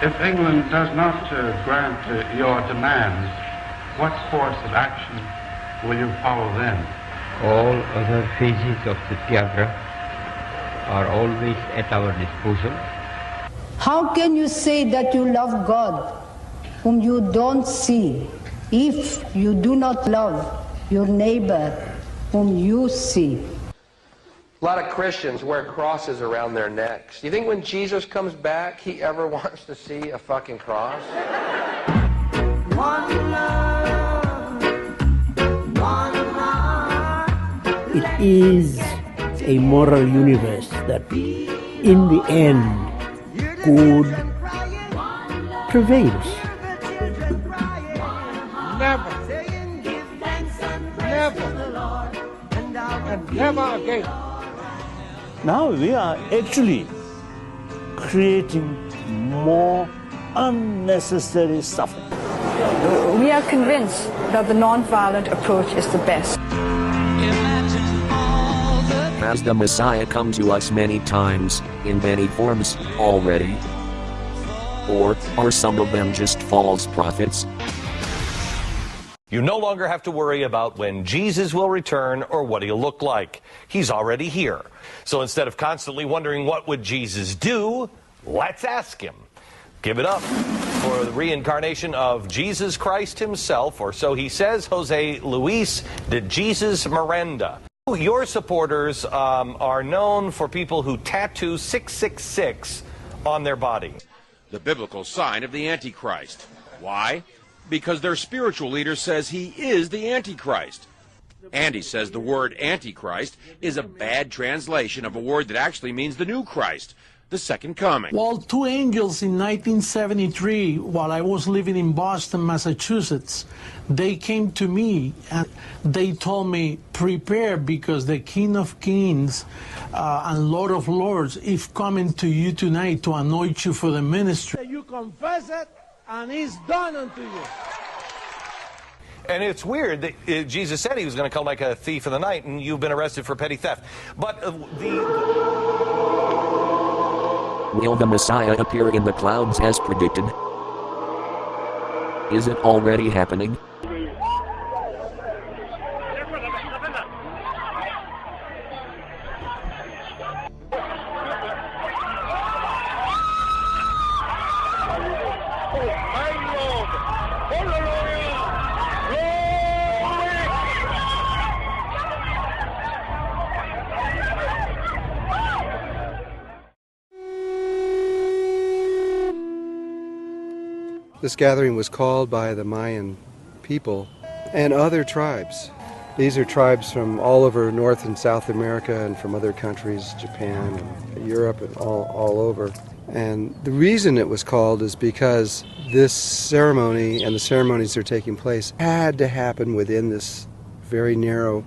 If England does not grant your demands, what course of action will you follow then? All other phases of the theater are always at our disposal. How can you say that you love God, whom you don't see, if you do not love your neighbor, whom you see? A lot of Christians wear crosses around their necks. Do you think when Jesus comes back, he ever wants to see a fucking cross? One love, one heart. It is a moral universe that, in the end, good prevails. Never, and never again. Now we are actually creating more unnecessary suffering. We are convinced that the non-violent approach is the best. Has the Messiah come to us many times, in many forms, already? Or are some of them just false prophets? You no longer have to worry about when Jesus will return or what he'll look like. He's already here. So instead of constantly wondering what would Jesus do, let's ask him. Give it up for the reincarnation of Jesus Christ himself, or so he says, Jose Luis de Jesus Miranda. Your supporters are known for people who tattoo 666 on their body. the biblical sign of the Antichrist. Why? Because their spiritual leader says he is the Antichrist. Andy says the word Antichrist is a bad translation of a word that actually means the new Christ, the second coming. Well, two angels in 1973, while I was living in Boston, Massachusetts, they came to me and they told me, prepare, because the King of Kings and Lord of Lords is coming to you tonight to anoint you for the ministry. You confess it, and it's done unto you. And it's weird that Jesus said he was going to come like a thief in the night, and you've been arrested for petty theft. But Will the Messiah appear in the clouds as predicted? Is it already happening? This gathering was called by the Mayan people and other tribes. These are tribes from all over North and South America and from other countries, Japan and Europe and all over. And the reason it was called is because this ceremony and the ceremonies that are taking place had to happen within this very narrow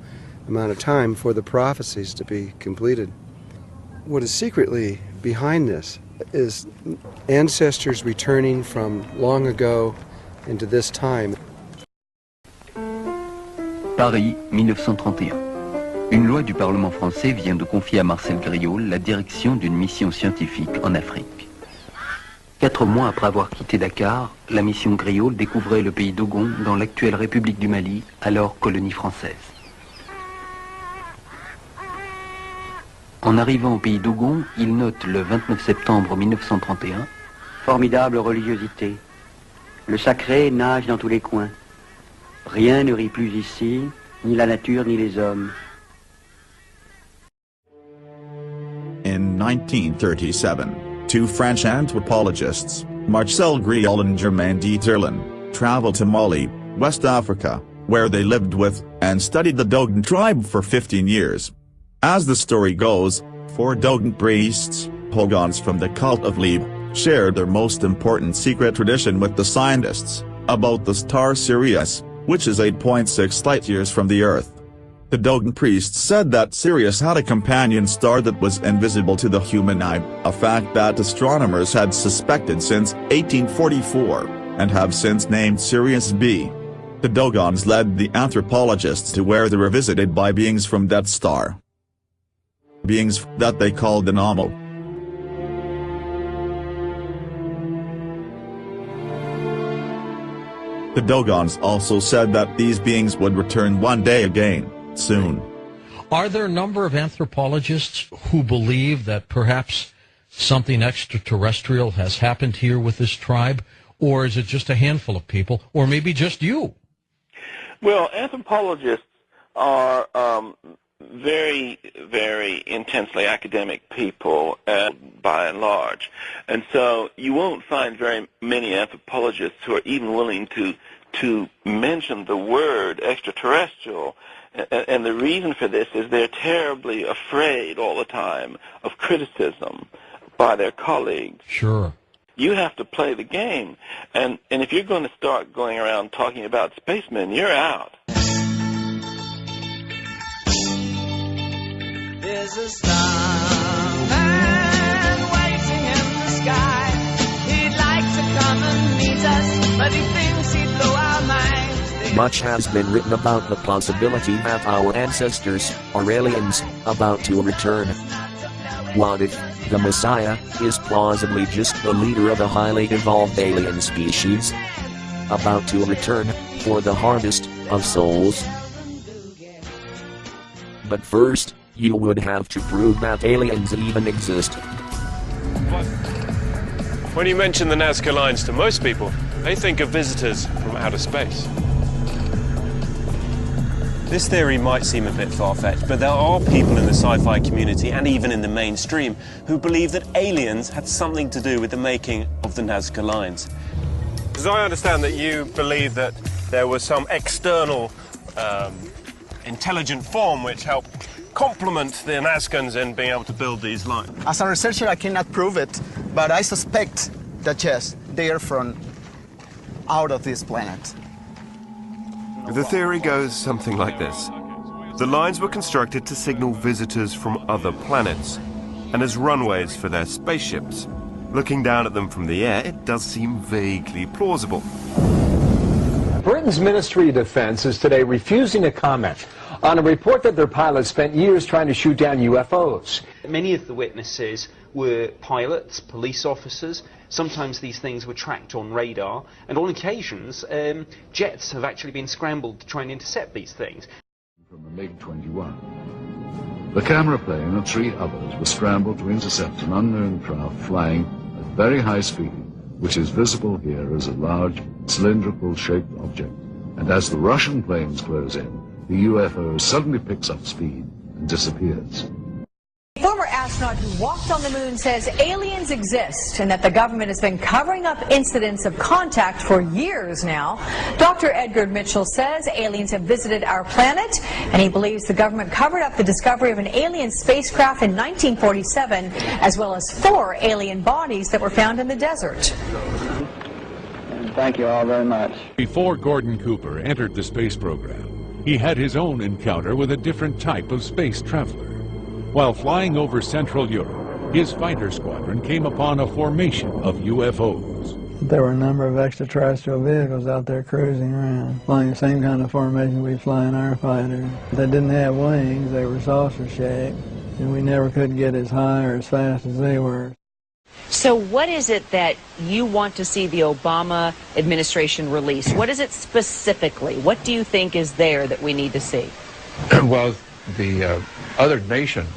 amount of time for the prophecies to be completed. What is secretly behind this is ancestors returning from long ago into this time. Paris, 1931. Une loi du Parlement français vient de confier à Marcel Griaule la direction d'une mission scientifique en Afrique. 4 mois après avoir quitté Dakar, la mission Griaule découvrait le pays d'Ogon dans l'actuelle République du Mali, alors colonie française. En arrivant au pays d'Ogon, il note le 29 septembre 1931 « Formidable religiosité. Le sacré nage dans tous les coins. Rien ne rit plus ici, ni la nature ni les hommes. » In 1937, 2 French anthropologists, Marcel Griaule and Germain Dieterlen, traveled to Mali, West Africa, where they lived with and studied the Dogon tribe for 15 years. As the story goes, 4 Dogon priests, Hogons from the cult of Lib, shared their most important secret tradition with the scientists, about the star Sirius, which is 8.6 light-years from the Earth. The Dogon priests said that Sirius had a companion star that was invisible to the human eye, a fact that astronomers had suspected since 1844, and have since named Sirius B. The Dogons led the anthropologists to where they were visited by beings from that star. Beings that they called the Namo. The Dogons also said that these beings would return one day again, soon. Are there a number of anthropologists who believe that perhaps something extraterrestrial has happened here with this tribe, or is it just a handful of people, or maybe just you? Well, anthropologists are very, very intensely academic people by and large. And so you won't find very many anthropologists who are even willing to mention the word extraterrestrial. And the reason for this is they're terribly afraid all the time of criticism by their colleagues. Sure. You have to play the game. And if you're going to start going around talking about spacemen, you're out. There's a starman waiting in the sky. He'd like to come and meet us, but he thinks he'd blow our minds. Much has been written about the possibility that our ancestors are aliens about to return. What if the Messiah is plausibly just the leader of a highly evolved alien species about to return for the harvest of souls? But first, you would have to prove that aliens even exist. When you mention the Nazca Lines to most people, they think of visitors from outer space. This theory might seem a bit far-fetched, but there are people in the sci-fi community and even in the mainstream who believe that aliens had something to do with the making of the Nazca Lines. Because I understand that you believe that there was some external intelligent form which helped complement the Nazcans in being able to build these lines. As a researcher, I cannot prove it, but I suspect that yes, they are from out of this planet. The theory goes something like this. The lines were constructed to signal visitors from other planets, and as runways for their spaceships. Looking down at them from the air, it does seem vaguely plausible. Britain's Ministry of Defense is today refusing to comment on a report that their pilots spent years trying to shoot down UFOs. Many of the witnesses were pilots, police officers. Sometimes these things were tracked on radar, and on occasions jets have actually been scrambled to try and intercept these things. From the MiG-21, the camera plane and 3 others were scrambled to intercept an unknown craft flying at very high speed, which is visible here as a large cylindrical-shaped object. And as the Russian planes close in, the UFO suddenly picks up speed and disappears. A former astronaut who walked on the moon says aliens exist and that the government has been covering up incidents of contact for years now. Dr. Edgar Mitchell says aliens have visited our planet, and he believes the government covered up the discovery of an alien spacecraft in 1947, as well as 4 alien bodies that were found in the desert. Thank you all very much. Before Gordon Cooper entered the space program, he had his own encounter with a different type of space traveler. While flying over Central Europe, his fighter squadron came upon a formation of UFOs. There were a number of extraterrestrial vehicles out there cruising around, flying the same kind of formation we fly in our fighters. They didn't have wings, they were saucer-shaped, and we never could get as high or as fast as they were. So what is it that you want to see the Obama administration release? What is it specifically? What do you think is there that we need to see? Well, the other nations,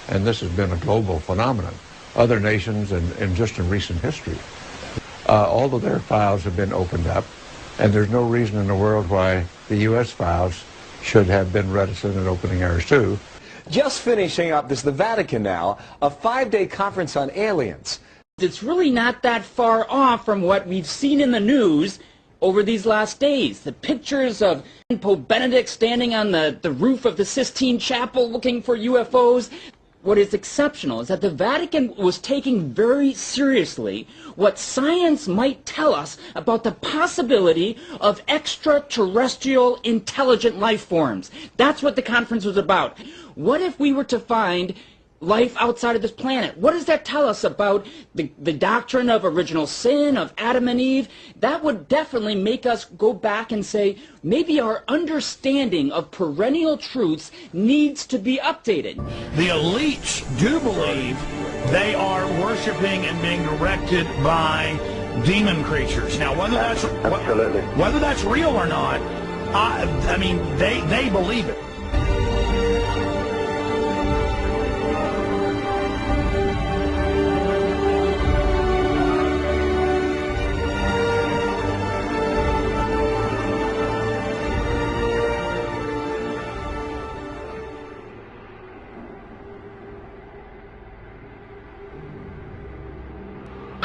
and this has been a global phenomenon, other nations and just in recent history, all of their files have been opened up, and there's no reason in the world why the U.S. files should have been reticent in opening ours too. Just finishing up, this is the Vatican now, a 5-day conference on aliens. It's really not that far off from what we've seen in the news over these last days. The pictures of Pope Benedict standing on the roof of the Sistine Chapel looking for UFOs. What is exceptional is that the Vatican was taking very seriously what science might tell us about the possibility of extraterrestrial intelligent life forms. That's what the conference was about. What if we were to find life outside of this planet? What does that tell us about the doctrine of original sin, of Adam and Eve? That would definitely make us go back and say, maybe our understanding of perennial truths needs to be updated. The elites do believe they are worshiping and being directed by demon creatures. Now, whether that's real or not, I mean, they believe it.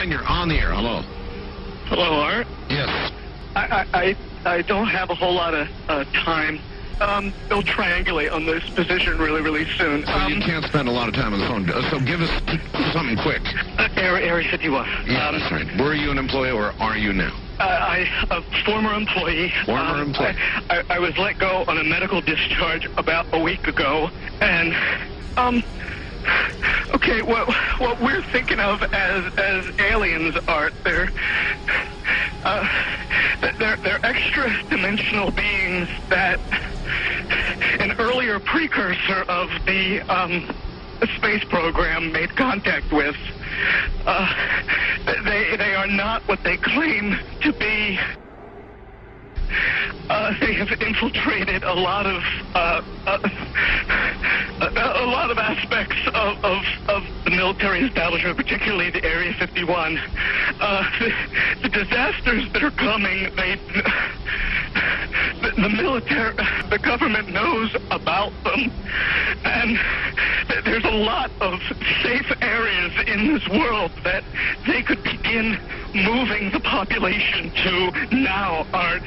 You're on the air. Hello. Hello, Art. Yes. I don't have a whole lot of time. They'll triangulate on this position really soon. So you can't spend a lot of time on the phone. So give us something quick. Area 51. Yeah, that's right. Were you an employee or are you now? A former employee. Former employee. I was let go on a medical discharge about a week ago, and okay, what we're thinking of as aliens, Art, they're extra-dimensional beings that an earlier precursor of the space program made contact with. They are not what they claim to be. They have infiltrated a lot of aspects of the military establishment, particularly the Area 51. The disasters that are coming, the the military, the government knows about them, and there's a lot of safe areas in this world that they could begin moving the population to now, Art.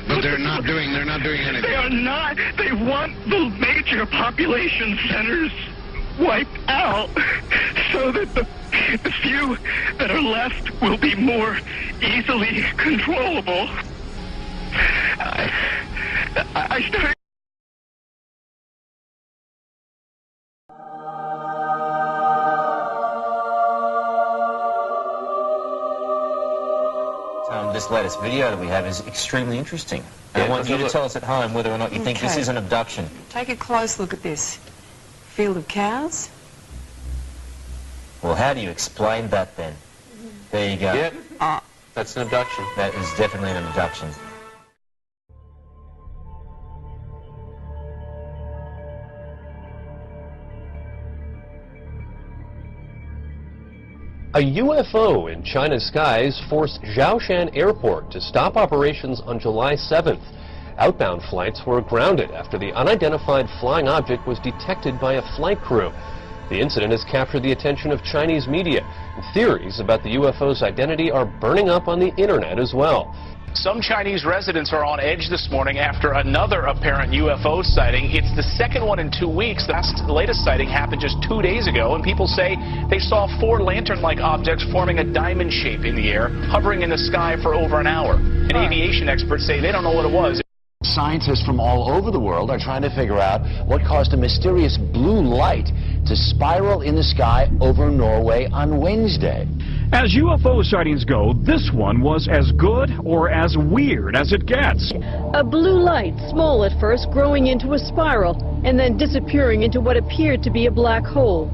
But they're not doing anything. They are not. They want the major population centers wiped out so that the few that are left will be more easily controllable. I started. This latest video that we have is extremely interesting. I want you to tell us at home whether or not you think this is an abduction. Take a close look at this. Field of cows. Well, how do you explain that then? There you go. Yep. That's an abduction. That is definitely an abduction. A UFO in China's skies forced Zhoushan Airport to stop operations on July 7th. Outbound flights were grounded after the unidentified flying object was detected by a flight crew. The incident has captured the attention of Chinese media, and theories about the UFO's identity are burning up on the internet as well. Some Chinese residents are on edge this morning after another apparent UFO sighting. It's the second one in 2 weeks. The latest sighting happened just 2 days ago, and people say they saw 4 lantern-like objects forming a diamond shape in the air, hovering in the sky for over an hour. And aviation experts say they don't know what it was. Scientists from all over the world are trying to figure out what caused a mysterious blue light to spiral in the sky over Norway on Wednesday. As UFO sightings go, this one was as good or as weird as it gets. A blue light, small at first, growing into a spiral, and then disappearing into what appeared to be a black hole.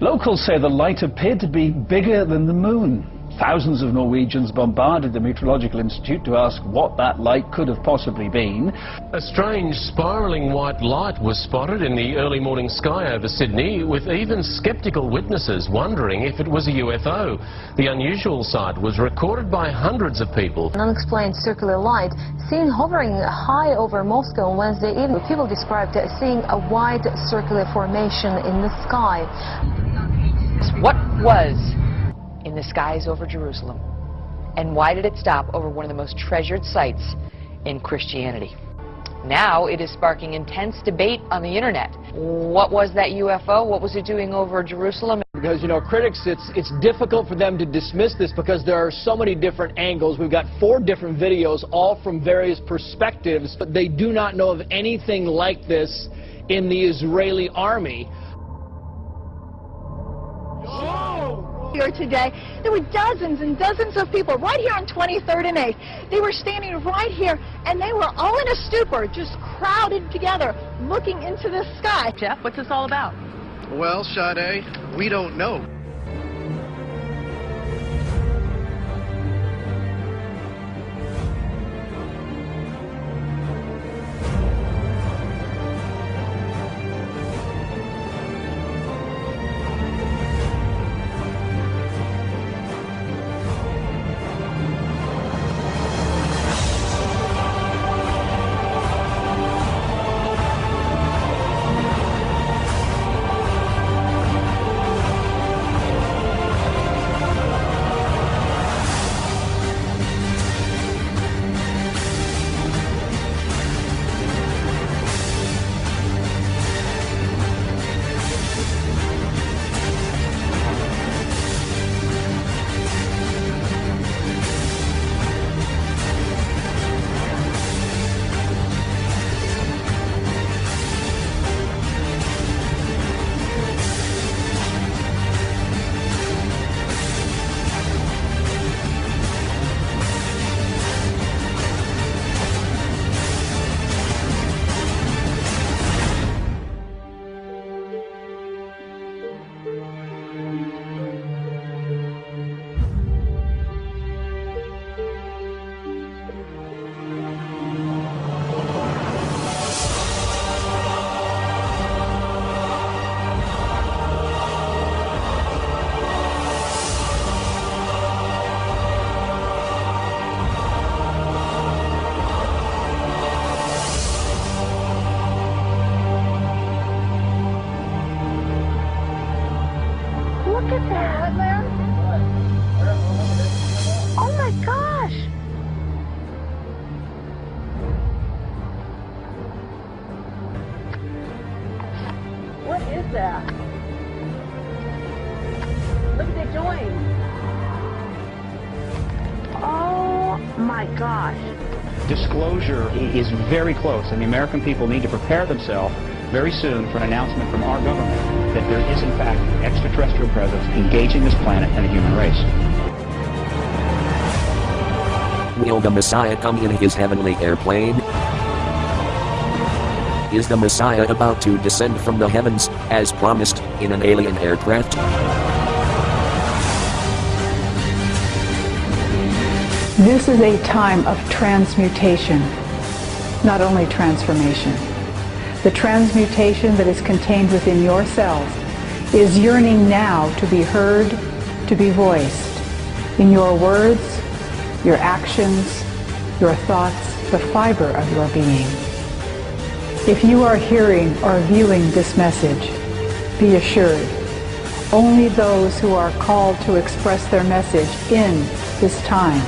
Locals say the light appeared to be bigger than the moon. Thousands of Norwegians bombarded the Meteorological Institute to ask what that light could have possibly been. A strange spiralling white light was spotted in the early morning sky over Sydney, with even skeptical witnesses wondering if it was a UFO. The unusual sight was recorded by hundreds of people. An unexplained circular light seen hovering high over Moscow on Wednesday evening. People described seeing a wide circular formation in the sky. What was in the skies over Jerusalem, and why did it stop over one of the most treasured sites in Christianity? Now it is sparking intense debate on the internet. What was that UFO? What was it doing over Jerusalem? Because, you know, critics, it's difficult for them to dismiss this because there are so many different angles. We've got 4 different videos, all from various perspectives, but they do not know of anything like this in the Israeli army. Here today, there were dozens and dozens of people right here on 23rd and 8th. They were standing right here, and they were all in a stupor, just crowded together, looking into the sky. Jeff, what's this all about? Well, Sade, we don't know. that? Look what they're doing. Oh my gosh. Disclosure is very close, and the American people need to prepare themselves very soon for an announcement from our government that there is, in fact, an extraterrestrial presence engaging this planet and the human race. Will the Messiah come in his heavenly airplane? Is the Messiah about to descend from the heavens, as promised, in an alien aircraft? This is a time of transmutation, not only transformation. The transmutation that is contained within yourselves is yearning now to be heard, to be voiced in your words, your actions, your thoughts, the fiber of your being. If you are hearing or viewing this message, be assured, only those who are called to express their message in this time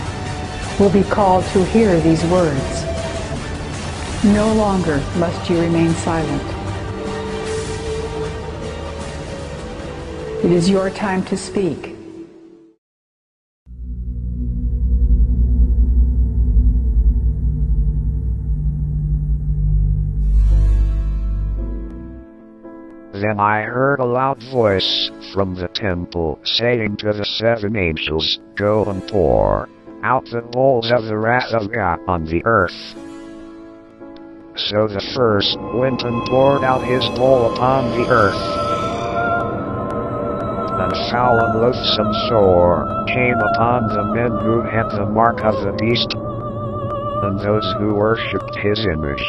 will be called to hear these words. No longer must you remain silent. It is your time to speak. Then I heard a loud voice from the temple saying to the seven angels, "Go and pour out the bowls of the wrath of God on the earth." So the first went and poured out his bowl upon the earth. And foul and loathsome sore came upon the men who had the mark of the beast, and those who worshipped his image.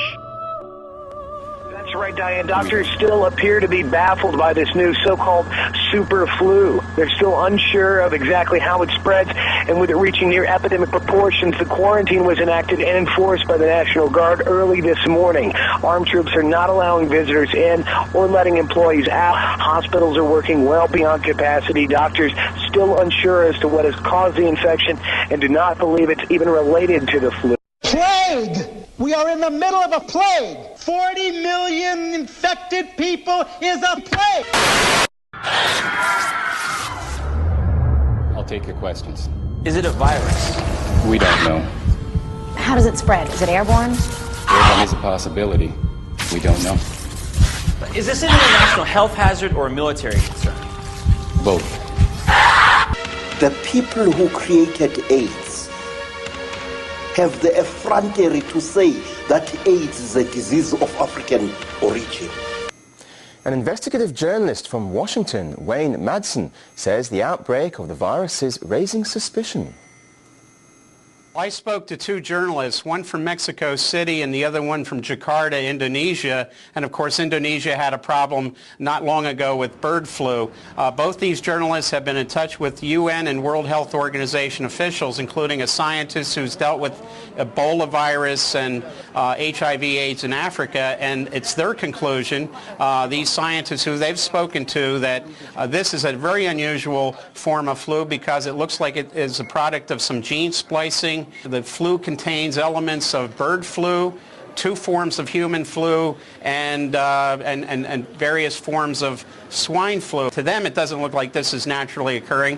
That's right, Diane. Doctors still appear to be baffled by this new so-called super flu. They're still unsure of exactly how it spreads, and with it reaching near epidemic proportions, the quarantine was enacted and enforced by the National Guard early this morning. Armed troops are not allowing visitors in or letting employees out. Hospitals are working well beyond capacity. Doctors still unsure as to what has caused the infection and do not believe it's even related to the flu. Plague! We are in the middle of a plague! 40 million infected people is a plague! I'll take your questions. Is it a virus? We don't know. How does it spread? Is it airborne? Airborne is a possibility. We don't know. Is this an international health hazard or a military concern? Both. The people who created AIDS have the effrontery to say that AIDS is a disease of African origin. An investigative journalist from Washington, Wayne Madsen, says the outbreak of the virus is raising suspicion. I spoke to two journalists, one from Mexico City and the other one from Jakarta, Indonesia. And of course, Indonesia had a problem not long ago with bird flu. Both these journalists have been in touch with UN and World Health Organization officials, including a scientist who's dealt with Ebola virus and HIV/AIDS in Africa. And it's their conclusion, these scientists who they've spoken to, that this is a very unusual form of flu because it looks like it is a product of some gene splicing. The flu contains elements of bird flu, two forms of human flu, and various forms of swine flu. To them, it doesn't look like this is naturally occurring.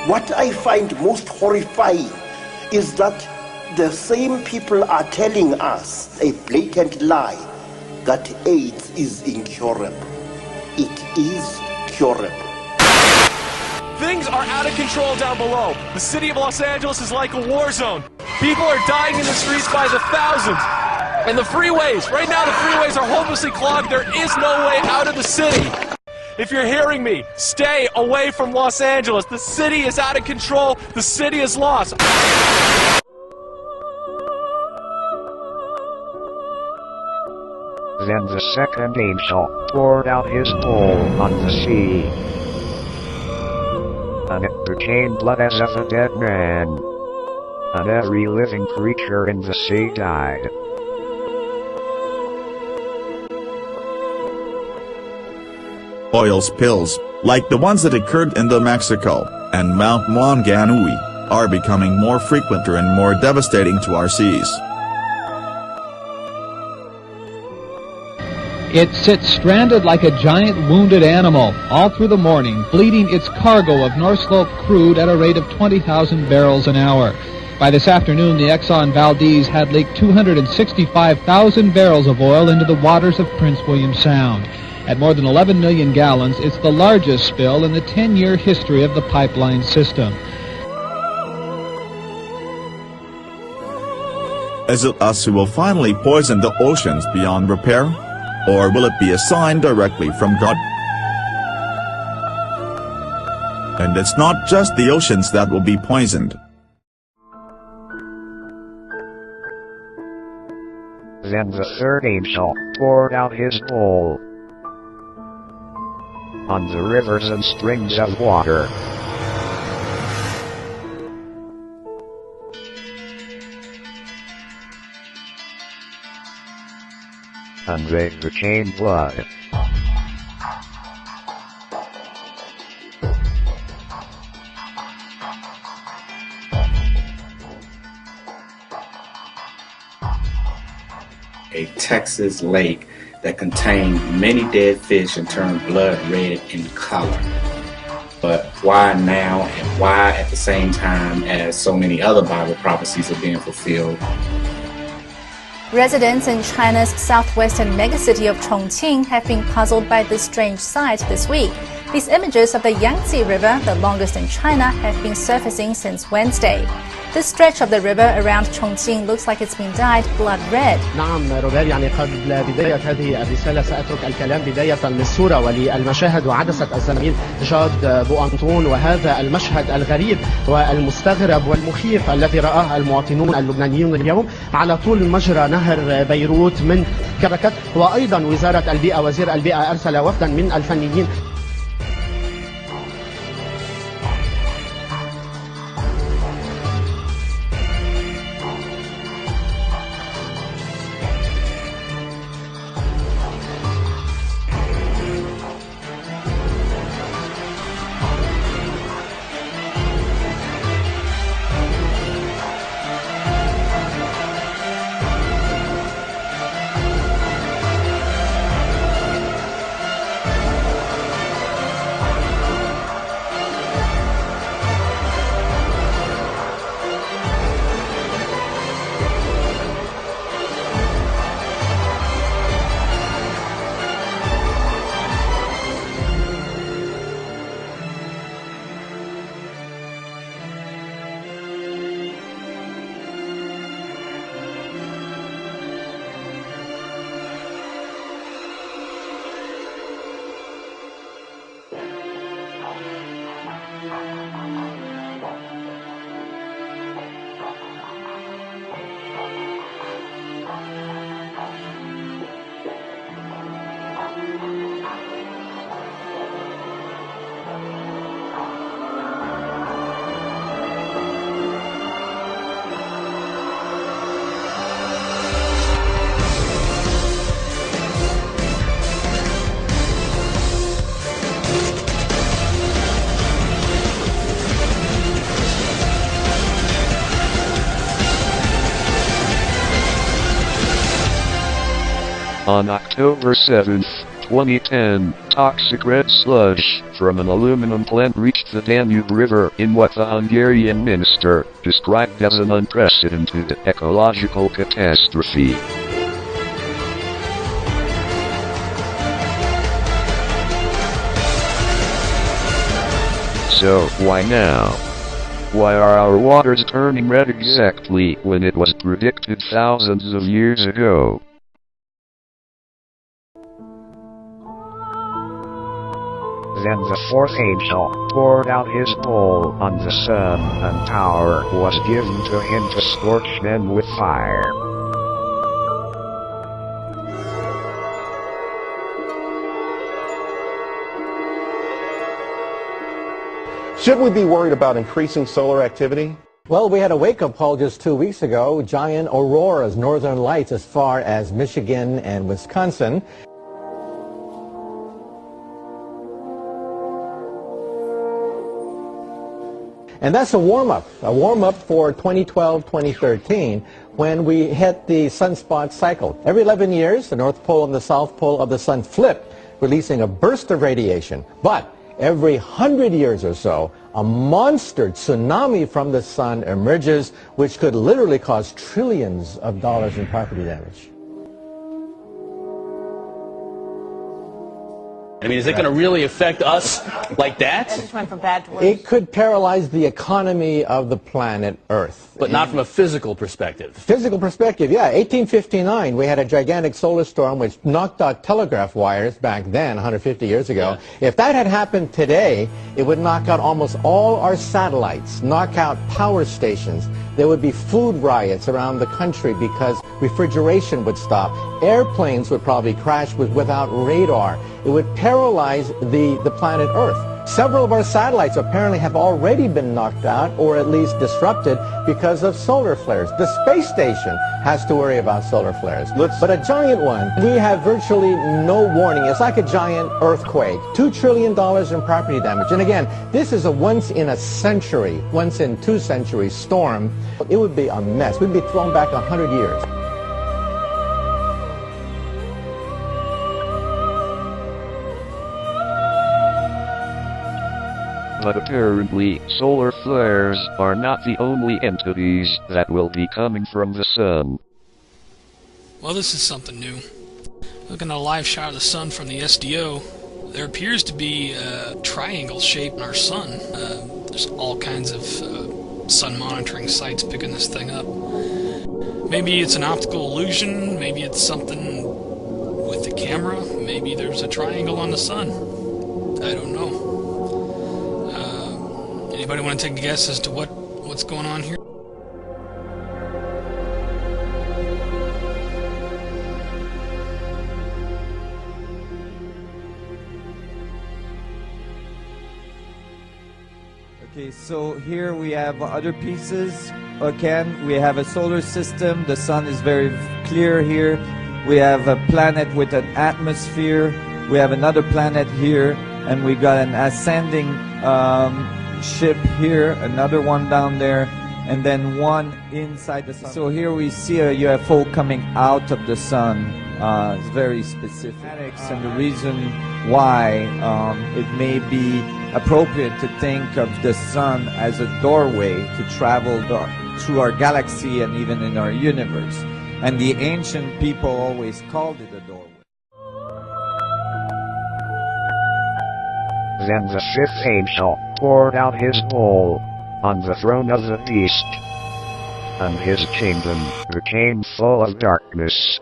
What I find most horrifying is that the same people are telling us a blatant lie that AIDS is incurable. It is curable. Things are out of control down below. The city of Los Angeles is like a war zone. People are dying in the streets by the thousands. And the freeways, right now the freeways are hopelessly clogged. There is no way out of the city. If you're hearing me, stay away from Los Angeles. The city is out of control. The city is lost. Then the second angel poured out his bowl on the sea, and it became blood as of a dead man, and every living creature in the sea died. Oil spills, like the ones that occurred in the Mexico and Mount Maunganui, are becoming more frequent and more devastating to our seas. It sits stranded like a giant wounded animal all through the morning, bleeding its cargo of North Slope crude at a rate of 20,000 barrels an hour. By this afternoon, the Exxon Valdez had leaked 265,000 barrels of oil into the waters of Prince William Sound. At more than 11 million gallons, it's the largest spill in the 10-year history of the pipeline system. Is it us who will finally poison the oceans beyond repair? Or will it be a sign directly from God? And it's not just the oceans that will be poisoned. Then the third angel poured out his bowl on the rivers and springs of water. And they became blood. A Texas lake that contained many dead fish and turned blood red in color. But why now, and why at the same time as so many other Bible prophecies are being fulfilled? Residents in China's southwestern megacity of Chongqing have been puzzled by this strange sight this week. These images of the Yangtze River, the longest in China, have been surfacing since Wednesday. This stretch of the river around Chongqing looks like it's been dyed blood red. نعم روبير، يعني قبل بداية هذه الرسالة سأترك الكلام بداية للصورة وللمشاهد وعدسة الزميل جاد بوأنطون، وهذا المشهد الغريب والمستغرب والمخيف الذي رآه المواطنون اللبنانيون اليوم على طول مجرى نهر بيروت من كركت. وأيضا وزارة البيئة، وزير البيئة أرسل وفدا من الفنيين. On October 7, 2010, toxic red sludge from an aluminum plant reached the Danube River in what the Hungarian minister described as an unprecedented ecological catastrophe. So, why now? Why are our waters turning red exactly when it was predicted thousands of years ago? Then the fourth angel poured out his bowl on the sun, and power was given to him to scorch men with fire. Should we be worried about increasing solar activity? Well, we had a wake-up call just 2 weeks ago. Giant auroras, northern lights as far as Michigan and Wisconsin. And that's a warm-up for 2012, 2013, when we hit the sunspot cycle. Every 11 years, the North Pole and the South Pole of the sun flip, releasing a burst of radiation. But every 100 years or so, a monster tsunami from the sun emerges, which could literally cause trillions of dollars in property damage. I mean, is it going to really affect us like that? It just went from bad to worse. It could paralyze the economy of the planet Earth. But not from a physical perspective. Physical perspective, yeah. 1859, we had a gigantic solar storm which knocked out telegraph wires back then, 150 years ago. Yeah. If that had happened today, it would knock out almost all our satellites, knock out power stations. There would be food riots around the country because refrigeration would stop. Airplanes would probably crash without radar. It would paralyze the planet Earth. Several of our satellites apparently have already been knocked out or at least disrupted because of solar flares. The space station has to worry about solar flares. But a giant one, we have virtually no warning. It's like a giant earthquake. $2 trillion in property damage. And again, this is a once in a century, once in 2 centuries storm. It would be a mess. We'd be thrown back 100 years. But apparently, solar flares are not the only entities that will be coming from the sun. Well, this is something new. Looking at a live shot of the sun from the SDO, there appears to be a triangle shape in our sun. There's all kinds of sun monitoring sites picking this thing up. Maybe it's an optical illusion, maybe it's something with the camera, maybe there's a triangle on the sun. I don't know. Anybody want to take a guess as to what's going on here? Okay, so here we have other pieces. Again, we have a solar system. The sun is very clear here. We have a planet with an atmosphere. We have another planet here, and we got an ascending ship here, another one down there, and then one inside the sun. So here we see a UFO coming out of the sun. It's very specific. And the reason why it may be appropriate to think of the sun as a doorway to travel through our galaxy and even in our universe. And the ancient people always called it a doorway. Then the fifth angel poured out his bowl on the throne of the beast, and his kingdom became full of darkness.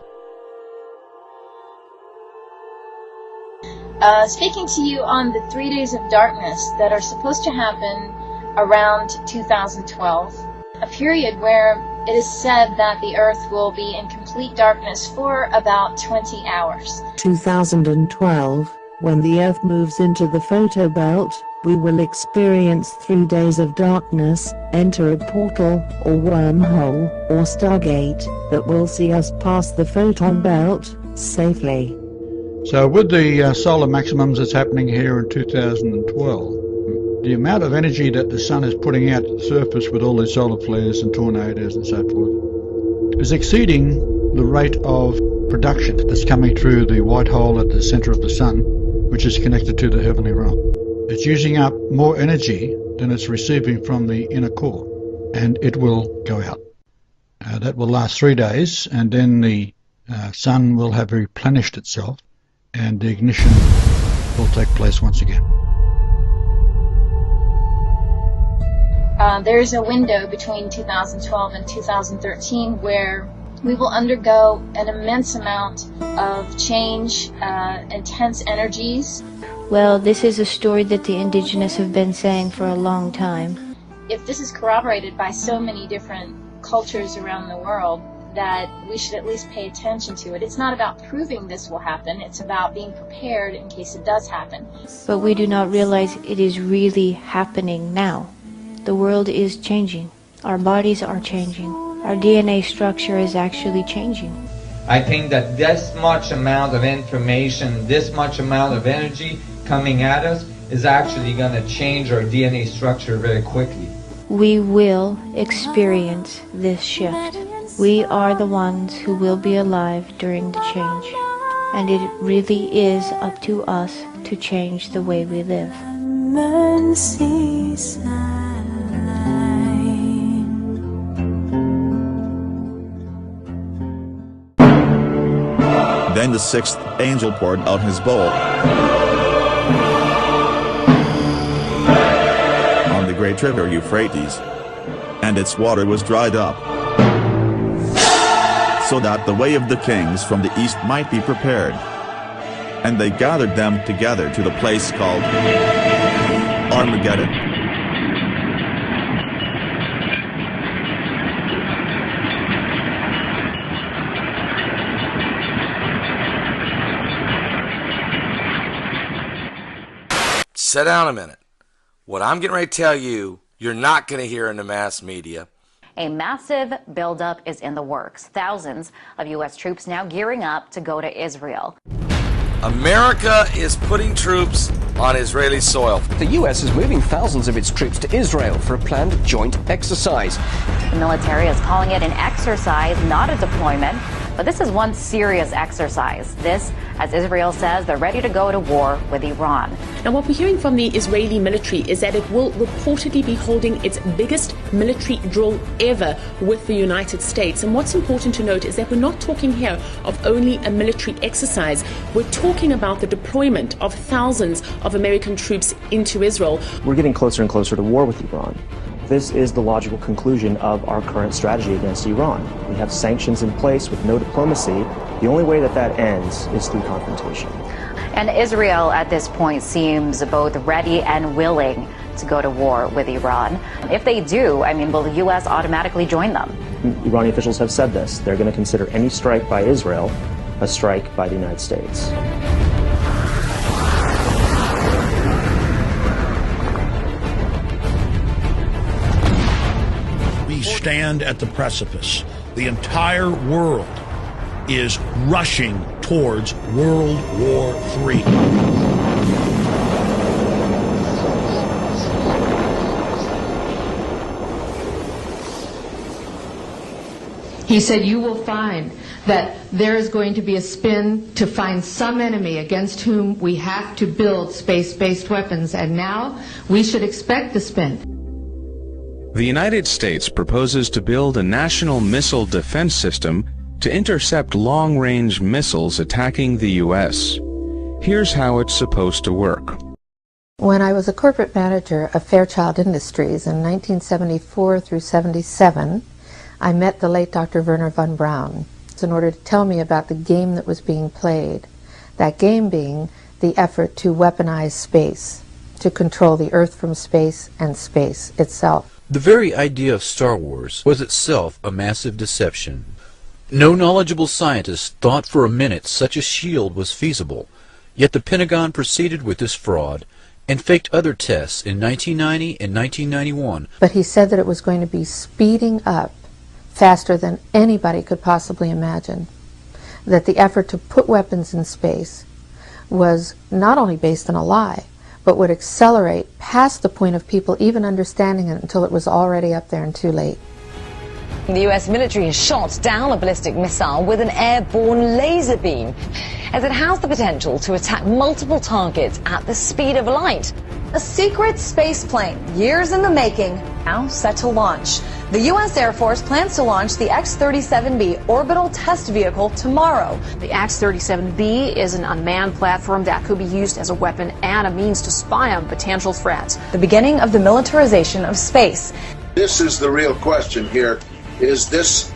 Speaking to you on the 3 days of darkness that are supposed to happen around 2012, a period where it is said that the Earth will be in complete darkness for about 20 hours. 2012. When the Earth moves into the photobelt, we will experience 3 days of darkness, enter a portal, or wormhole, or stargate, that will see us past the photon belt, safely. So with the solar maximums that's happening here in 2012, the amount of energy that the sun is putting out to the surface with all these solar flares and tornadoes and so forth is exceeding the rate of production that's coming through the white hole at the center of the sun, which is connected to the heavenly realm. It's using up more energy than it's receiving from the inner core, and it will go out. That will last 3 days, and then the sun will have replenished itself, and the ignition will take place once again. There is a window between 2012 and 2013 where we will undergo an immense amount of change, intense energies. Well, this is a story that the indigenous have been saying for a long time. If this is corroborated by so many different cultures around the world, that we should at least pay attention to it. It's not about proving this will happen, it's about being prepared in case it does happen. But we do not realize it is really happening now. The world is changing. Our bodies are changing. Our DNA structure is actually changing. I think that this much amount of information, this much amount of energy coming at us is actually going to change our DNA structure very quickly. we will experience this shift. We are the ones who will be alive during the change. And it really is up to us to change the way we live. Then the sixth angel poured out his bowl on the Great River Euphrates, and its water was dried up, so that the way of the kings from the east might be prepared. And they gathered them together to the place called Armageddon. Sit down a minute. What I'm getting ready to tell you, you're not going to hear in the mass media. A massive buildup is in the works. Thousands of U.S. troops now gearing up to go to Israel. America is putting troops on Israeli soil. The U.S. is moving thousands of its troops to Israel for a planned joint exercise. The military is calling it an exercise, not a deployment. But this is one serious exercise. This, as Israel says, they're ready to go to war with Iran. Now, what we're hearing from the Israeli military is that it will reportedly be holding its biggest military drill ever with the United States. And what's important to note is that we're not talking here of only a military exercise. We're talking about the deployment of thousands of American troops into Israel. We're getting closer and closer to war with Iran. This is the logical conclusion of our current strategy against Iran. We have sanctions in place with no diplomacy. The only way that that ends is through confrontation. And Israel at this point seems both ready and willing to go to war with Iran. If they do, I mean, will the U.S. automatically join them? Iranian officials have said this. They're going to consider any strike by Israel a strike by the United States. Stand at the precipice. The entire world is rushing towards World War III. He said, you will find that there is going to be a spin to find some enemy against whom we have to build space-based weapons, and now we should expect the spin. The United States proposes to build a national missile defense system to intercept long-range missiles attacking the U.S. Here's how it's supposed to work. When I was a corporate manager of Fairchild Industries in 1974 through 77, I met the late Dr. Wernher von Braun in order to tell me about the game that was being played. That game being the effort to weaponize space, to control the Earth from space and space itself. The very idea of Star Wars was itself a massive deception. No knowledgeable scientist thought for a minute such a shield was feasible, yet the Pentagon proceeded with this fraud and faked other tests in 1990 and 1991. But he said that it was going to be speeding up faster than anybody could possibly imagine, that the effort to put weapons in space was not only based on a lie, but would accelerate past the point of people even understanding it until it was already up there and too late. The U.S. military has shot down a ballistic missile with an airborne laser beam, as it has the potential to attack multiple targets at the speed of light. A secret space plane, years in the making, now set to launch. The U.S. Air Force plans to launch the X-37B orbital test vehicle tomorrow. The X-37B is an unmanned platform that could be used as a weapon and a means to spy on potential threats. The beginning of the militarization of space. This is the real question here. Is this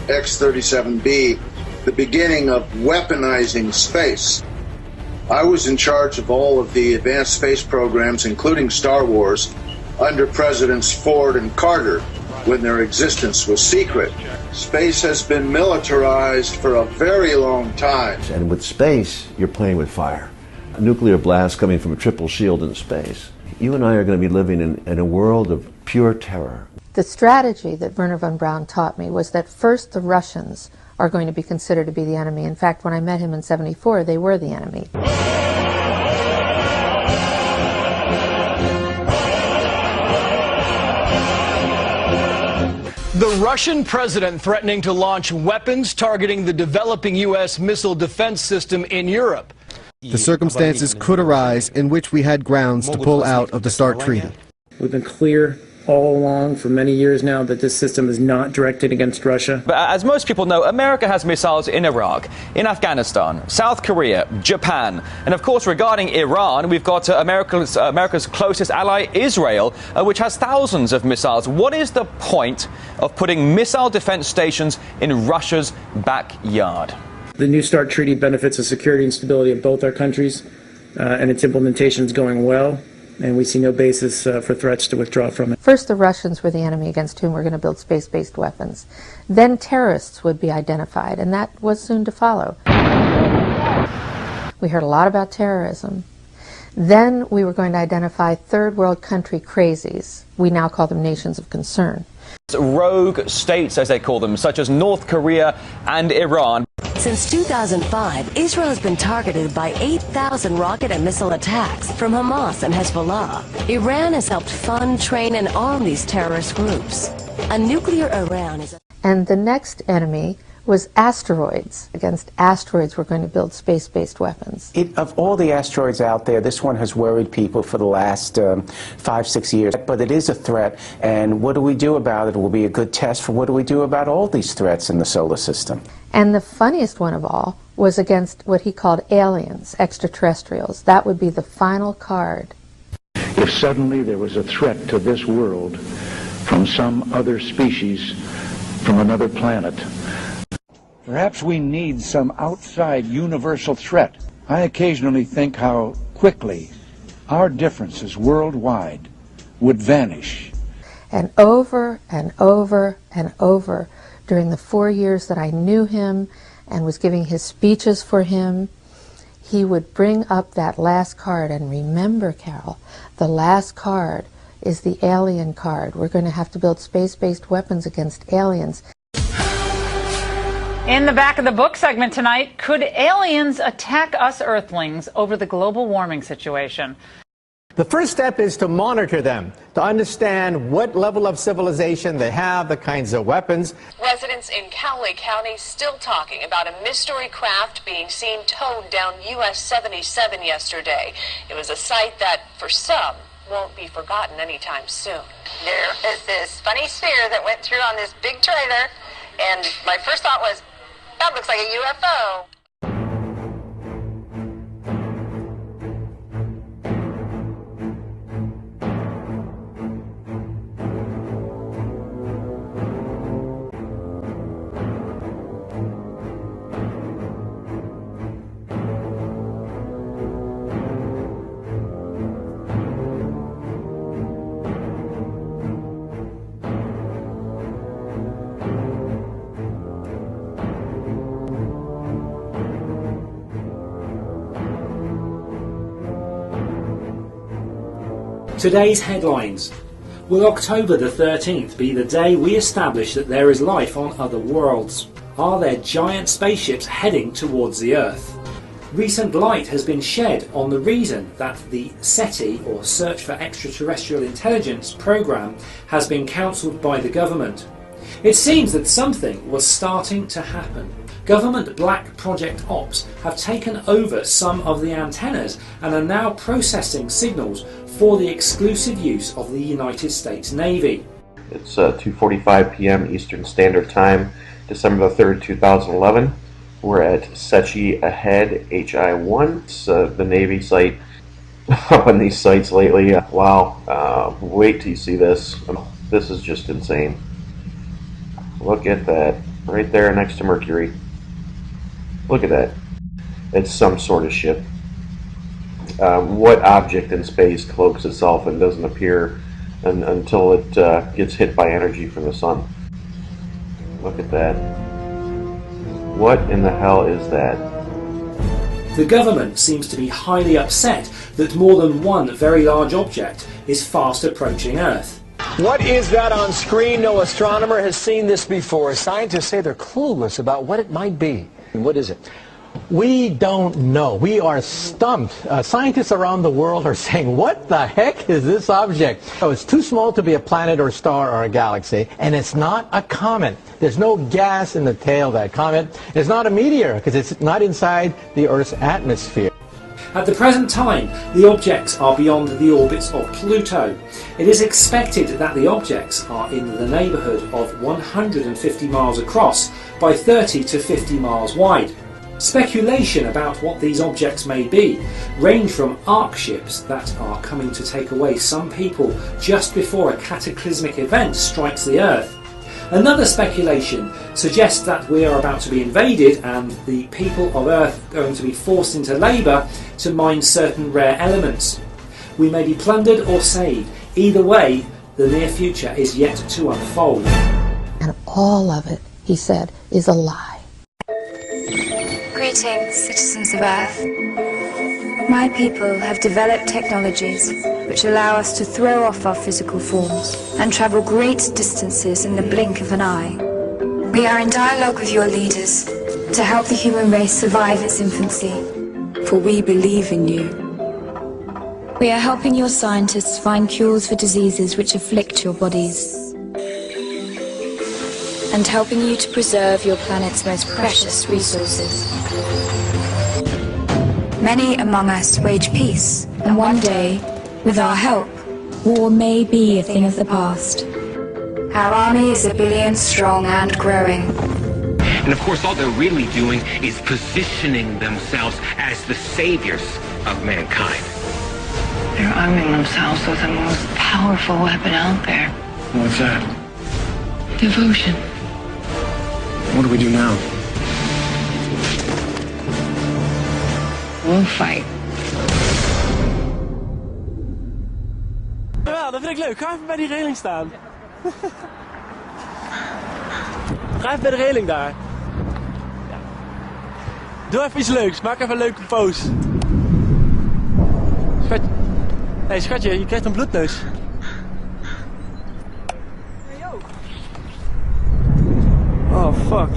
X-37B the beginning of weaponizing space? I was in charge of all of the advanced space programs, including Star Wars, under Presidents Ford and Carter, when their existence was secret. Space has been militarized for a very long time. And with space, you're playing with fire. A nuclear blast coming from a triple shield in space. You and I are going to be living in a world of pure terror. The strategy that Wernher von Braun taught me was that first the Russians are going to be considered to be the enemy. In fact, when I met him in '74, they were the enemy. The Russian president threatening to launch weapons targeting the developing U.S. missile defense system in Europe. The circumstances could arise in which we had grounds to pull out of the START treaty. We've been clear all along for many years now that this system is not directed against Russia. But as most people know, America has missiles in Iraq, in Afghanistan, South Korea, Japan, and of course regarding Iran, we've got America's closest ally, Israel, which has thousands of missiles. What is the point of putting missile defense stations in Russia's backyard? The New START treaty benefits the security and stability of both our countries, and its implementation is going well. And we see no basis for threats to withdraw from it. First, the Russians were the enemy against whom we're going to build space-based weapons. Then terrorists would be identified, and that was soon to follow. We heard a lot about terrorism. Then we were going to identify third world country crazies. We now call them nations of concern. Rogue states, as they call them, such as North Korea and Iran. Since 2005, Israel has been targeted by 8,000 rocket and missile attacks from Hamas and Hezbollah. Iran has helped fund, train, and arm these terrorist groups. A nuclear Iran is... And the next enemy was asteroids. Against asteroids, we're going to build space-based weapons. Of all the asteroids out there, this one has worried people for the last 5-6 years. But it is a threat, and what do we do about it? It will be a good test for what do we do about all these threats in the solar system. And the funniest one of all was against what he called aliens, extraterrestrials. That would be the final card. If suddenly there was a threat to this world from some other species, from another planet, perhaps we need some outside universal threat. I occasionally think how quickly our differences worldwide would vanish. And over and over and over, during the 4 years that I knew him and was giving his speeches for him, he would bring up that last card. And remember, Carol, the last card is the alien card. We're going to have to build space-based weapons against aliens. In the back of the book segment tonight, could aliens attack us Earthlings over the global warming situation? The first step is to monitor them, to understand what level of civilization they have, the kinds of weapons. Residents in Cowley County still talking about a mystery craft being seen towed down US 77 yesterday. It was a sight that, for some, won't be forgotten anytime soon. There is this funny sphere that went through on this big trailer, and my first thought was, that looks like a UFO. Today's headlines. Will October the 13th be the day we establish that there is life on other worlds? Are there giant spaceships heading towards the Earth? Recent light has been shed on the reason that the SETI, or Search for Extraterrestrial Intelligence program, has been cancelled by the government. It seems that something was starting to happen. Government black project ops have taken over some of the antennas and are now processing signals for the exclusive use of the United States Navy. It's 2:45 p.m. Eastern Standard Time, December the 3rd, 2011. We're at SETI Ahead HI-1. It's the Navy site up on these sites lately. Wow, wait till you see this. This is just insane. Look at that, right there next to Mercury. Look at that. It's some sort of ship. What object in space cloaks itself and doesn't appear until it gets hit by energy from the sun? Look at that. What in the hell is that? The government seems to be highly upset that more than one very large object is fast approaching Earth. What is that on screen? No astronomer has seen this before. Scientists say they're clueless about what it might be. And what is it? We don't know. We are stumped. Scientists around the world are saying, what the heck is this object? Oh, it's too small to be a planet or a star or a galaxy, and it's not a comet. There's no gas in the tail of that comet. It's not a meteor because it's not inside the Earth's atmosphere. At the present time, the objects are beyond the orbits of Pluto. It is expected that the objects are in the neighbourhood of 150 miles across by 30 to 50 miles wide. Speculation about what these objects may be range from ark ships that are coming to take away some people just before a cataclysmic event strikes the Earth. Another speculation suggests that we are about to be invaded and the people of Earth are going to be forced into labour to mine certain rare elements. We may be plundered or saved. Either way, the near future is yet to unfold. And all of it, he said, is a lie. Greetings, citizens of Earth. My people have developed technologies which allow us to throw off our physical forms and travel great distances in the blink of an eye. We are in dialogue with your leaders to help the human race survive its infancy, for we believe in you. We are helping your scientists find cures for diseases which afflict your bodies, and helping you to preserve your planet's most precious resources. Many among us wage peace, and one day, with our help, war may be a thing of the past. Our army is 1 billion strong and growing. And of course, all they're really doing is positioning themselves as the saviors of mankind. They're arming themselves with the most powerful weapon out there. What's that? Devotion. What do we do now? We'll fight. Ja, dat vind ik leuk. Ga even bij die reling staan. Ga even bij de reling daar. Doe even iets leuks. Maak even een leuke pose. Schatje. Hé, schatje, je krijgt een bloedneus. Oh, fuck.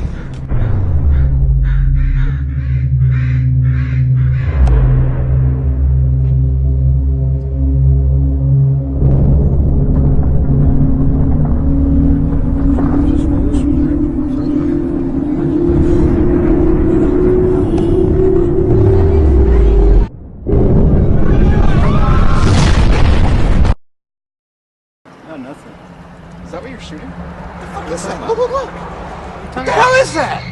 No, nothing. Is that what you're shooting? What the fuck is that? Look, look, look! What the hell is that?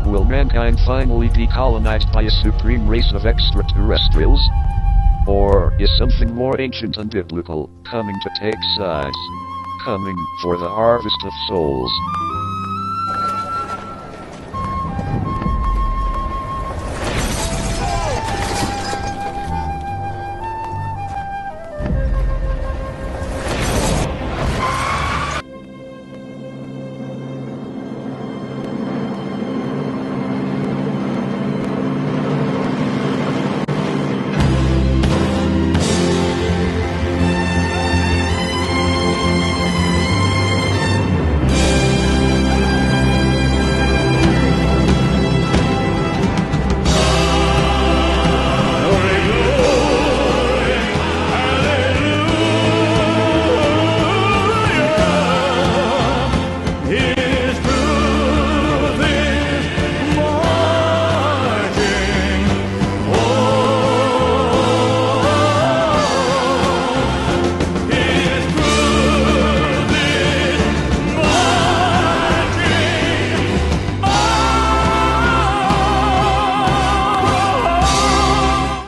Will mankind finally be colonized by a supreme race of extraterrestrials? Or is something more ancient and biblical coming to take sides? Coming for the harvest of souls.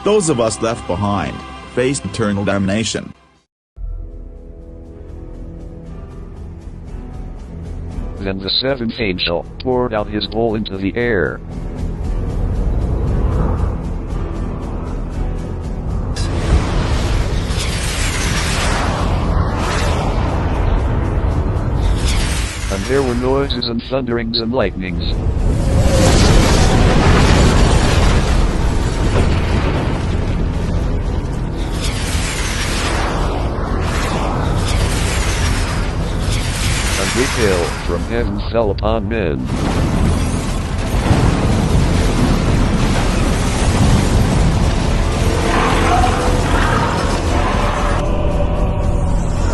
Those of us left behind faced eternal damnation. Then the seventh angel poured out his bowl into the air. And there were noises and thunderings and lightnings. And great hail from heaven fell upon men.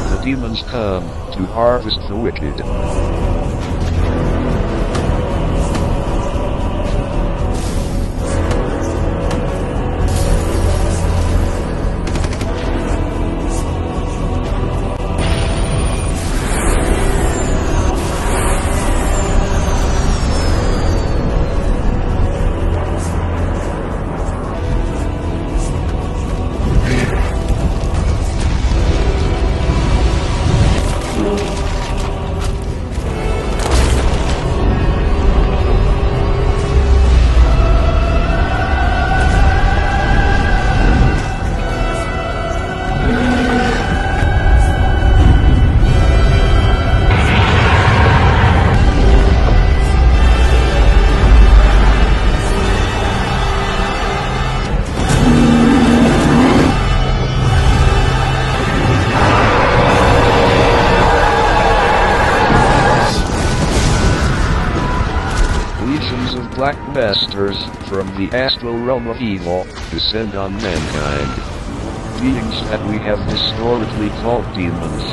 The demons come to harvest the wicked. Black masters from the astral realm of evil descend on mankind. Beings that we have historically called demons.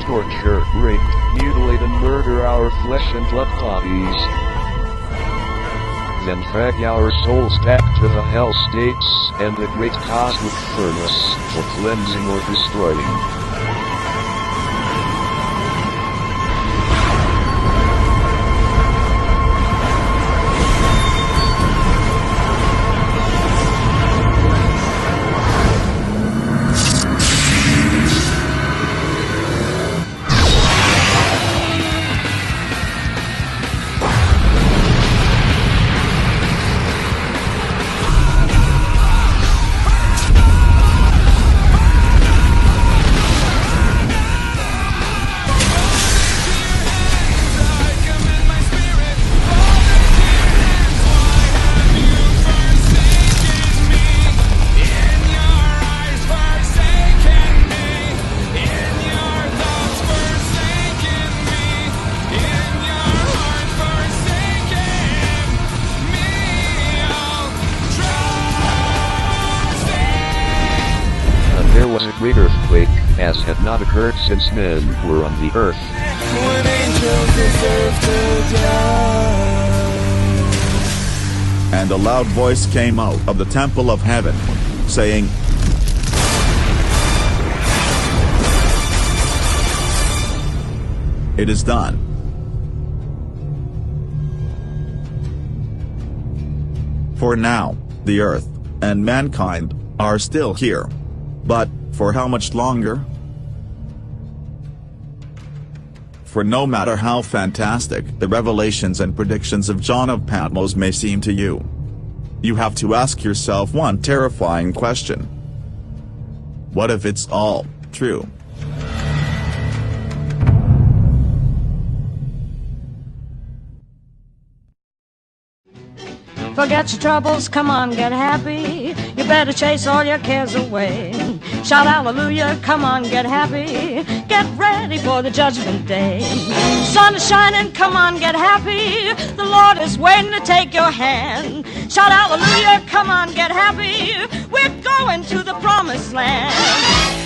Torture, rape, mutilate and murder our flesh and blood bodies. Then drag our souls back to the hell states and the great cosmic furnace for cleansing or destroying. There was a great earthquake, as had not occurred since men were on the earth. When angels deserve to die. And a loud voice came out of the temple of heaven, saying, "It is done." For now, the earth and mankind are still here. But for how much longer? For no matter how fantastic the revelations and predictions of John of Patmos may seem to you, you have to ask yourself one terrifying question. What if it's all true? Forget your troubles, come on, get happy. better chase all your cares away. Shout hallelujah, come on, get happy. Get ready for the judgment day. Sun is shining, come on, get happy. The Lord is waiting to take your hand. Shout hallelujah, come on, get happy. We're going to the promised land.